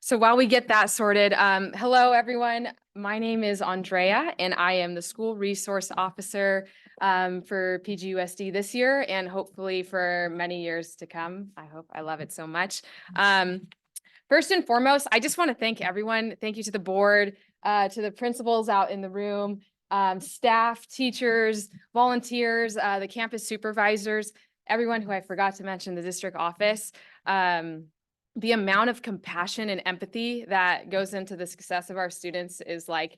So while we get that sorted, hello, everyone. My name is Andrea, and I am the School Resource Officer for PGUSD this year, and hopefully for many years to come. I love it so much. First and foremost, I just want to thank everyone. Thank you to the board, to the principals out in the room, staff, teachers, volunteers, the campus supervisors, everyone who I forgot to mention, the district office. The amount of compassion and empathy that goes into the success of our students is like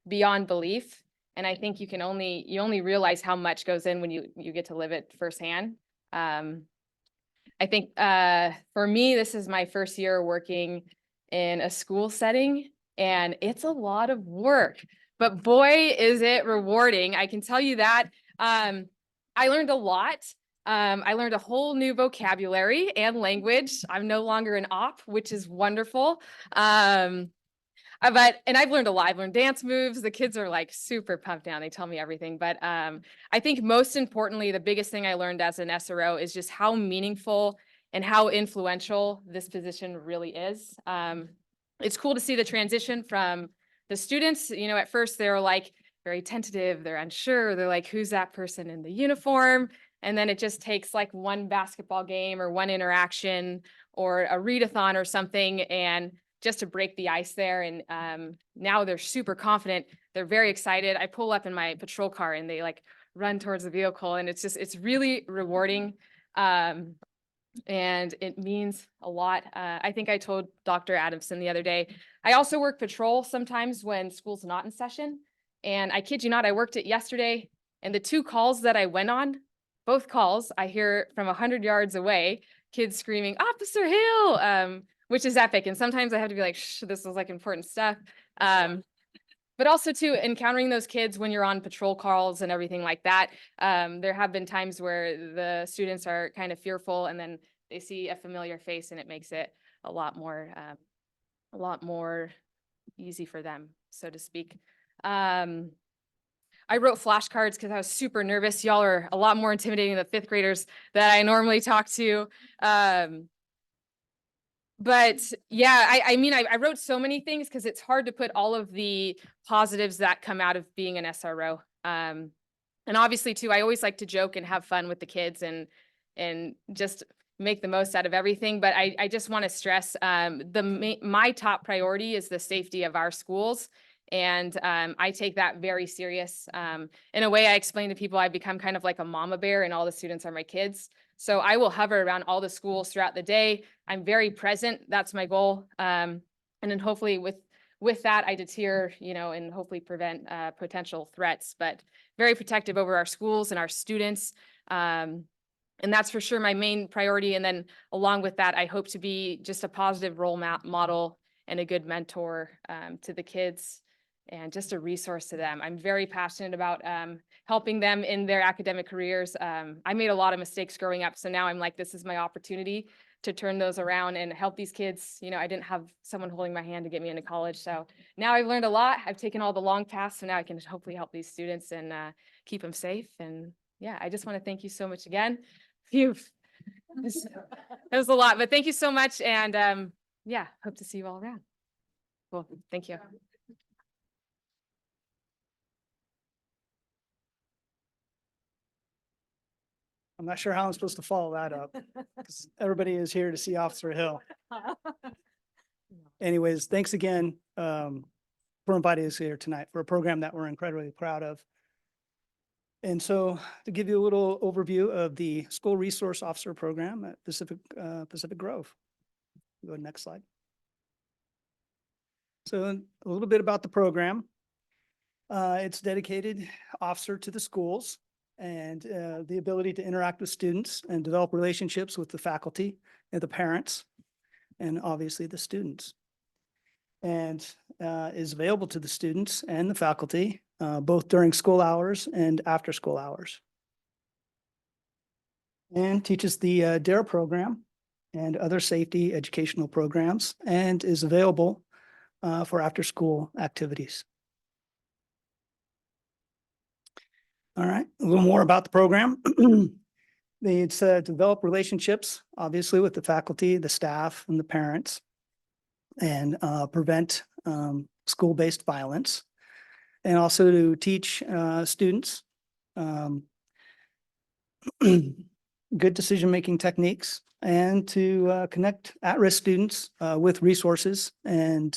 beyond belief. And I think you only realize how much goes in when you get to live it firsthand. I think for me, this is my first year working in a school setting, and it's a lot of work, but boy, is it rewarding. I can tell you that. I learned a lot. I learned a whole new vocabulary and language. I'm no longer an op, which is wonderful. And I've learned a lot. I've learned dance moves. The kids are like super pumped down. They tell me everything. But I think most importantly, the biggest thing I learned as an SRO is just how meaningful and how influential this position really is. It's cool to see the transition from the students. At first they're like very tentative. They're unsure. They're like, who's that person in the uniform? And then it just takes like one basketball game or one interaction or a readathon or something, and just to break the ice there. And now they're super confident. They're very excited. I pull up in my patrol car and they like run towards the vehicle, and it's really rewarding. And it means a lot. I think I told Dr. Adamson the other day, I also work patrol sometimes when school's not in session. And I kid you not, I worked it yesterday, and the 2 calls that I went on, both calls, I hear from 100 yards away, kids screaming, Officer Hill, which is epic. And sometimes I have to be like, shh, this is like important stuff. But also too, encountering those kids when you're on patrol calls and everything like that. There have been times where the students are kind of fearful, and then they see a familiar face, and it makes it a lot more easy for them, so to speak. I wrote flashcards because I was super nervous. Y'all are a lot more intimidating than the 5th graders that I normally talk to. But yeah, I wrote so many things because it's hard to put all of the positives that come out of being an SRO. And obviously too, I always like to joke and have fun with the kids and just make the most out of everything. But I just want to stress my top priority is the safety of our schools. And I take that very serious. In a way, I explain to people I've become kind of like a mama bear, and all the students are my kids. So I will hover around all the schools throughout the day. I'm very present. That's my goal. And then hopefully with
with that, I deter, you know, and hopefully prevent potential threats, but very protective over our schools and our students. And that's for sure my main priority. And then along with that, I hope to be just a positive role model and a good mentor to the kids and just a resource to them. I'm very passionate about helping them in their academic careers. I made a lot of mistakes growing up. So now I'm like, this is my opportunity to turn those around and help these kids. You know, I didn't have someone holding my hand to get me into college. So now I've learned a lot. I've taken all the long paths. So now I can hopefully help these students and keep them safe. And yeah, I just want to thank you so much again. Phew. That was a lot, but thank you so much. And yeah, hope to see you all around. Cool. Thank you.
I'm not sure how I'm supposed to follow that up, 'cause everybody is here to see Officer Hill. Anyways, thanks again for inviting us here tonight for a program that we're incredibly proud of. And so to give you a little overview of the School Resource Officer Program at Pacific Grove. Go to the next slide. So a little bit about the program. It's dedicated officer to the schools and the ability to interact with students and develop relationships with the faculty and the parents, and obviously the students. And is available to the students and the faculty, both during school hours and after school hours. And teaches the DARE program and other safety educational programs, and is available for after-school activities. All right, a little more about the program. It's develop relationships, obviously, with the faculty, the staff, and the parents, and prevent school-based violence, and also to teach students good decision-making techniques, and to connect at-risk students with resources and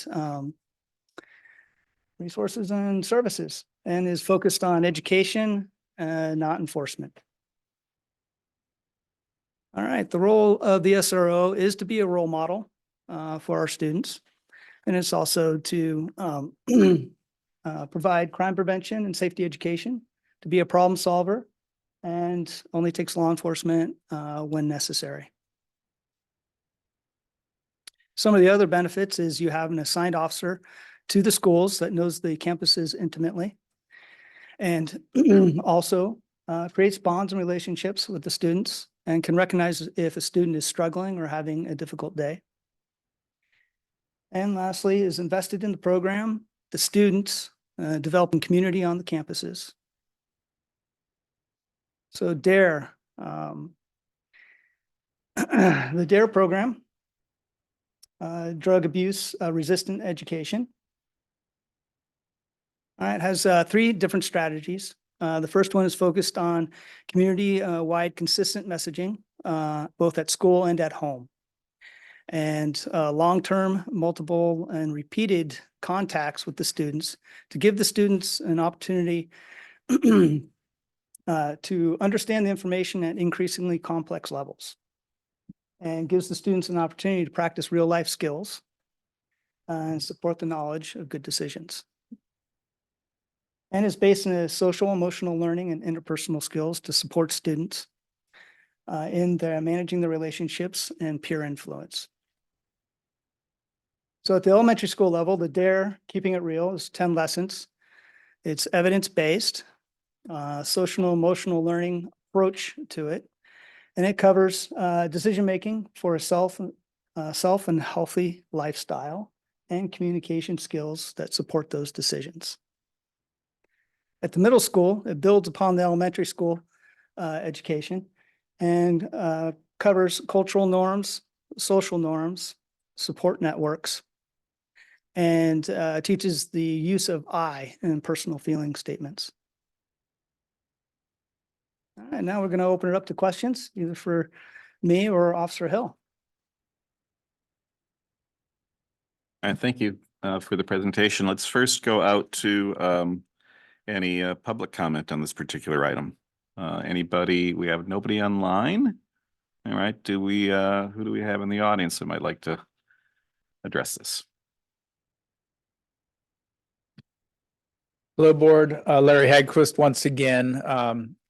services, and is focused on education, not enforcement. All right, the role of the SRO is to be a role model for our students, and it's also to provide crime prevention and safety education, to be a problem solver, and only takes law enforcement when necessary. Some of the other benefits is you have an assigned officer to the schools that knows the campuses intimately, and also creates bonds and relationships with the students and can recognize if a student is struggling or having a difficult day. And lastly, is invested in the program, the students, developing community on the campuses. So DARE, the DARE program, drug abuse resistant education. It has 3 different strategies. The first one is focused on community-wide consistent messaging, both at school and at home. And long-term, multiple, and repeated contacts with the students to give the students an opportunity to understand the information at increasingly complex levels, and gives the students an opportunity to practice real-life skills and support the knowledge of good decisions. And is based in a social, emotional learning and interpersonal skills to support students in their managing the relationships and peer influence. So at the elementary school level, the DARE, Keeping It Real, is 10 lessons. It's evidence-based, social emotional learning approach to it. And it covers decision-making for a self and healthy lifestyle and communication skills that support those decisions. At the middle school, it builds upon the elementary school education and covers cultural norms, social norms, support networks, and teaches the use of I in personal feeling statements. All right, now we're going to open it up to questions, either for me or Officer Hill.
All right, thank you for the presentation. Let's first go out to any public comment on this particular item. Anybody? We have nobody online. All right. Do we? Who do we have in the audience that might like to address this?
Hello, Board. Larry Hagquist once again,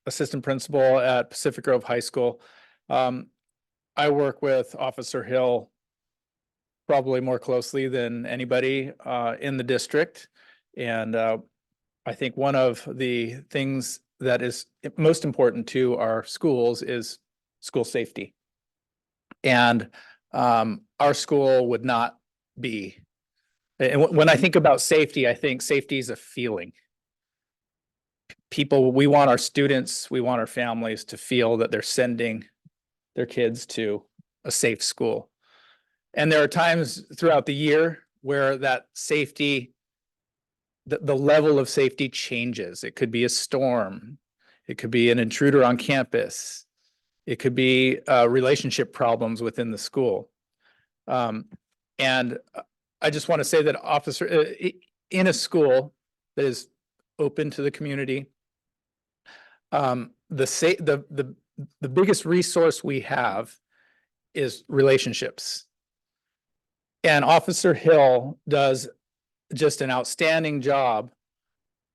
Assistant Principal at Pacific Grove High School. I work with Officer Hill probably more closely than anybody in the district. And I think one of the things that is most important to our schools is school safety. And our school would not be. And when I think about safety, I think safety is a feeling. People, we want our students, we want our families to feel that they're sending their kids to a safe school. And there are times throughout the year where that safety, the level of safety changes. It could be a storm. It could be an intruder on campus. It could be relationship problems within the school. And I just want to say that in a school that is open to the community, the biggest resource we have is relationships. And Officer Hill does just an outstanding job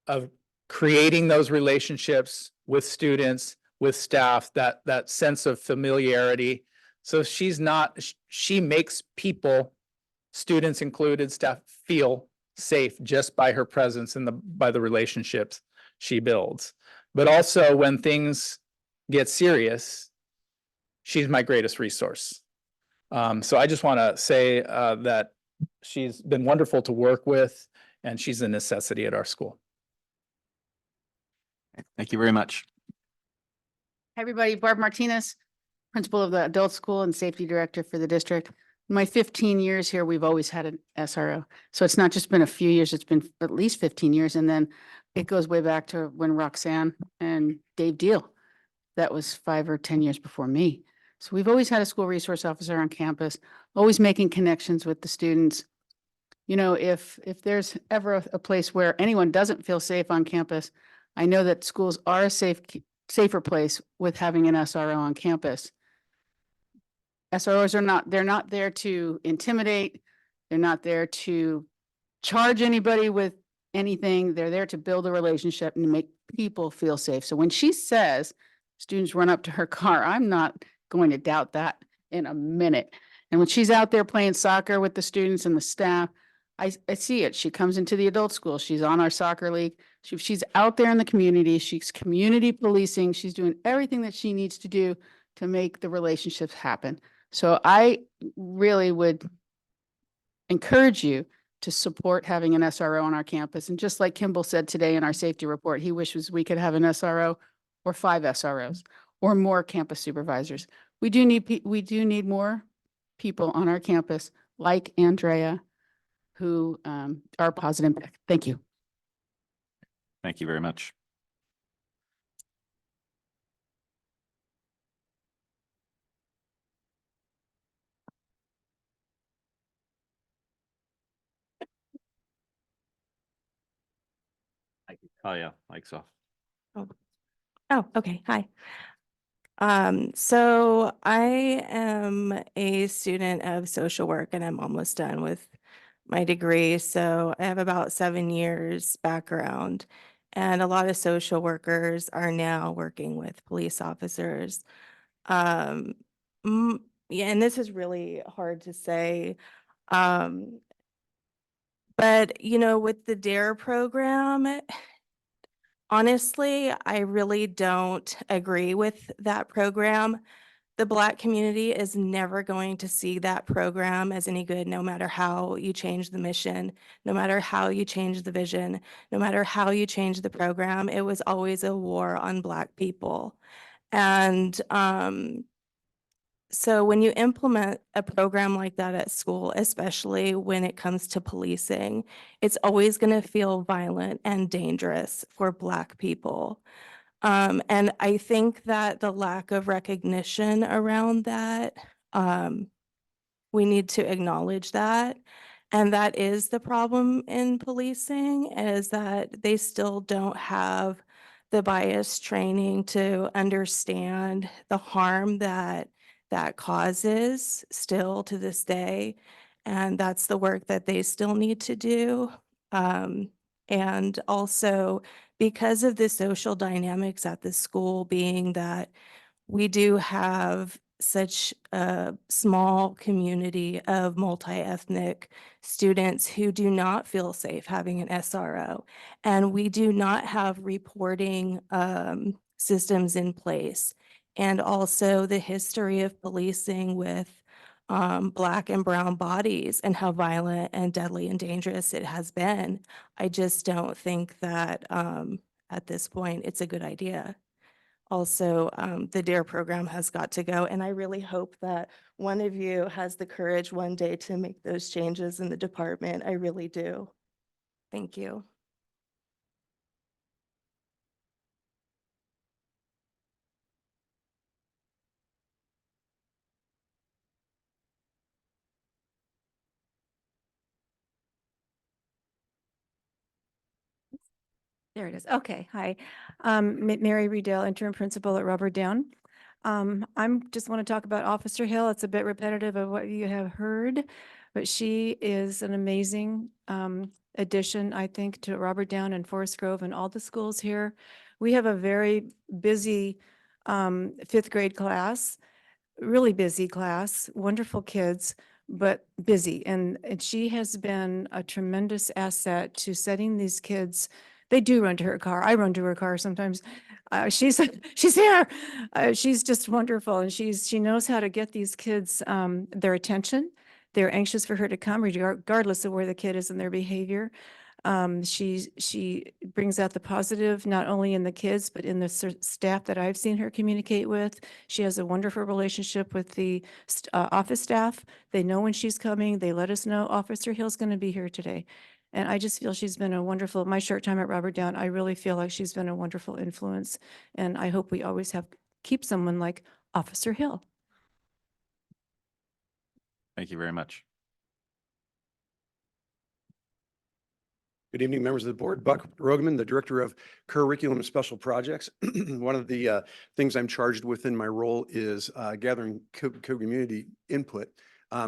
of creating those relationships with students, with staff, that sense of familiarity. So she makes people, students included, staff, feel safe just by her presence and by the relationships she builds. But also when things get serious, she's my greatest resource. So I just want to say that she's been wonderful to work with, and she's a necessity at our school.
Thank you very much.
Hi, everybody. Barb Martinez, principal of the adult school and safety director for the district. In my 15 years here, we've always had an SRO. So it's not just been a few years, it's been at least 15 years. And then it goes way back to when Roxanne and Dave Deal, that was 5 or 10 years before me. So we've always had a school resource officer on campus, always making connections with the students. You know, if there's ever a place where anyone doesn't feel safe on campus, I know that schools are a safer place with having an SRO on campus. SROs they're not there to intimidate. They're not there to charge anybody with anything. They're there to build a relationship and make people feel safe. So when she says students run up to her car, I'm not going to doubt that in a minute. And when she's out there playing soccer with the students and the staff, I see it. She comes into the adult school. She's on our soccer league. She's out there in the community. She's community policing. She's doing everything that she needs to do to make the relationships happen. So I really would encourage you to support having an SRO on our campus. And just like Kimball said today in our safety report, he wishes we could have an SRO or 5 SROs or more campus supervisors. We do need more people on our campus like Andrea who are positive impact. Thank you.
Thank you very much. Oh, yeah, mic's off.
Oh, okay. Hi. So I am a student of social work and I'm almost done with my degree. So I have about 7 years background and a lot of social workers are now working with police officers. Um, yeah, and this is really hard to say. But you know, with the DARE program, honestly, I really don't agree with that program. The Black community is never going to see that program as any good, no matter how you change the mission, no matter how you change the vision, no matter how you change the program. It was always a war on Black people. And so when you implement a program like that at school, especially when it comes to policing, it's always going to feel violent and dangerous for Black people. And I think that the lack of recognition around that, we need to acknowledge that. And that is the problem in policing, is that they still don't have the bias training to understand the harm that causes still to this day. And that's the work that they still need to do. And also because of the social dynamics at the school being that we do have such a small community of multi-ethnic students who do not feel safe having an SRO. And we do not have reporting systems in place. And also the history of policing with Black and brown bodies and how violent and deadly and dangerous it has been. I just don't think that at this point it's a good idea. Also, the DARE program has got to go, and I really hope that one of you has the courage one day to make those changes in the department. I really do. Thank you.
There it is. Okay, hi. Mary Riedel, interim principal at Robert Down. I'm just want to talk about Officer Hill. It's a bit repetitive of what you have heard, but she is an amazing addition, I think, to Robert Down and Forest Grove and all the schools here. We have a very busy fifth grade class, really busy class, wonderful kids, but busy. And she has been a tremendous asset to setting these kids. They do run to her car. I run to her car sometimes. She's here. She's just wonderful, and she knows how to get these kids their attention. They're anxious for her to come, regardless of where the kid is in their behavior. She brings out the positive not only in the kids but in the staff that I've seen her communicate with. She has a wonderful relationship with the office staff. They know when she's coming. They let us know Officer Hill's going to be here today. And I just feel she's been a wonderful, my short time at Robert Down, I really feel like she's been a wonderful influence. And I hope we always keep someone like Officer Hill.
Thank you very much.
Good evening, members of the board. Buck Rogeman, the Director of Curriculum and Special Projects. One of the things I'm charged with in my role is gathering community input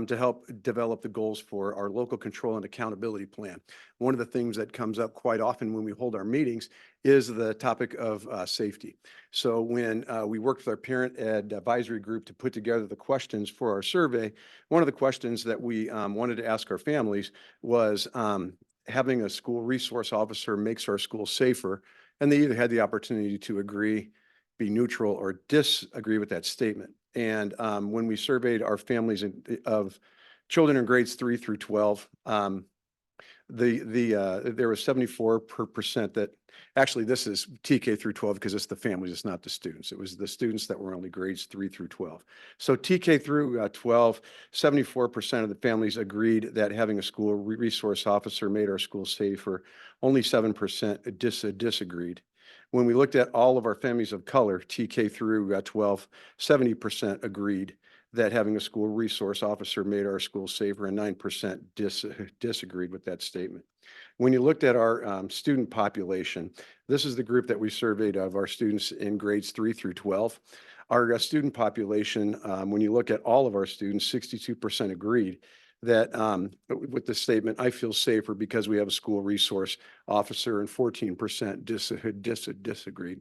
to help develop the goals for our local control and accountability plan. One of the things that comes up quite often when we hold our meetings is the topic of safety. So when we worked with our parent ed advisory group to put together the questions for our survey, one of the questions that we wanted to ask our families was having a school resource officer makes our school safer, and they either had the opportunity to agree, be neutral, or disagree with that statement. And when we surveyed our families of children in grades 3 through 12, there was 74% that actually this is TK through 12 because it's the families, it's not the students. It was the students that were only grades 3 through 12. So TK through 12, 74% of the families agreed that having a school resource officer made our school safer. Only 7% disagreed. When we looked at all of our families of color, TK through 12, 70% agreed that having a school resource officer made our school safer, and 9% disagreed with that statement. When you looked at our student population, this is the group that we surveyed of our students in grades 3 through 12. Our student population, when you look at all of our students, 62% agreed that with the statement, I feel safer because we have a school resource officer, and 14% disagreed.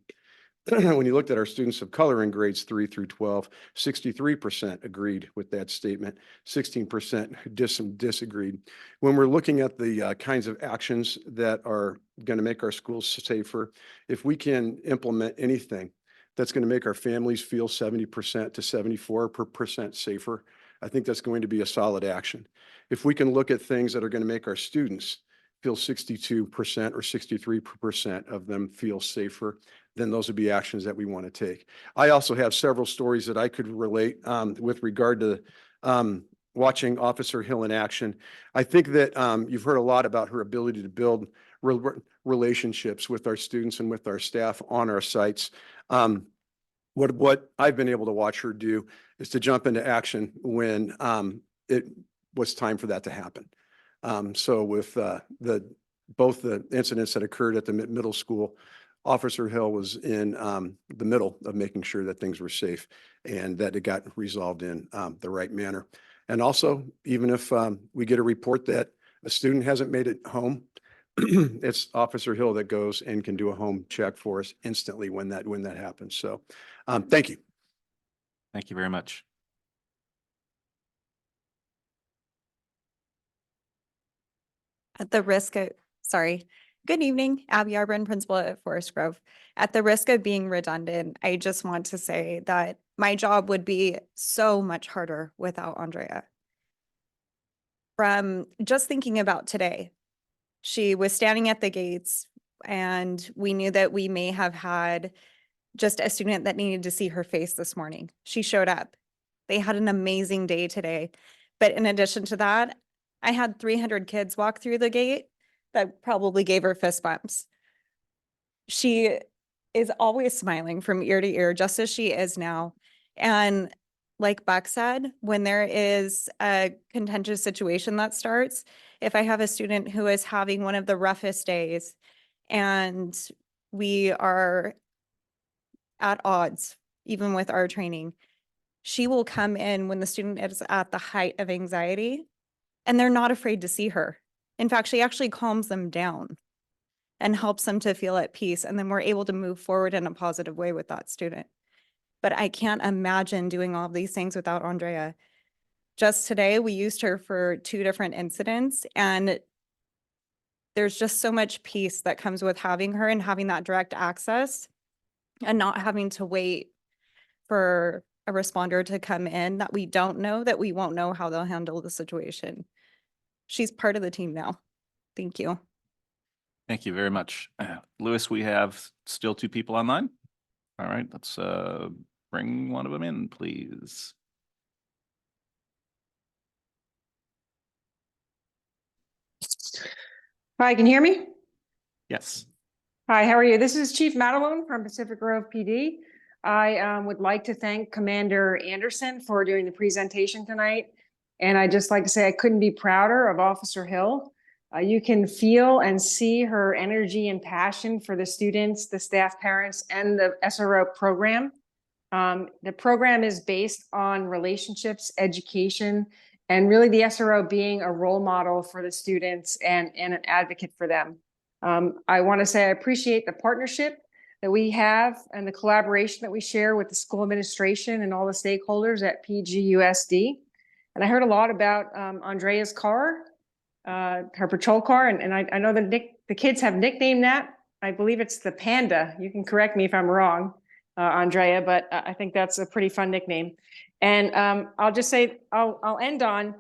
When you looked at our students of color in grades 3 through 12, 63% agreed with that statement, 16% disagreed. When we're looking at the kinds of actions that are going to make our schools safer, if we can implement anything that's going to make our families feel 70% to 74% safer, I think that's going to be a solid action. If we can look at things that are going to make our students feel 62% or 63% of them feel safer, then those would be actions that we want to take. I also have several stories that I could relate with regard to watching Officer Hill in action. I think that you've heard a lot about her ability to build relationships with our students and with our staff on our sites. What I've been able to watch her do is to jump into action when it was time for that to happen. So with both the incidents that occurred at the middle school, Officer Hill was in the middle of making sure that things were safe and that it got resolved in the right manner. And also, even if we get a report that a student hasn't made it home, it's Officer Hill that goes and can do a home check for us instantly when that happens. So, thank you.
Thank you very much.
At the risk of, sorry, good evening, Abby Arbin, principal at Forest Grove. At the risk of being redundant, I just want to say that my job would be so much harder without Andrea. From just thinking about today, she was standing at the gates and we knew that we may have had just a student that needed to see her face this morning. She showed up. They had an amazing day today. But in addition to that, I had 300 kids walk through the gate that probably gave her fist bumps. She is always smiling from ear to ear, just as she is now. And like Buck said, when there is a contentious situation that starts, if I have a student who is having one of the roughest days and we are at odds, even with our training, she will come in when the student is at the height of anxiety and they're not afraid to see her. In fact, she actually calms them down and helps them to feel at peace. And then we're able to move forward in a positive way with that student. But I can't imagine doing all of these things without Andrea. Just today, we used her for 2 different incidents, and there's just so much peace that comes with having her and having that direct access and not having to wait for a responder to come in that we don't know, that we won't know how they'll handle the situation. She's part of the team now. Thank you.
Thank you very much. Lewis, we have still 2 people online. All right, let's bring one of them in, please.
Hi, can you hear me?
Yes.
Hi, how are you? This is Chief Madelone from Pacific Grove PD. I would like to thank Commander Anderson for doing the presentation tonight. And I'd just like to say I couldn't be prouder of Officer Hill. You can feel and see her energy and passion for the students, the staff, parents, and the SRO program. The program is based on relationships, education, and really the SRO being a role model for the students and an advocate for them. I want to say I appreciate the partnership that we have and the collaboration that we share with the school administration and all the stakeholders at PGUSD. And I heard a lot about Andrea's car, her patrol car, and I know that the kids have nicknamed that. I believe it's the Panda. You can correct me if I'm wrong, Andrea, but I think that's a pretty fun nickname. And I'll just say, I'll end on,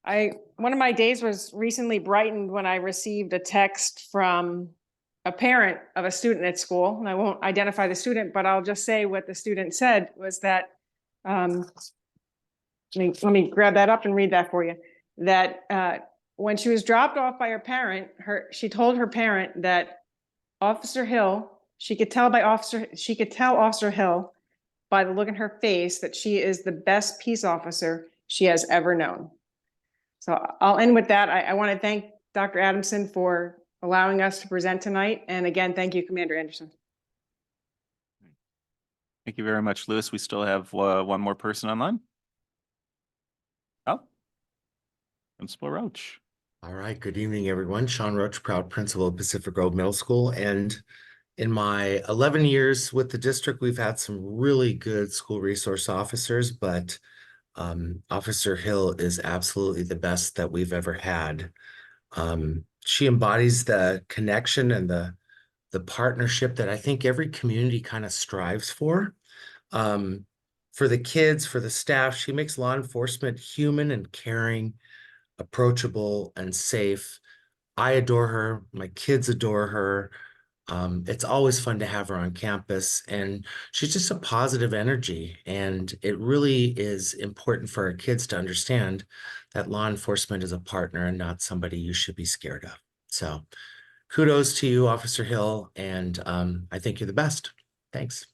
one of my days was recently brightened when I received a text from a parent of a student at school, and I won't identify the student, but I'll just say what the student said was that, let me grab that up and read that for you, that when she was dropped off by her parent, she told her parent that Officer Hill, she could tell Officer Hill by the look in her face that she is the best peace officer she has ever known. So I'll end with that. I want to thank Dr. Adamson for allowing us to present tonight. And again, thank you, Commander Anderson.
Thank you very much, Lewis. We still have one more person online. Oh, Principal Roach.
All right, good evening, everyone. Sean Roach, proud principal of Pacific Grove Middle School. And in my 11 years with the district, we've had some really good school resource officers, but Officer Hill is absolutely the best that we've ever had. She embodies the connection and the partnership that I think every community kind of strives for. For the kids, for the staff, she makes law enforcement human and caring, approachable and safe. I adore her. My kids adore her. It's always fun to have her on campus, and she's just a positive energy. And it really is important for our kids to understand that law enforcement is a partner and not somebody you should be scared of. So kudos to you, Officer Hill, and I think you're the best. Thanks.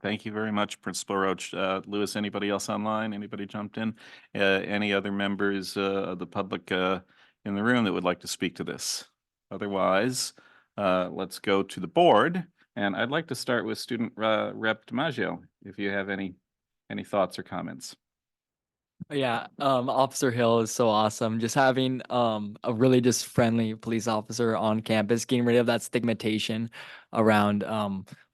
Thank you very much, Principal Roach. Lewis, anybody else online? Anybody jumped in? Any other members of the public in the room that would like to speak to this? Otherwise, let's go to the board. And I'd like to start with Student Rep DiMaggio, if you have any thoughts or comments.
Yeah, Officer Hill is so awesome. Just having a really just friendly police officer on campus, getting rid of that stigmatization around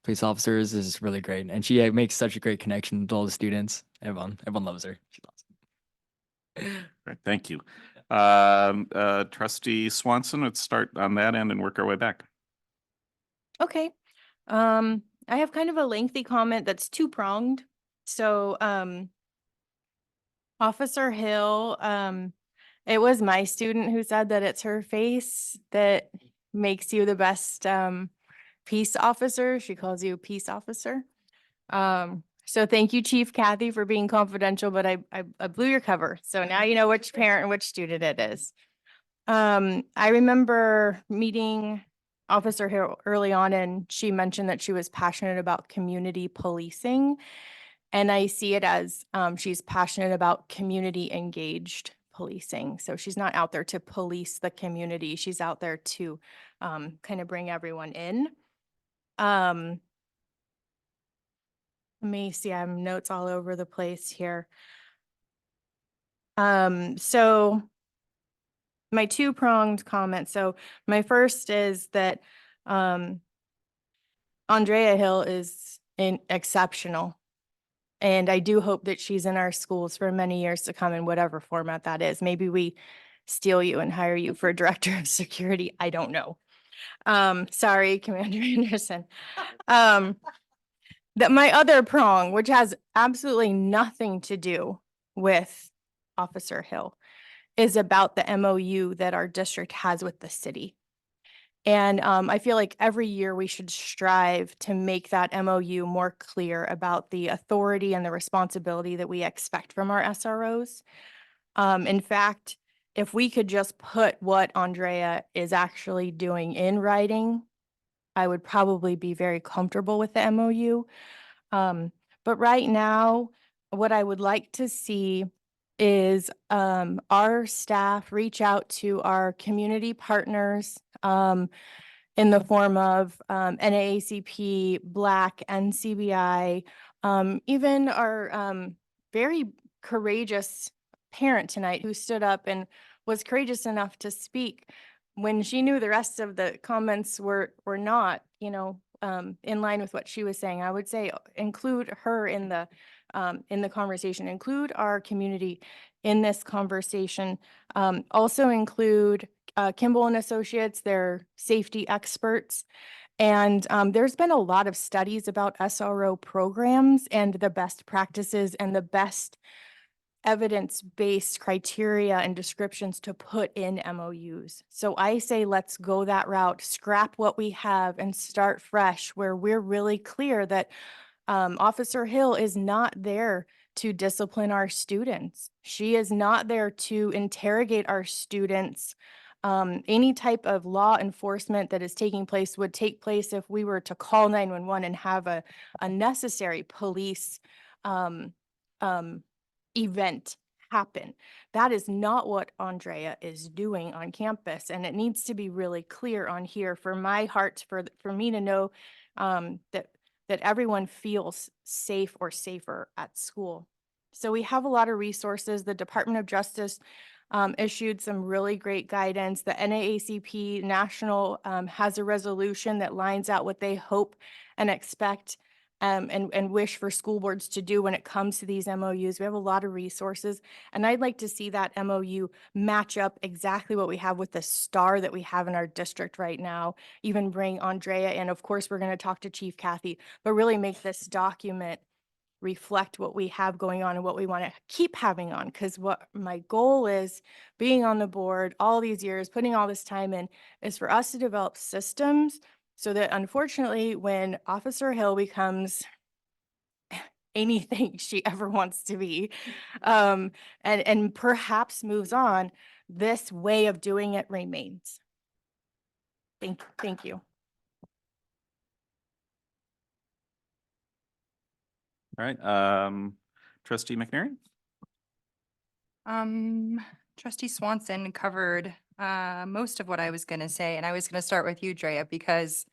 police officers is really great. And she makes such a great connection with all the students. Everyone loves her. She's awesome.
Right, thank you. Trustee Swanson, let's start on that end and work our way back.
Okay. I have kind of a lengthy comment that's two-pronged. So, Officer Hill, it was my student who said that it's her face that makes you the best, peace officer. She calls you a peace officer. So thank you, Chief Kathy, for being confidential, but I blew your cover. So now you know which parent and which student it is. I remember meeting Officer Hill early on, and she mentioned that she was passionate about community policing. And I see it as she's passionate about community engaged policing. So she's not out there to police the community. She's out there to kind of bring everyone in. Let me see, I have notes all over the place here. So my two-pronged comment. So my first is that Andrea Hill is exceptional. And I do hope that she's in our schools for many years to come in whatever format that is. Maybe we steal you and hire you for director of security. I don't know. Sorry, Commander Anderson. That my other prong, which has absolutely nothing to do with Officer Hill, is about the MOU that our district has with the city. And I feel like every year we should strive to make that MOU more clear about the authority and the responsibility that we expect from our SROs. In fact, if we could just put what Andrea is actually doing in writing, I would probably be very comfortable with the MOU. But right now, what I would like to see is our staff reach out to our community partners in the form of NAACP, Black, NCBI, even our very courageous parent tonight who stood up and was courageous enough to speak when she knew the rest of the comments were not, in line with what she was saying. I would say include her in the conversation, include our community in this conversation. Also include Kimball and Associates, they're safety experts. And there's been a lot of studies about SRO programs and the best practices and the best evidence-based criteria and descriptions to put in MOUs. So I say, let's go that route, scrap what we have and start fresh where we're really clear that Officer Hill is not there to discipline our students. She is not there to interrogate our students. Any type of law enforcement that is taking place would take place if we were to call 911 and have a necessary police event happen. That is not what Andrea is doing on campus, and it needs to be really clear on here for my heart, for me to know that everyone feels safe or safer at school. So we have a lot of resources. The Department of Justice issued some really great guidance. The NAACP National has a resolution that lines out what they hope and expect and wish for school boards to do when it comes to these MOUs. We have a lot of resources, and I'd like to see that MOU match up exactly what we have with the star that we have in our district right now, even bring Andrea in. Of course, we're going to talk to Chief Kathy, but really make this document reflect what we have going on and what we want to keep having on. Because what my goal is, being on the board all these years, putting all this time in, is for us to develop systems so that unfortunately, when Officer Hill becomes anything she ever wants to be, and perhaps moves on, this way of doing it remains. Thank you.
All right, Trustee McNary?
Trustee Swanson covered most of what I was gonna say, and I was gonna start with you, Drea, because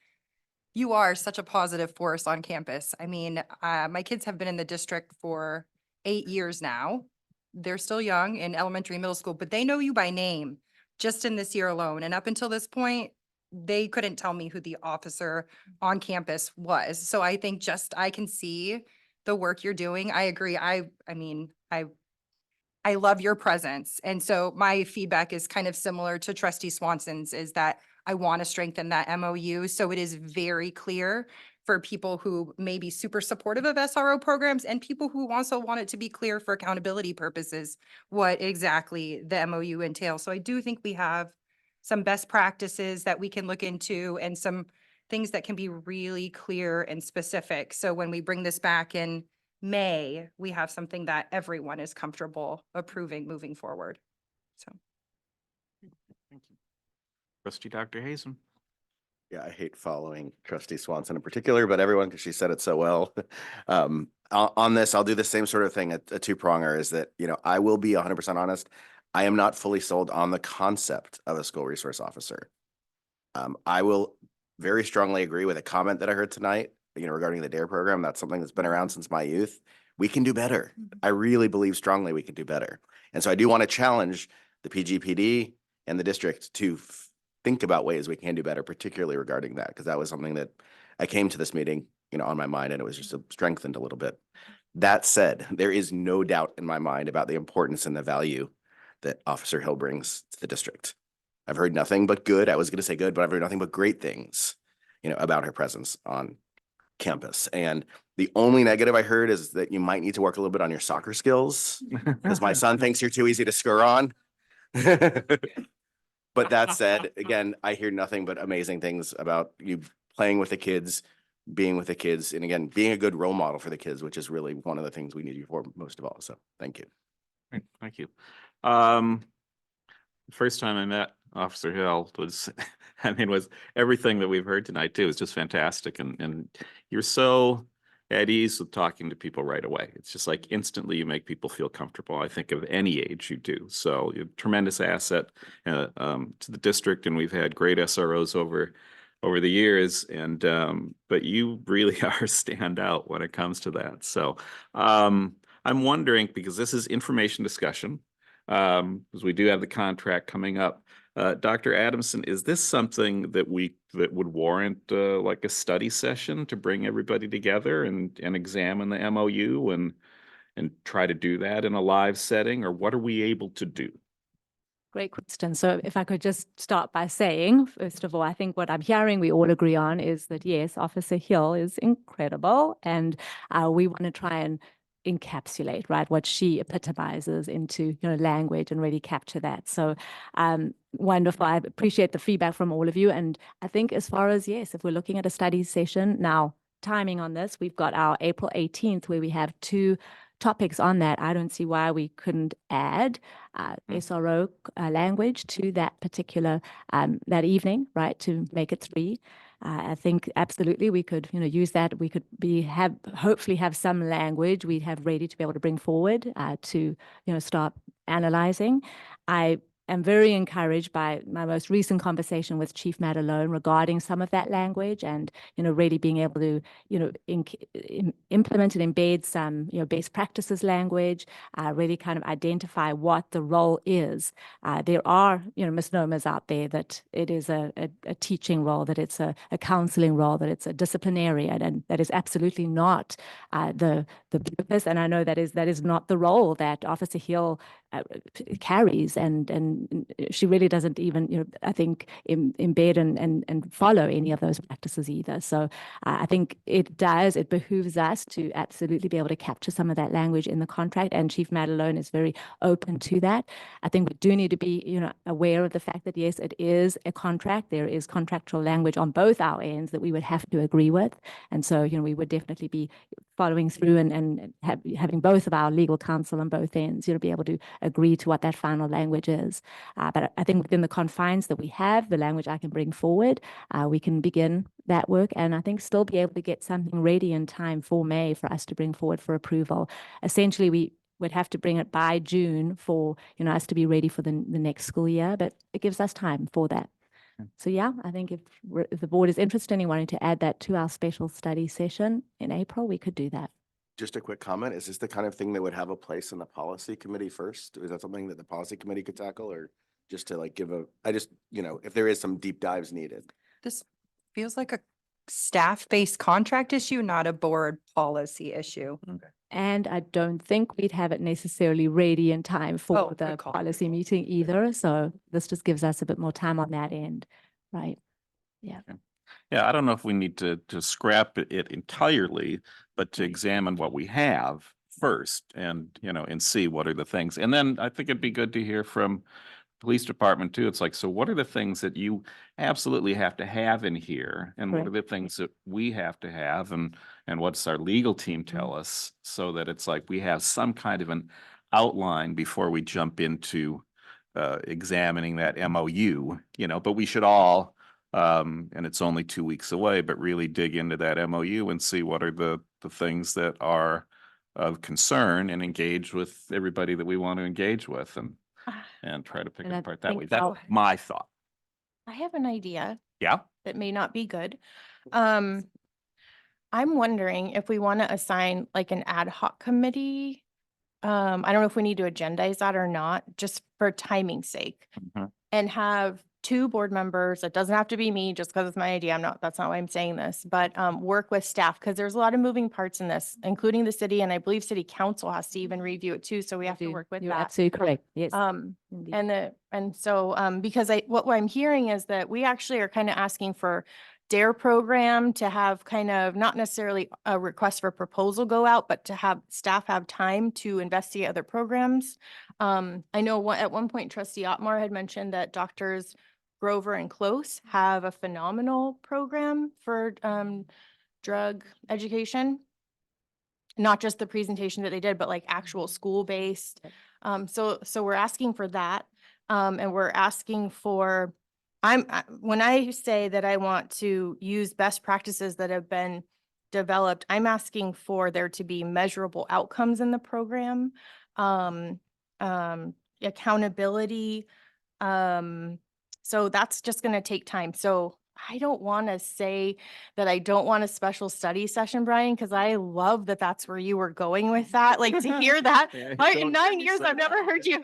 you are such a positive force on campus. I mean, my kids have been in the district for 8 years now. they're still young in elementary, middle school, but they know you by name just in this year alone. And up until this point, they couldn't tell me who the officer on campus was. So I think just I can see the work you're doing. I agree. I mean, I love your presence. And so my feedback is kind of similar to Trustee Swanson's, is that I want to strengthen that MOU. So it is very clear for people who may be super supportive of SRO programs and people who also want it to be clear for accountability purposes, what exactly the MOU entails. So I do think we have some best practices that we can look into and some things that can be really clear and specific. So when we bring this back in May, we have something that everyone is comfortable approving moving forward. So.
Trustee Dr. Hazen.
Yeah, I hate following Trustee Swanson in particular, but everyone, because she said it so well. On this, I'll do the same sort of thing. A two-pronger is that, I will be 100% honest. I am not fully sold on the concept of a school resource officer. I will very strongly agree with a comment that I heard tonight, regarding the DARE program. That's something that's been around since my youth. We can do better. I really believe strongly we can do better. And so I do want to challenge the PGPD and the district to think about ways we can do better, particularly regarding that, because that was something that I came to this meeting, on my mind, and it was just strengthened a little bit. That said, there is no doubt in my mind about the importance and the value that Officer Hill brings to the district. I've heard nothing but good. I was going to say good, but I've heard nothing but great things, about her presence on campus. And the only negative I heard is that you might need to work a little bit on your soccer skills, because my son thinks you're too easy to score on. But that said, again, I hear nothing but amazing things about you playing with the kids, being with the kids, and again, being a good role model for the kids, which is really one of the things we need you for most of all. So thank you.
Great, thank you. First time I met Officer Hill was, was everything that we've heard tonight too. It's just fantastic. And you're so at ease with talking to people right away. It's just like instantly you make people feel comfortable. I think of any age you do. So you're a tremendous asset to the district, and we've had great SROs over the years. And but you really are a standout when it comes to that. So I'm wondering, because this is information discussion, because we do have the contract coming up. Dr. Adamson, is this something that would warrant like a study session to bring everybody together and examine the MOU and try to do that in a live setting, or what are we able to do?
Great question. So if I could just start by saying, first of all, I think what I'm hearing we all agree on is that, yes, Officer Hill is incredible, and we want to try and encapsulate, right, what she epitomizes into, language and really capture that. So wonderful. I appreciate the feedback from all of you. And I think as far as, yes, if we're looking at a study session now, timing on this, we've got our April 18th where we have 2 topics on that. I don't see why we couldn't add SRO language to that particular that evening, right, to make it 3. I think absolutely we could, use that. We could hopefully have some language we have ready to be able to bring forward to, start analyzing. I am very encouraged by my most recent conversation with Chief Madalone regarding some of that language and, really being able to, implement and embed some, best practices language, really kind of identify what the role is. There are, misnomers out there that it is a teaching role, that it's a counseling role, that it's a disciplinarian, and that is absolutely not the purpose. And I know that is not the role that Officer Hill carries, and she really doesn't even, I think, embed and follow any of those practices either. So I think it behooves us to absolutely be able to capture some of that language in the contract, and Chief Madalone is very open to that. I think we do need to be, aware of the fact that, yes, it is a contract. There is contractual language on both our ends that we would have to agree with. And so, we would definitely be following through and having both of our legal counsel on both ends, be able to agree to what that final language is. But I think within the confines that we have, the language I can bring forward, we can begin that work, and I think still be able to get something ready in time for May for us to bring forward for approval. Essentially, we would have to bring it by June for, us to be ready for the next school year, but it gives us time for that. So yeah, I think if the board is interested in wanting to add that to our special study session in April, we could do that.
Just a quick comment. Is this the kind of thing that would have a place in the policy committee first? Is that something that the policy committee could tackle, or just to like give a, I just, if there is some deep dives needed?
This feels like a staff-based contract issue, not a board policy issue.
And I don't think we'd have it necessarily ready in time for
Oh,
the
good call.
policy meeting either. So this just gives us a bit more time on that end, right? Yeah.
Yeah, I don't know if we need to scrap it entirely, but to examine what we have first and, and see what are the things. And then I think it'd be good to hear from police department too. It's like, so what are the things that you absolutely have to have in here? And what are the things that we have to have? And what's our legal team tell us, so that it's like we have some kind of an outline before we jump into examining that MOU, but we should all, and it's only 2 weeks away, but really dig into that MOU and see what are the things that are of concern, and engage with everybody that we want to engage with, and try to pick
And
it
I
apart that
think
way. That's
I'll-
my thought.
I have an idea
Yeah.
that may not be good. I'm wondering if we want to assign like an ad hoc committee. I don't know if we need to agendize that or not, just for timing's sake. And have 2 board members, it doesn't have to be me just because it's my idea, that's not why I'm saying this, but work with staff, because there's a lot of moving parts in this, including the city, and I believe city council has to even review it too, so we have to work with
You're
that.
absolutely correct. Yes. Indeed.
Because what I'm hearing is that we actually are kind of asking for DARE program to have kind of not necessarily a request for proposal go out, but to have staff have time to investigate other programs. I know at one point trustee Otmar had mentioned that Doctors Grover and Close have a phenomenal program for drug education. Not just the presentation that they did, but like actual school-based. So we're asking for that. And we're asking for, when I say that I want to use best practices that have been developed, I'm asking for there to be measurable outcomes in the program, accountability. So that's just going to take time. So I don't want to say that I don't want a special study session, Brian, because I love that that's where you were going with that. Like to hear that. In 9 years, I've never heard you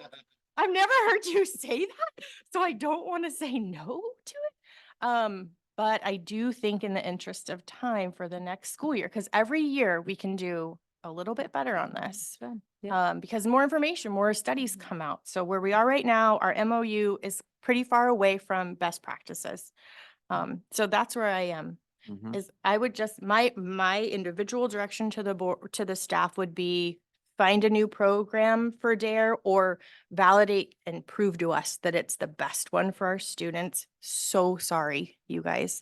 say that. So I don't want to say no to it. But I do think in the interest of time for the next school year, because every year we can do a little bit better on this. Because more information, more studies come out. So where we are right now, our MOU is pretty far away from best practices. So that's where I am. Is I would just, my individual direction to the board, to the staff would be find a new program for DARE, or validate and prove to us that it's the best one for our students. So sorry, you guys.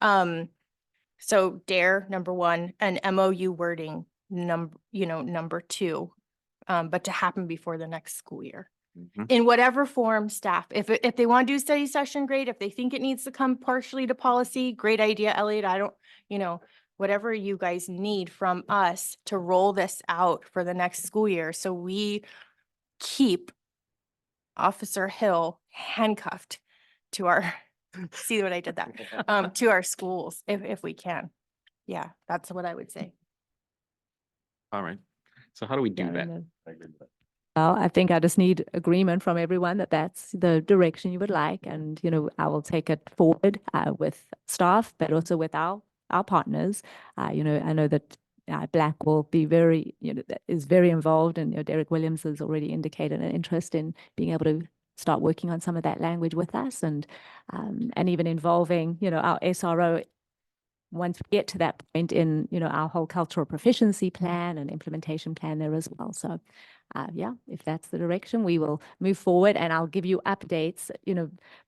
So DARE, number 1, and MOU wording, number 2, but to happen before the next school year. In whatever form, staff, if they want to do study session, great. If they think it needs to come partially to policy, great idea, Elliot. I don't, whatever you guys need from us to roll this out for the next school year. So we keep Officer Hill handcuffed to our, see what I did there, to our schools if we can. Yeah, that's what I would say.
All right. So how do we do
Yeah,
that?
no. Well, I think I just need agreement from everyone that that's the direction you would like. And, I will take it forward with staff, but also with our partners. I know that Black will be very, is very involved, and Derek Williams has already indicated an interest in being able to start working on some of that language with us, and even involving, our SRO once we get to that point in, our whole cultural proficiency plan and implementation plan there as well. So yeah, if that's the direction, we will move forward, and I'll give you updates,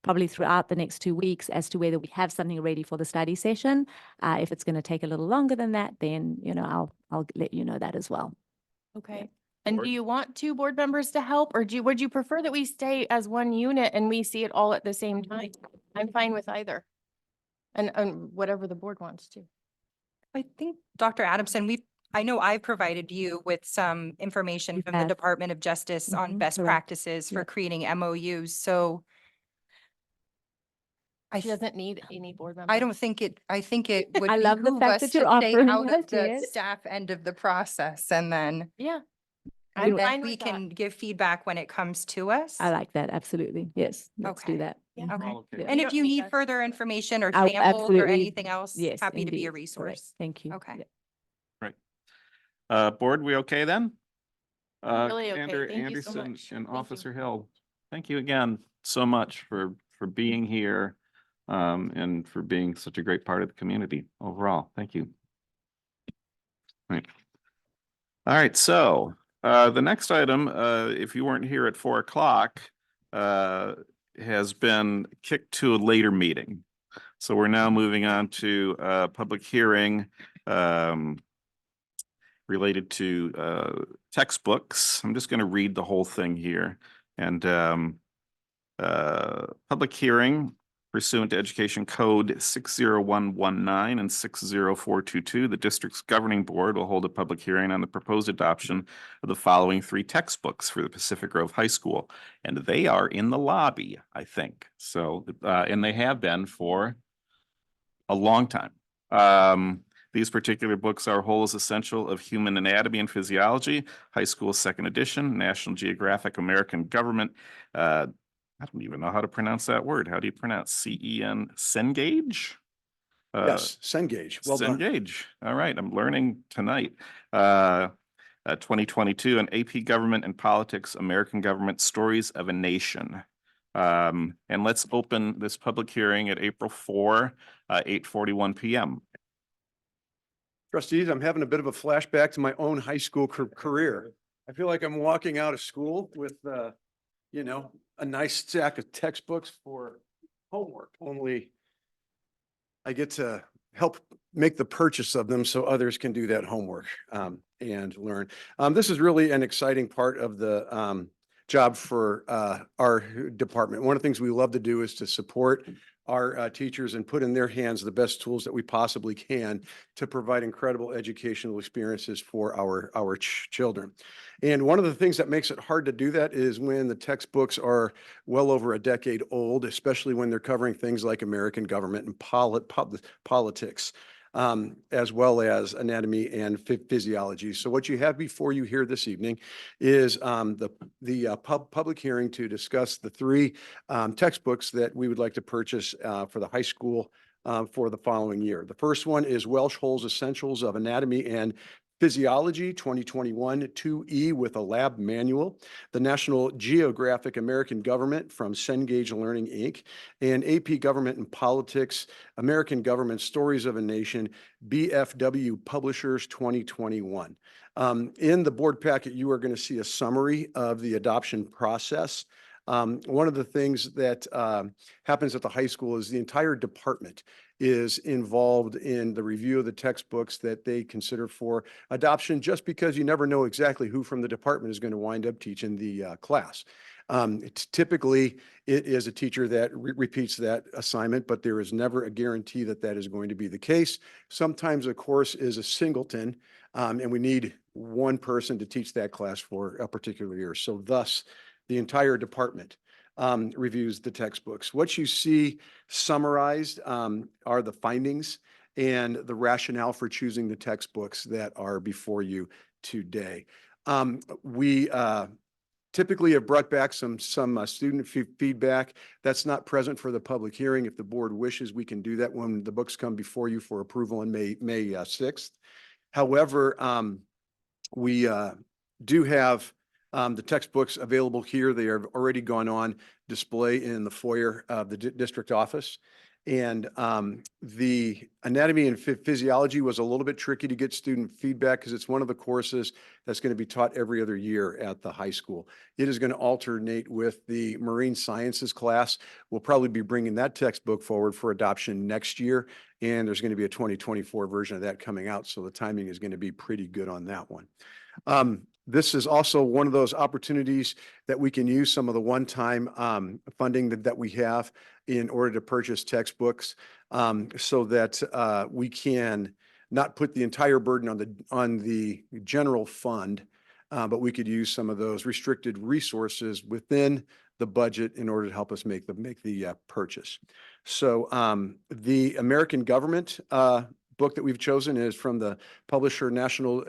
probably throughout the next 2 weeks as to whether we have something ready for the study session. If it's going to take a little longer than that, then, I'll let you know that as well.
Okay. And do you want 2 board members to help, or would you prefer that we stay as one unit and we see it all at the same time? I'm fine with either. And whatever the board wants to.
I think, Dr. Adamson, I know I've provided you with some information from the
have.
Department of Justice on best
correct.
practices for
Yep.
creating MOUs. So
She doesn't need any board member.
I don't think I think it would
I love the
behoove
fact
us
that
to
you're
stay
offering
out of
that,
the
yes.
staff end of the process and then.
Yeah.
And
I'm
then
fine
we
with that.
can give feedback when it comes to us.
I like that, absolutely. Yes, let's do
Okay.
that.
Yeah.
Mhm.
Okay.
All okay.
Yeah.
And
You
if
don't
you
need
need
us.
further information or
I'll
samples or
absolutely-
anything else,
Yes,
happy to be a
indeed.
resource.
Thank you.
Okay.
Yeah.
Right. Board, we okay then?
Really okay.
Commander
Thank you so
Anderson
much.
and
Thank you.
Officer Hill, thank you again so much for being here and for being such a great part of the community overall. Thank you. Right. All right, so the next item, if you weren't here at 4 o'clock, has been kicked to a later meeting. So we're now moving on to a public hearing related to textbooks. I'm just going to read the whole thing here. And public hearing pursuant to Education Code 60119 and 60422, the district's governing board will hold a public hearing on the proposed adoption of the following 3 textbooks for the Pacific Grove High School. And they are in the lobby, I think. So, and they have been for a long time. These particular books are Whole is Essential of Human Anatomy and Physiology, High School 2nd Edition, National Geographic, American Government. I don't even know how to pronounce that word. How do you pronounce CEN? Cengage?
Yes, Cengage. Well done.
Cengage. All right, I'm learning tonight. 2022 and AP Government and Politics, American Government, Stories of a Nation. And let's open this public hearing at April 4, 8:41 p.m.
Trustees, I'm having a bit of a flashback to my own high school career. I feel like I'm walking out of school with, you know, a nice stack of textbooks for homework, only I get to help make the purchase of them so others can do that homework and learn. This is really an exciting part of the job for our department. One of the things we love to do is to support our teachers and put in their hands the best tools that we possibly can to provide incredible educational experiences for our children. And one of the things that makes it hard to do that is when the textbooks are well over a decade old, especially when they're covering things like American government and politics, as well as anatomy and physiology. So what you have before you here this evening is the public hearing to discuss the 3 textbooks that we would like to purchase for the high school for the following year. The first one is Welsh Hole's Essentials of Anatomy and Physiology 2021 2E with a lab manual, the National Geographic American Government from Cengage Learning, Inc., and AP Government and Politics, American Government Stories of a Nation, BFW Publishers 2021. In the board packet, you are going to see a summary of the adoption process. One of the things that happens at the high school is the entire department is involved in the review of the textbooks that they consider for adoption, just because you never know exactly who from the department is going to wind up teaching the class. Typically, it is a teacher that repeats that assignment, but there is never a guarantee that that is going to be the case. Sometimes a course is a singleton, and we need one person to teach that class for a particular year. So thus, the entire department reviews the textbooks. What you see summarized are the findings and the rationale for choosing the textbooks that are before you today. We typically have brought back some student feedback that's not present for the public hearing. If the board wishes, we can do that when the books come before you for approval on May 6th. However, we do have the textbooks available here. They have already gone on display in the foyer of the district office. And the anatomy and physiology was a little bit tricky to get student feedback because it's one of the courses that's going to be taught every other year at the high school. It is going to alternate with the marine sciences class. We'll probably be bringing that textbook forward for adoption next year. And there's going to be a 2024 version of that coming out. So the timing is going to be pretty good on that one. This is also one of those opportunities that we can use some of the one-time funding that we have in order to purchase textbooks so that we can not put the entire burden on the general fund, but we could use some of those restricted resources within the budget in order to help us make the purchase. So the American Government book that we've chosen is from the publisher National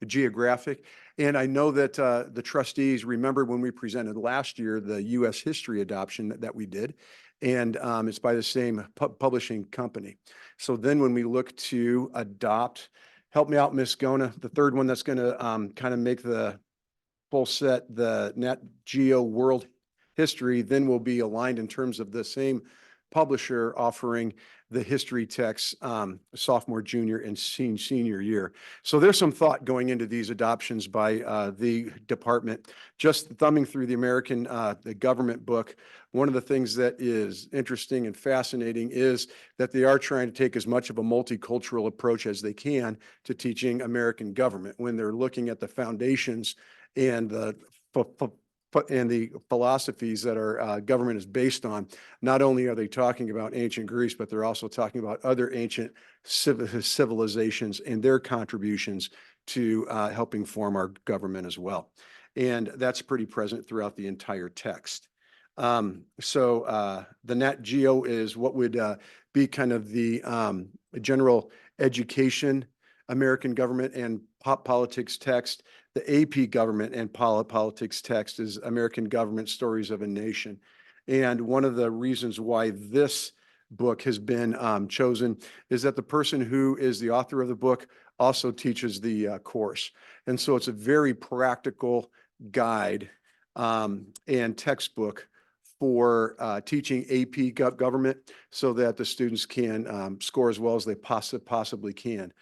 Geographic. And I know that the trustees remember when we presented last year the U.S. history adoption that we did. And it's by the same publishing company. So then when we look to adopt, help me out, Ms. Gona, the third one that's going to kind of make the full set, the Nat Geo World History, then will be aligned in terms of the same publisher offering the history texts sophomore, junior, and senior year. So there's some thought going into these adoptions by the department. Just thumbing through the American the government book, one of the things that is interesting and fascinating is that they are trying to take as much of a multicultural approach as they can to teaching American government when they're looking at the foundations and the philosophies that our government is based on. Not only are they talking about ancient Greece, but they're also talking about other ancient civilizations and their contributions to helping form our government as well. And that's pretty present throughout the entire text. So the Nat Geo is what would be kind of the general education, American government and politics text. The AP government and politics text is American Government Stories of a Nation. And one of the reasons why this book has been chosen is that the person who is the author of the book also teaches the course. And so it's a very practical guide and textbook for teaching AP government so that the students can score as well as they possibly can.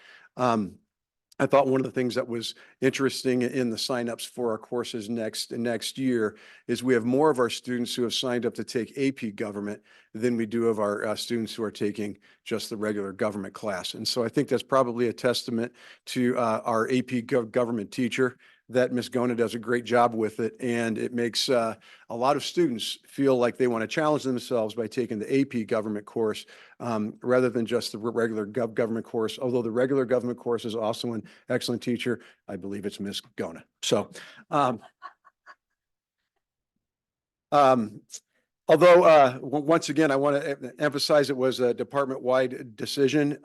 I thought one of the things that was interesting in the signups for our courses next year is we have more of our students who have signed up to take AP government than we do of our students who are taking just the regular government class. And so I think that's probably a testament to our AP government teacher, that Ms. Gona does a great job with it. And it makes a lot of students feel like they want to challenge themselves by taking the AP government course rather than just the regular government course. Although the regular government course is also an excellent teacher, I believe it's Ms. Gona. So, although once again, I want to emphasize it was a department-wide decision.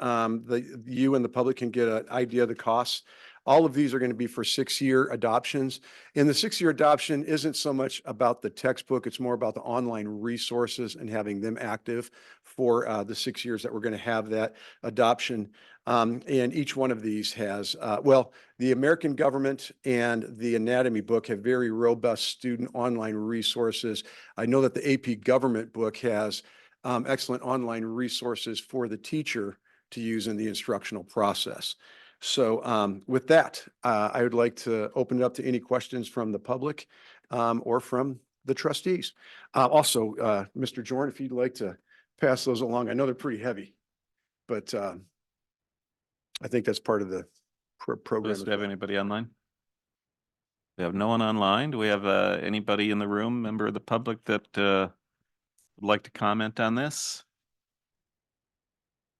You and the public can get an idea of the costs. All of these are going to be for 6-year adoptions. And the 6-year adoption isn't so much about the textbook, it's more about the online resources and having them active for the 6 years that we're going to have that adoption. And each one of these has, well, the American Government and the Anatomy book have very robust student online resources. I know that the AP Government book has excellent online resources for the teacher to use in the instructional process. So with that, I would like to open it up to any questions from the public or from the trustees. Also, Mr. Jordan, if you'd like to pass those along. I know they're pretty heavy, but I think that's part of the program.
Do we have anybody online? We have no one online. Do we have anybody in the room, member of the public, that would like to comment on this?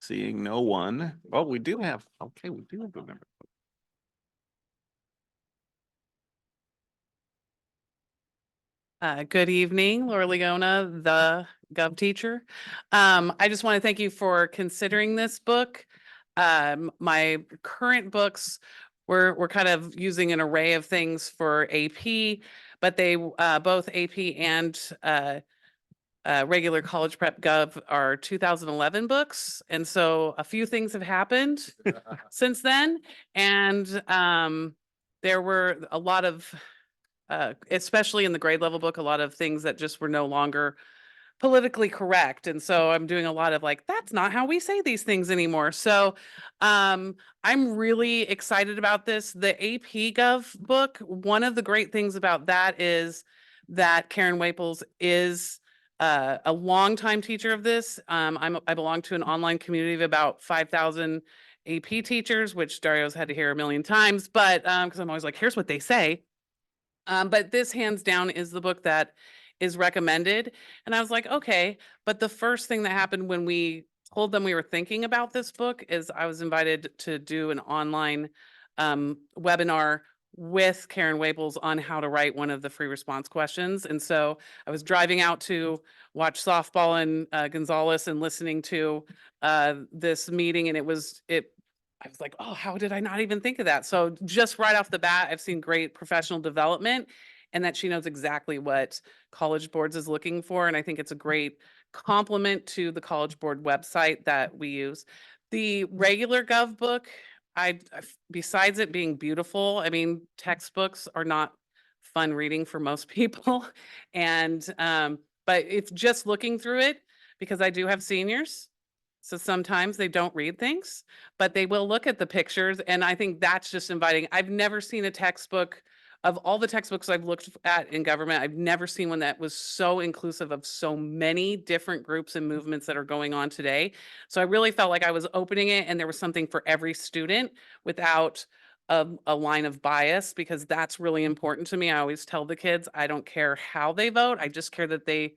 Seeing no one. Oh, we do have, okay, we do have a member.
Good evening, Laura Leona, the Gov teacher. I just want to thank you for considering this book. My current books, we're kind of using an array of things for AP, but they both AP and regular college prep gov are 2011 books. And so a few things have happened since then. And there were a lot of, especially in the grade level book, a lot of things that just were no longer politically correct. And so I'm doing a lot of like, that's not how we say these things anymore. So I'm really excited about this. The AP Gov book, one of the great things about that is that Karen Waples is a longtime teacher of this. I belong to an online community of about 5,000 AP teachers, which Dario's had to hear a million times, but because I'm always like, here's what they say. But this hands down is the book that is recommended. And I was like, okay, but the first thing that happened when we told them we were thinking about this book is I was invited to do an online webinar with Karen Waples on how to write one of the free response questions. And so I was driving out to watch softball in Gonzales and listening to this meeting, and I was like, oh, how did I not even think of that? So just right off the bat, I've seen great professional development, and that she knows exactly what College Boards is looking for. And I think it's a great complement to the College Board website that we use. The regular Gov book, besides it being beautiful, I mean, textbooks are not fun reading for most people. And, but it's just looking through it, because I do have seniors. So sometimes they don't read things, but they will look at the pictures. And I think that's just inviting. I've never seen a textbook, of all the textbooks I've looked at in government, I've never seen one that was so inclusive of so many different groups and movements that are going on today. So I really felt like I was opening it and there was something for every student without a line of bias, because that's really important to me. I always tell the kids, I don't care how they vote. I just care that they,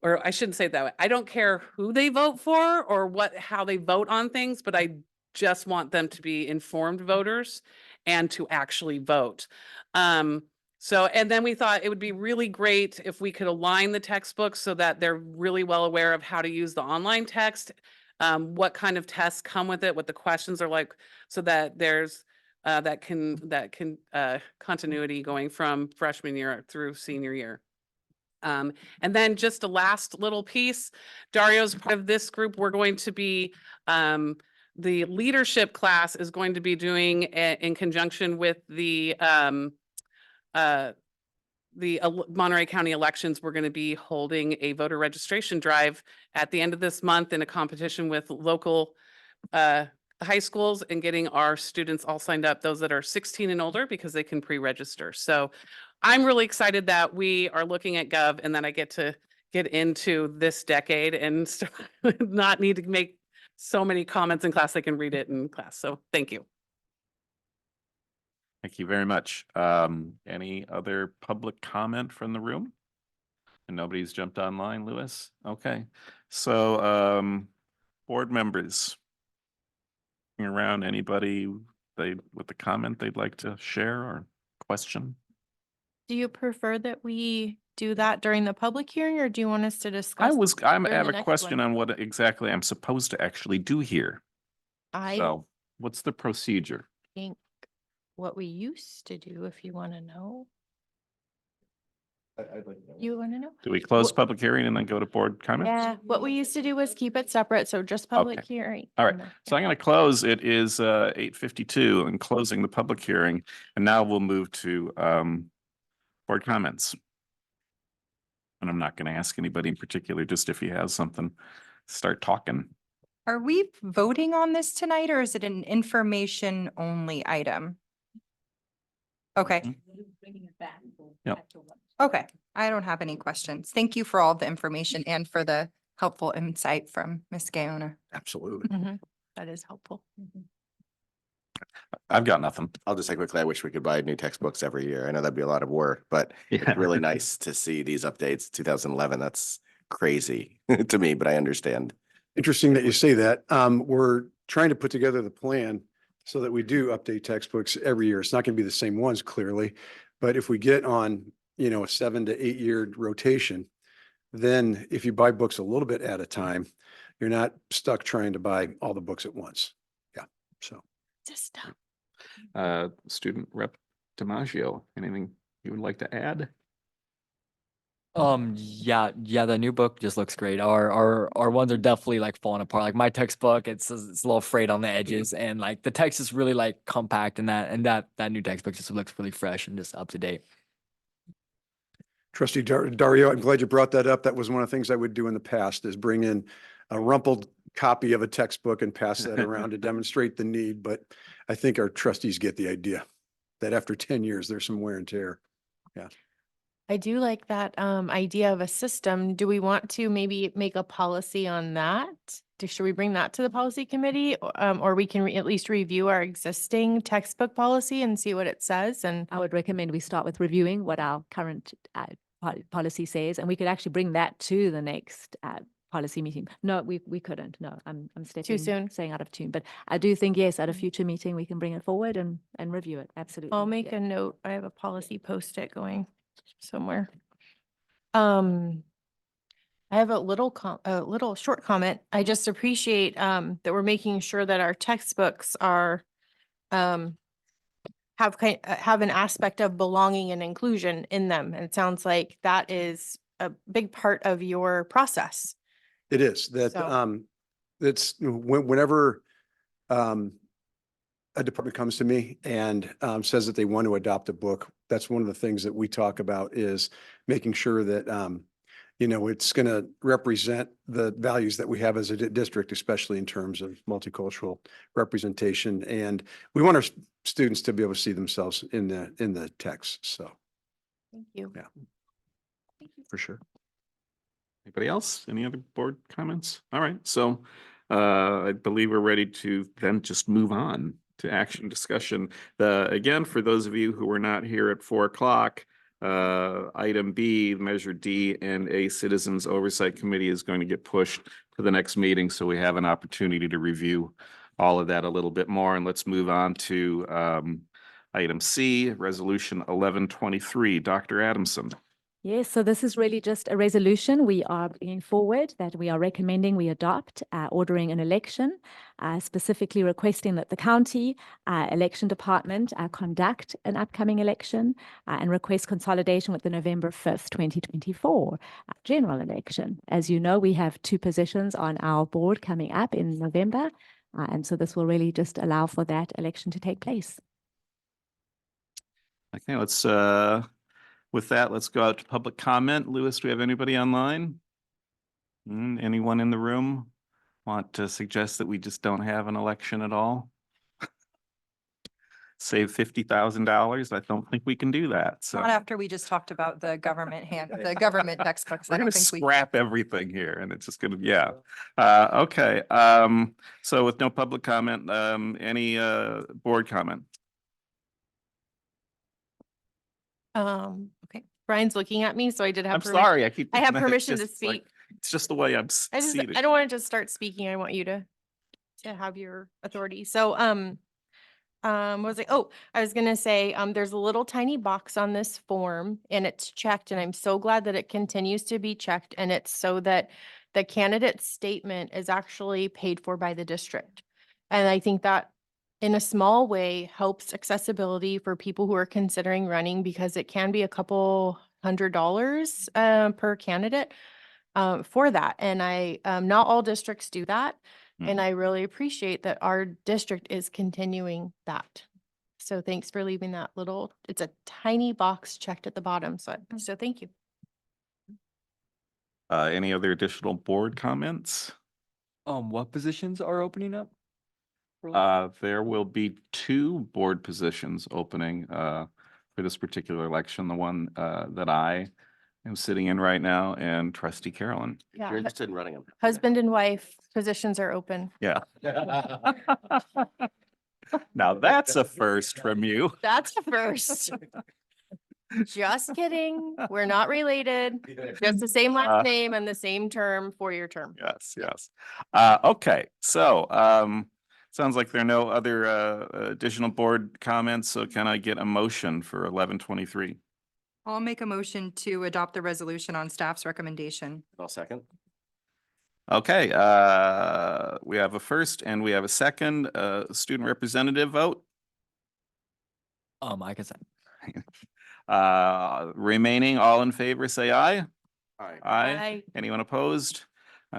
or I shouldn't say it that way. I don't care who they vote for or how they vote on things, but I just want them to be informed voters and to actually vote. So, and then we thought it would be really great if we could align the textbooks so that they're really well aware of how to use the online text, what kind of tests come with it, what the questions are like, so that there's that continuity going from freshman year through senior year. And then just a last little piece, Dario's part of this group. We're going to be, the leadership class is going to be doing in conjunction with the Monterey County elections. We're going to be holding a voter registration drive at the end of this month in a competition with local high schools, and getting our students all signed up, those that are 16 and older, because they can pre-register. So I'm really excited that we are looking at Gov, and that I get to get into this decade and not need to make so many comments in class. They can read it in class. So thank you.
Thank you very much. Any other public comment from the room? And nobody's jumped online, Lewis? Okay. So, board members, around, anybody with a comment they'd like to share or question?
Do you prefer that we do that during the public hearing, or do you want us to discuss?
I
during
have
the
a
next
question
one?
on what exactly I'm supposed to actually do here.
I
So what's the procedure?
think what we used to do, if you want to know.
I'd like to know.
You want to know?
Do we close
What-
public hearing and then go to board comments?
Yeah, what we used to do was keep it separate, so just public
Okay.
hearing.
All right,
and then-
so I'm going to close. It is 8:52 and closing the public hearing. And now we'll move to board comments. And I'm not going to ask anybody in particular, just if he has something, start talking.
Are we voting on this tonight, or is it an information only item? Okay.
Yep.
Okay, I don't have any questions. Thank you for all the information and for the helpful insight from Ms. Gaona.
Absolutely.
Mhm, that is helpful.
I've got nothing.
I'll just say quickly, I wish we could buy new textbooks every year. I know that'd be a lot of work, but
Yeah.
it's really nice to see these updates. 2011, that's crazy to me, but I understand.
Interesting that you say that. We're trying to put together the plan so that we do update textbooks every year. It's not going to be the same ones, clearly, but if we get on, a 7 to 8 year rotation, then if you buy books a little bit at a time, you're not stuck trying to buy all the books at once. Yeah, so.
Just
Student Rep DiMaggio, anything you would like to add?
Yeah, the new book just looks great. Our ones are definitely like falling apart. Like my textbook, it's a little frayed on the edges, and like the text is really like compact, and that new textbook just looks really fresh and just up to date.
Trustee Dario, I'm glad you brought that up. That was one of the things I would do in the past, is bring in a rumpled copy of a textbook and pass that around to demonstrate the need. But I think our trustees get the idea that after 10 years, there's some wear and tear. Yeah.
I do like that idea of a system. Do we want to maybe make a policy on that? Should we bring that to the policy committee? Or we can at least review our existing textbook policy and see what it says? And
I would recommend we start with reviewing what our current policy says, and we could actually bring that to the next policy meeting. No, we couldn't. No, I'm stepping,
soon?
saying out of tune. But I do think, yes, at a future meeting, we can bring it forward and review it. Absolutely.
I'll make
Yeah.
a note. I have a policy post-it going somewhere. I have a little short comment. I just appreciate that we're making sure that our textbooks are have an aspect of belonging and inclusion in them. And it sounds like that is a big part of your process.
It is that,
So-
it's whenever, a department comes to me and, says that they want to adopt a book, that's one of the things that we talk about is making sure that, it's going to represent the values that we have as a district, especially in terms of multicultural representation. And we want our students to be able to see themselves in the text. So,
Thank you.
yeah, for sure.
Anybody else? Any other board comments? All right, so I believe we're ready to then just move on to action discussion. Again, for those of you who were not here at 4 o'clock, item B, Measure D, and a Citizens Oversight Committee is going to get pushed to the next meeting, so we have an opportunity to review all of that a little bit more. And let's move on to item C, Resolution 1123. Dr. Adamson.
Yes, so this is really just a resolution we are bringing forward that we are recommending we adopt, ordering an election, specifically requesting that the county election department conduct an upcoming election and request consolidation with the November 5th, 2024 general election. As you know, we have 2 positions on our board coming up in November, and so this will really just allow for that election to take place.
Okay, let's with that, let's go out to public comment. Louis, do we have anybody online? Anyone in the room want to suggest that we just don't have an election at all? Save $50,000? I don't think we can do that. So
Not after we just talked about the government textbooks.
we're
I
gonna
don't think we.
scrap everything here, and it's just gonna, yeah. Okay, so with no public comment, any board comment?
Okay. Brian's looking at me, so I did have.
I'm sorry, I keep.
I have
doing that.
permission to
Just like-
speak.
It's just the way I'm seated.
I don't want to just start speaking. I want you to have your authority. So, was like, oh, I was gonna say, there's a little tiny box on this form and it's checked, and I'm so glad that it continues to be checked, and it's so that the candidate's statement is actually paid for by the district. And I think that in a small way helps accessibility for people who are considering running, because it can be a couple $100 per candidate for that. And not all districts do that. And I really appreciate that our district is continuing that. So thanks for leaving that little, it's a tiny box checked at the bottom. So thank you.
Any other additional board comments?
What positions are opening up?
There will be 2 board positions opening for this particular election, the one that I am sitting in right now, and Trustee Carolyn.
If you're interested in running them.
Husband and wife positions are open.
Yeah. Now that's a first from you.
That's a first. Just kidding. We're not related. Just the same last name and the same term, 4-year term.
Yes, yes. Okay, so sounds like there are no other additional board comments, so can I get a motion for 1123?
I'll make a motion to adopt the resolution on staff's recommendation.
I'll second.
Okay, we have a first and we have a second. Student representative vote.
I can say.
Remaining, all in favor, say aye.
Aye.
Aye.
Anyone opposed?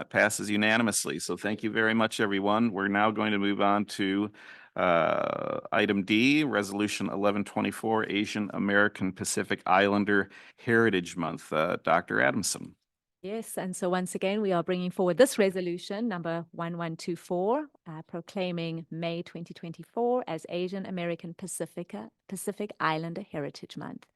Passes unanimously. So thank you very much, everyone. We're now going to move on to item D, Resolution 1124, Asian American Pacific Islander Heritage Month. Dr. Adamson.
Yes, and so once again, we are bringing forward this resolution, number 1124, proclaiming May 2024 as Asian American Pacific Islander Heritage Month.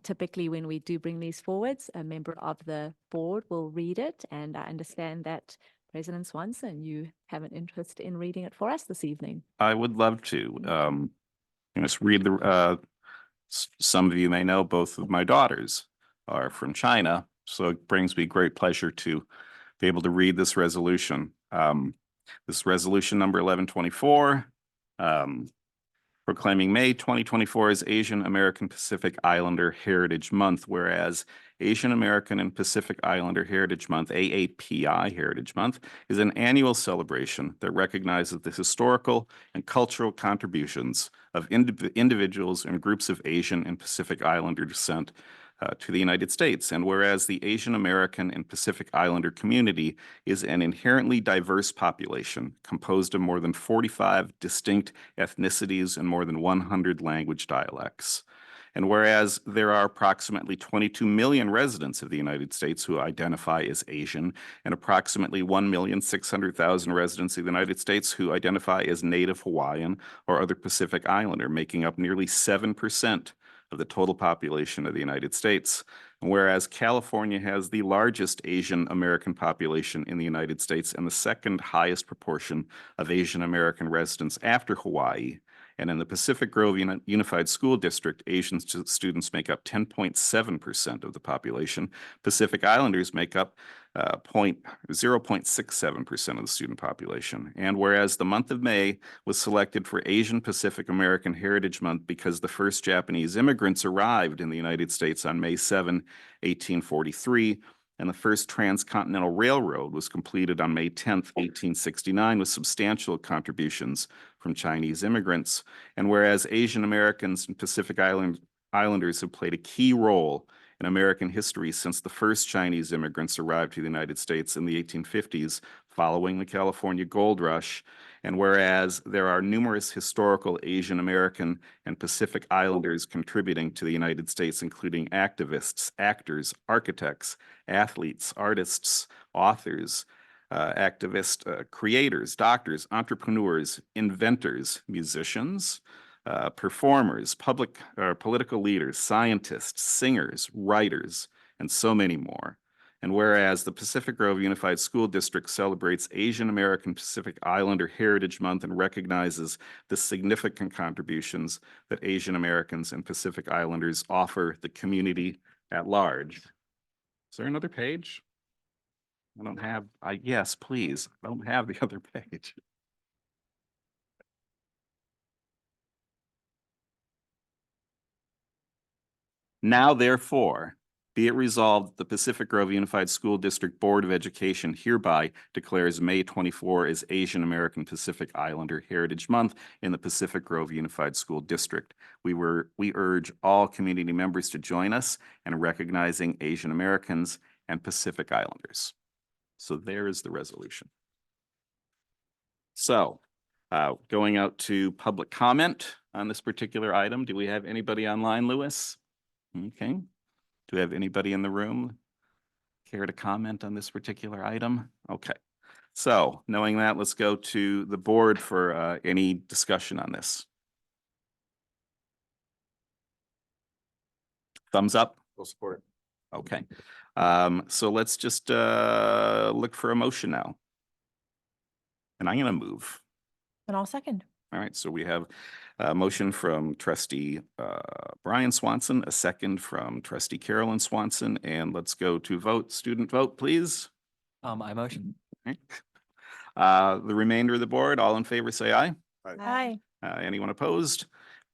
Typically, when we do bring these forwards, a member of the board will read it, and I understand that President Swanson, you have an interest in reading it for us this evening.
I would love to. Just read the. Some of you may know both of my daughters are from China, so it brings me great pleasure to be able to read this resolution. This resolution number 1124, proclaiming May 2024 as Asian American Pacific Islander Heritage Month, whereas Asian American and Pacific Islander Heritage Month, AAPI Heritage Month, is an annual celebration that recognizes the historical and cultural contributions of individuals and groups of Asian and Pacific Islander descent to the United States. And whereas the Asian American and Pacific Islander community is an inherently diverse population composed of more than 45 distinct ethnicities and more than 100 language dialects. And whereas there are approximately 22 million residents of the United States who identify as Asian and approximately 1,600,000 residents of the United States who identify as Native Hawaiian or other Pacific Islander, making up nearly 7% of the total population of the United States. And whereas California has the largest Asian American population in the United States and the second highest proportion of Asian American residents after Hawaii, and in the Pacific Grove Unified School District, Asian students make up 10.7% of the population. Pacific Islanders make up 0.67% of the student population. And whereas the month of May was selected for Asian Pacific American Heritage Month because the first Japanese immigrants arrived in the United States on May 7, 1843, and the first transcontinental railroad was completed on May 10, 1869, with substantial contributions from Chinese immigrants. And whereas Asian Americans and Pacific Islanders have played a key role in American history since the first Chinese immigrants arrived to the United States in the 1850s following the California Gold Rush, and whereas there are numerous historical Asian American and Pacific Islanders contributing to the United States, including activists, actors, architects, athletes, artists, authors, creators, doctors, entrepreneurs, inventors, musicians, performers, political leaders, scientists, singers, writers, and so many more. And whereas the Pacific Grove Unified School District celebrates Asian American Pacific Islander Heritage Month and recognizes the significant contributions that Asian Americans and Pacific Islanders offer the community at large. Is there another page? I don't have, yes, please. I don't have the other page. Now, therefore, be it resolved that the Pacific Grove Unified School District Board of Education hereby declares May 24 as Asian American Pacific Islander Heritage Month in the Pacific Grove Unified School District. We urge all community members to join us in recognizing Asian Americans and Pacific Islanders. So there is the resolution. So going out to public comment on this particular item. Do we have anybody online, Lewis? Okay. Do we have anybody in the room care to comment on this particular item? Okay. So knowing that, let's go to the board for any discussion on this. Thumbs up?
Full support.
Okay. So let's just look for a motion now. And I'm going to move.
And I'll second.
All right, so we have a motion from trustee Brian Swanson, a second from trustee Carolyn Swanson, and let's go to vote. Student vote, please.
I motion.
Okay. The remainder of the board, all in favor, say aye.
Aye.
Anyone opposed?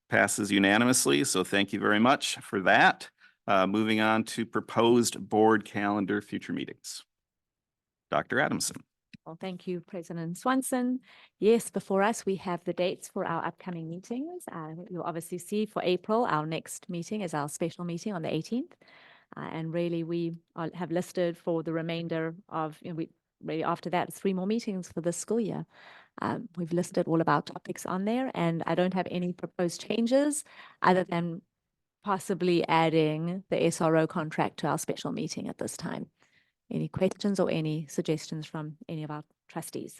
Passes unanimously, so thank you very much for that. Moving on to proposed board calendar future meetings. Dr. Adamson.
Well, thank you, President Swanson. Yes, before us, we have the dates for our upcoming meetings. You'll obviously see for April, our next meeting is our special meeting on the 18th. And really, we have listed for the remainder of, really after that, 3 more meetings for this school year. We've listed all of our topics on there, and I don't have any proposed changes other than possibly adding the SRO contract to our special meeting at this time. Any questions or any suggestions from any of our trustees?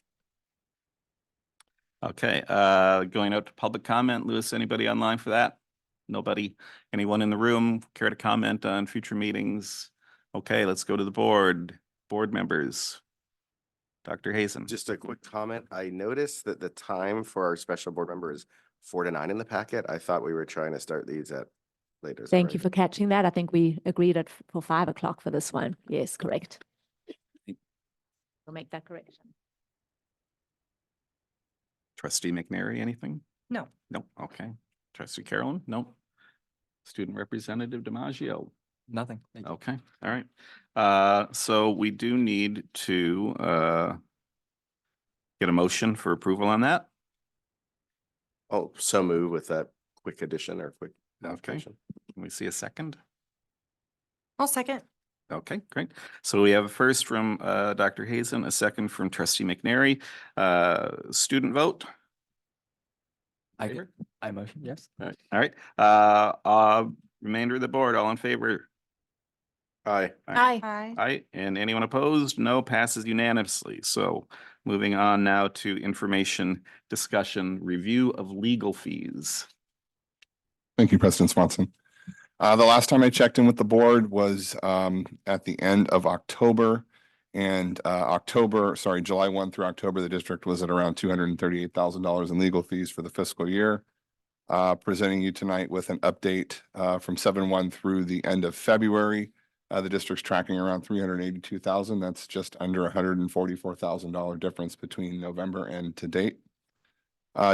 Okay, going out to public comment. Lewis, anybody online for that? Nobody? Anyone in the room care to comment on future meetings? Okay, let's go to the board. Board members. Dr. Hazen.
Just a quick comment. I noticed that the time for our special board member is 4 to 9 in the packet. I thought we were trying to start these at later.
Thank you for catching that. I think we agreed for 5 o'clock for this one. Yes, correct. We'll make that correction.
Trustee McNary, anything?
No.
No, okay. Trustee Carolyn? No. Student Representative DiMaggio?
Nothing. Thank you.
Okay, all right. So we do need to get a motion for approval on that.
Oh, so move with that quick addition or quick
Okay.
modification.
Can we see a second?
I'll second.
Okay, great. So we have a first from Dr. Hazen, a second from Trustee McNary. Student vote? Favor?
I motion, yes.
All right. Remainder of the board, all in favor?
Aye.
Aye.
Aye, and anyone opposed? No, passes unanimously. So moving on now to information discussion, review of legal fees.
Thank you, President Swanson. The last time I checked in with the board was at the end of October. And July 1 through October, the district was at around $238,000 in legal fees for the fiscal year. Presenting you tonight with an update from 7/1 through the end of February. The district's tracking around 382,000. That's just under $144,000 difference between November and to date.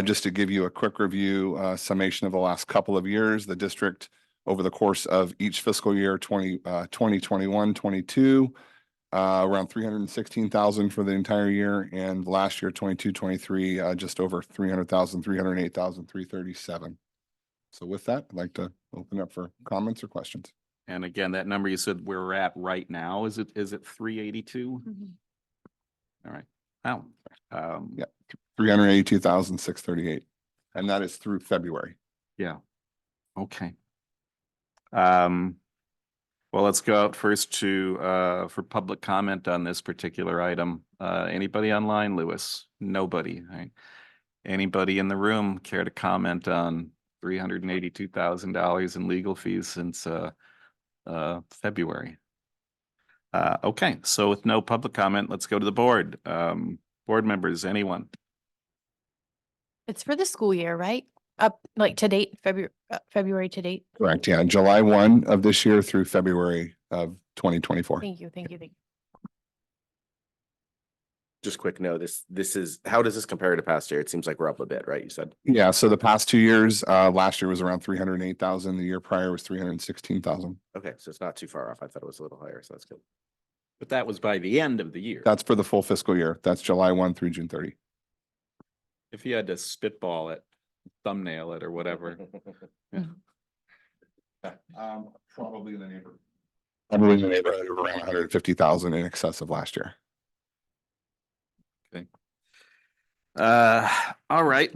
Just to give you a quick review, summation of the last couple of years, the district over the course of each fiscal year, 2021, 22, around 316,000 for the entire year. And last year, 22, 23, just over 300,000, 308,000, 337. So with that, I'd like to open up for comments or questions.
And again, that number you said we're at right now, is it 382? All right. Wow.
Yeah, 382,638. And that is through February.
Yeah. Okay. Well, let's go out first to for public comment on this particular item. Anybody online, Lewis? Nobody, right? Anybody in the room care to comment on $382,000 in legal fees since February? Okay, so with no public comment, let's go to the board. Board members, anyone?
It's for the school year, right? Up like to date, February to date.
Correct. Yeah. July 1 of this year through February of 2024.
Thank you.
Just quick note, this is, how does this compare to past year? It seems like we're up a bit, right? You said.
Yeah. So the past 2 years, last year was around 308,000. The year prior was 316,000.
Okay, so it's not too far off. I thought it was a little higher, so that's good.
But that was by the end of the year.
That's for the full fiscal year. That's July 1 through June 30.
If you had to spitball it, thumbnail it or whatever. Yeah.
Probably in the neighborhood of around 150,000 in excess of last year.
Okay. All right.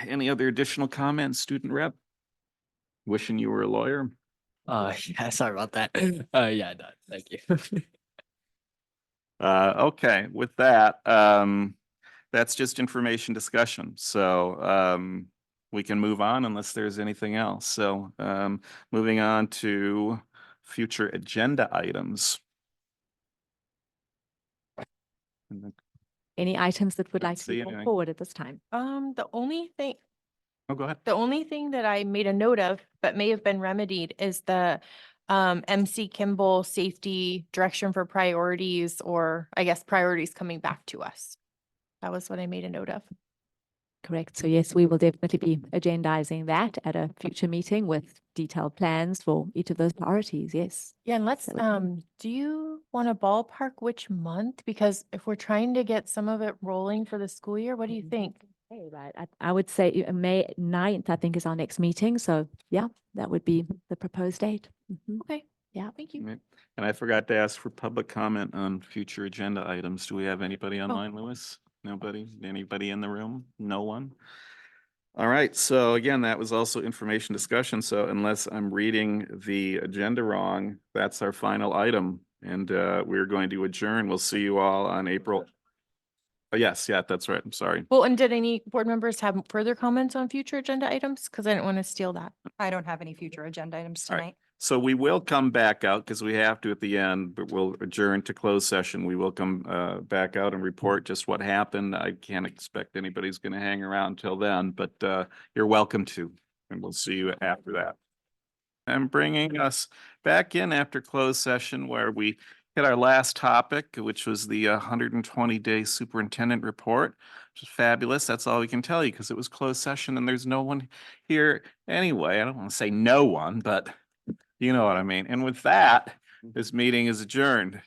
Any other additional comments, student rep? Wishing you were a lawyer?
Yeah, sorry about that. Yeah, no, thank you.
Okay, with that, that's just information discussion. So we can move on unless there's anything else. So moving on to future agenda items.
Any items that would like
Let's
to be
see
brought
anything.
forward at this time?
The only thing,
Oh, go ahead.
the only thing that I made a note of, but may have been remedied, is the MC Kimball safety direction for priorities, or I guess priorities coming back to us. That was what I made a note of.
Correct. So yes, we will definitely be agendizing that at a future meeting with detailed plans for each of those priorities. Yes.
Yeah, and let's,
That would be-
do you want to ballpark which month? Because if we're trying to get some of it rolling for the school year, what do you think?
Okay, right. I would say May 9th, I think, is our next meeting. So yeah, that would be the proposed date.
Okay,
Yeah.
thank you.
Right. And I forgot to ask for public comment on future agenda items. Do we have anybody online, Lewis? Nobody? Anybody in the room? No one? All right, so again, that was also information discussion. So unless I'm reading the agenda wrong, that's our final item. And we're going to adjourn. We'll see you all on April. Oh, yes, yeah, that's right. I'm sorry.
Well, and did any board members have further comments on future agenda items? Because I didn't want to steal that.
I don't have any future agenda items
All right.
tonight.
So we will come back out because we have to at the end, but we'll adjourn to closed session. We will come back out and report just what happened. I can't expect anybody's going to hang around until then, but you're welcome to, and we'll see you after that. I'm bringing us back in after closed session where we hit our last topic, which was the 120-day superintendent report, which is fabulous. That's all we can tell you because it was closed session and there's no one here anyway. I don't want to say no one, but you know what I mean. And with that, this meeting is adjourned.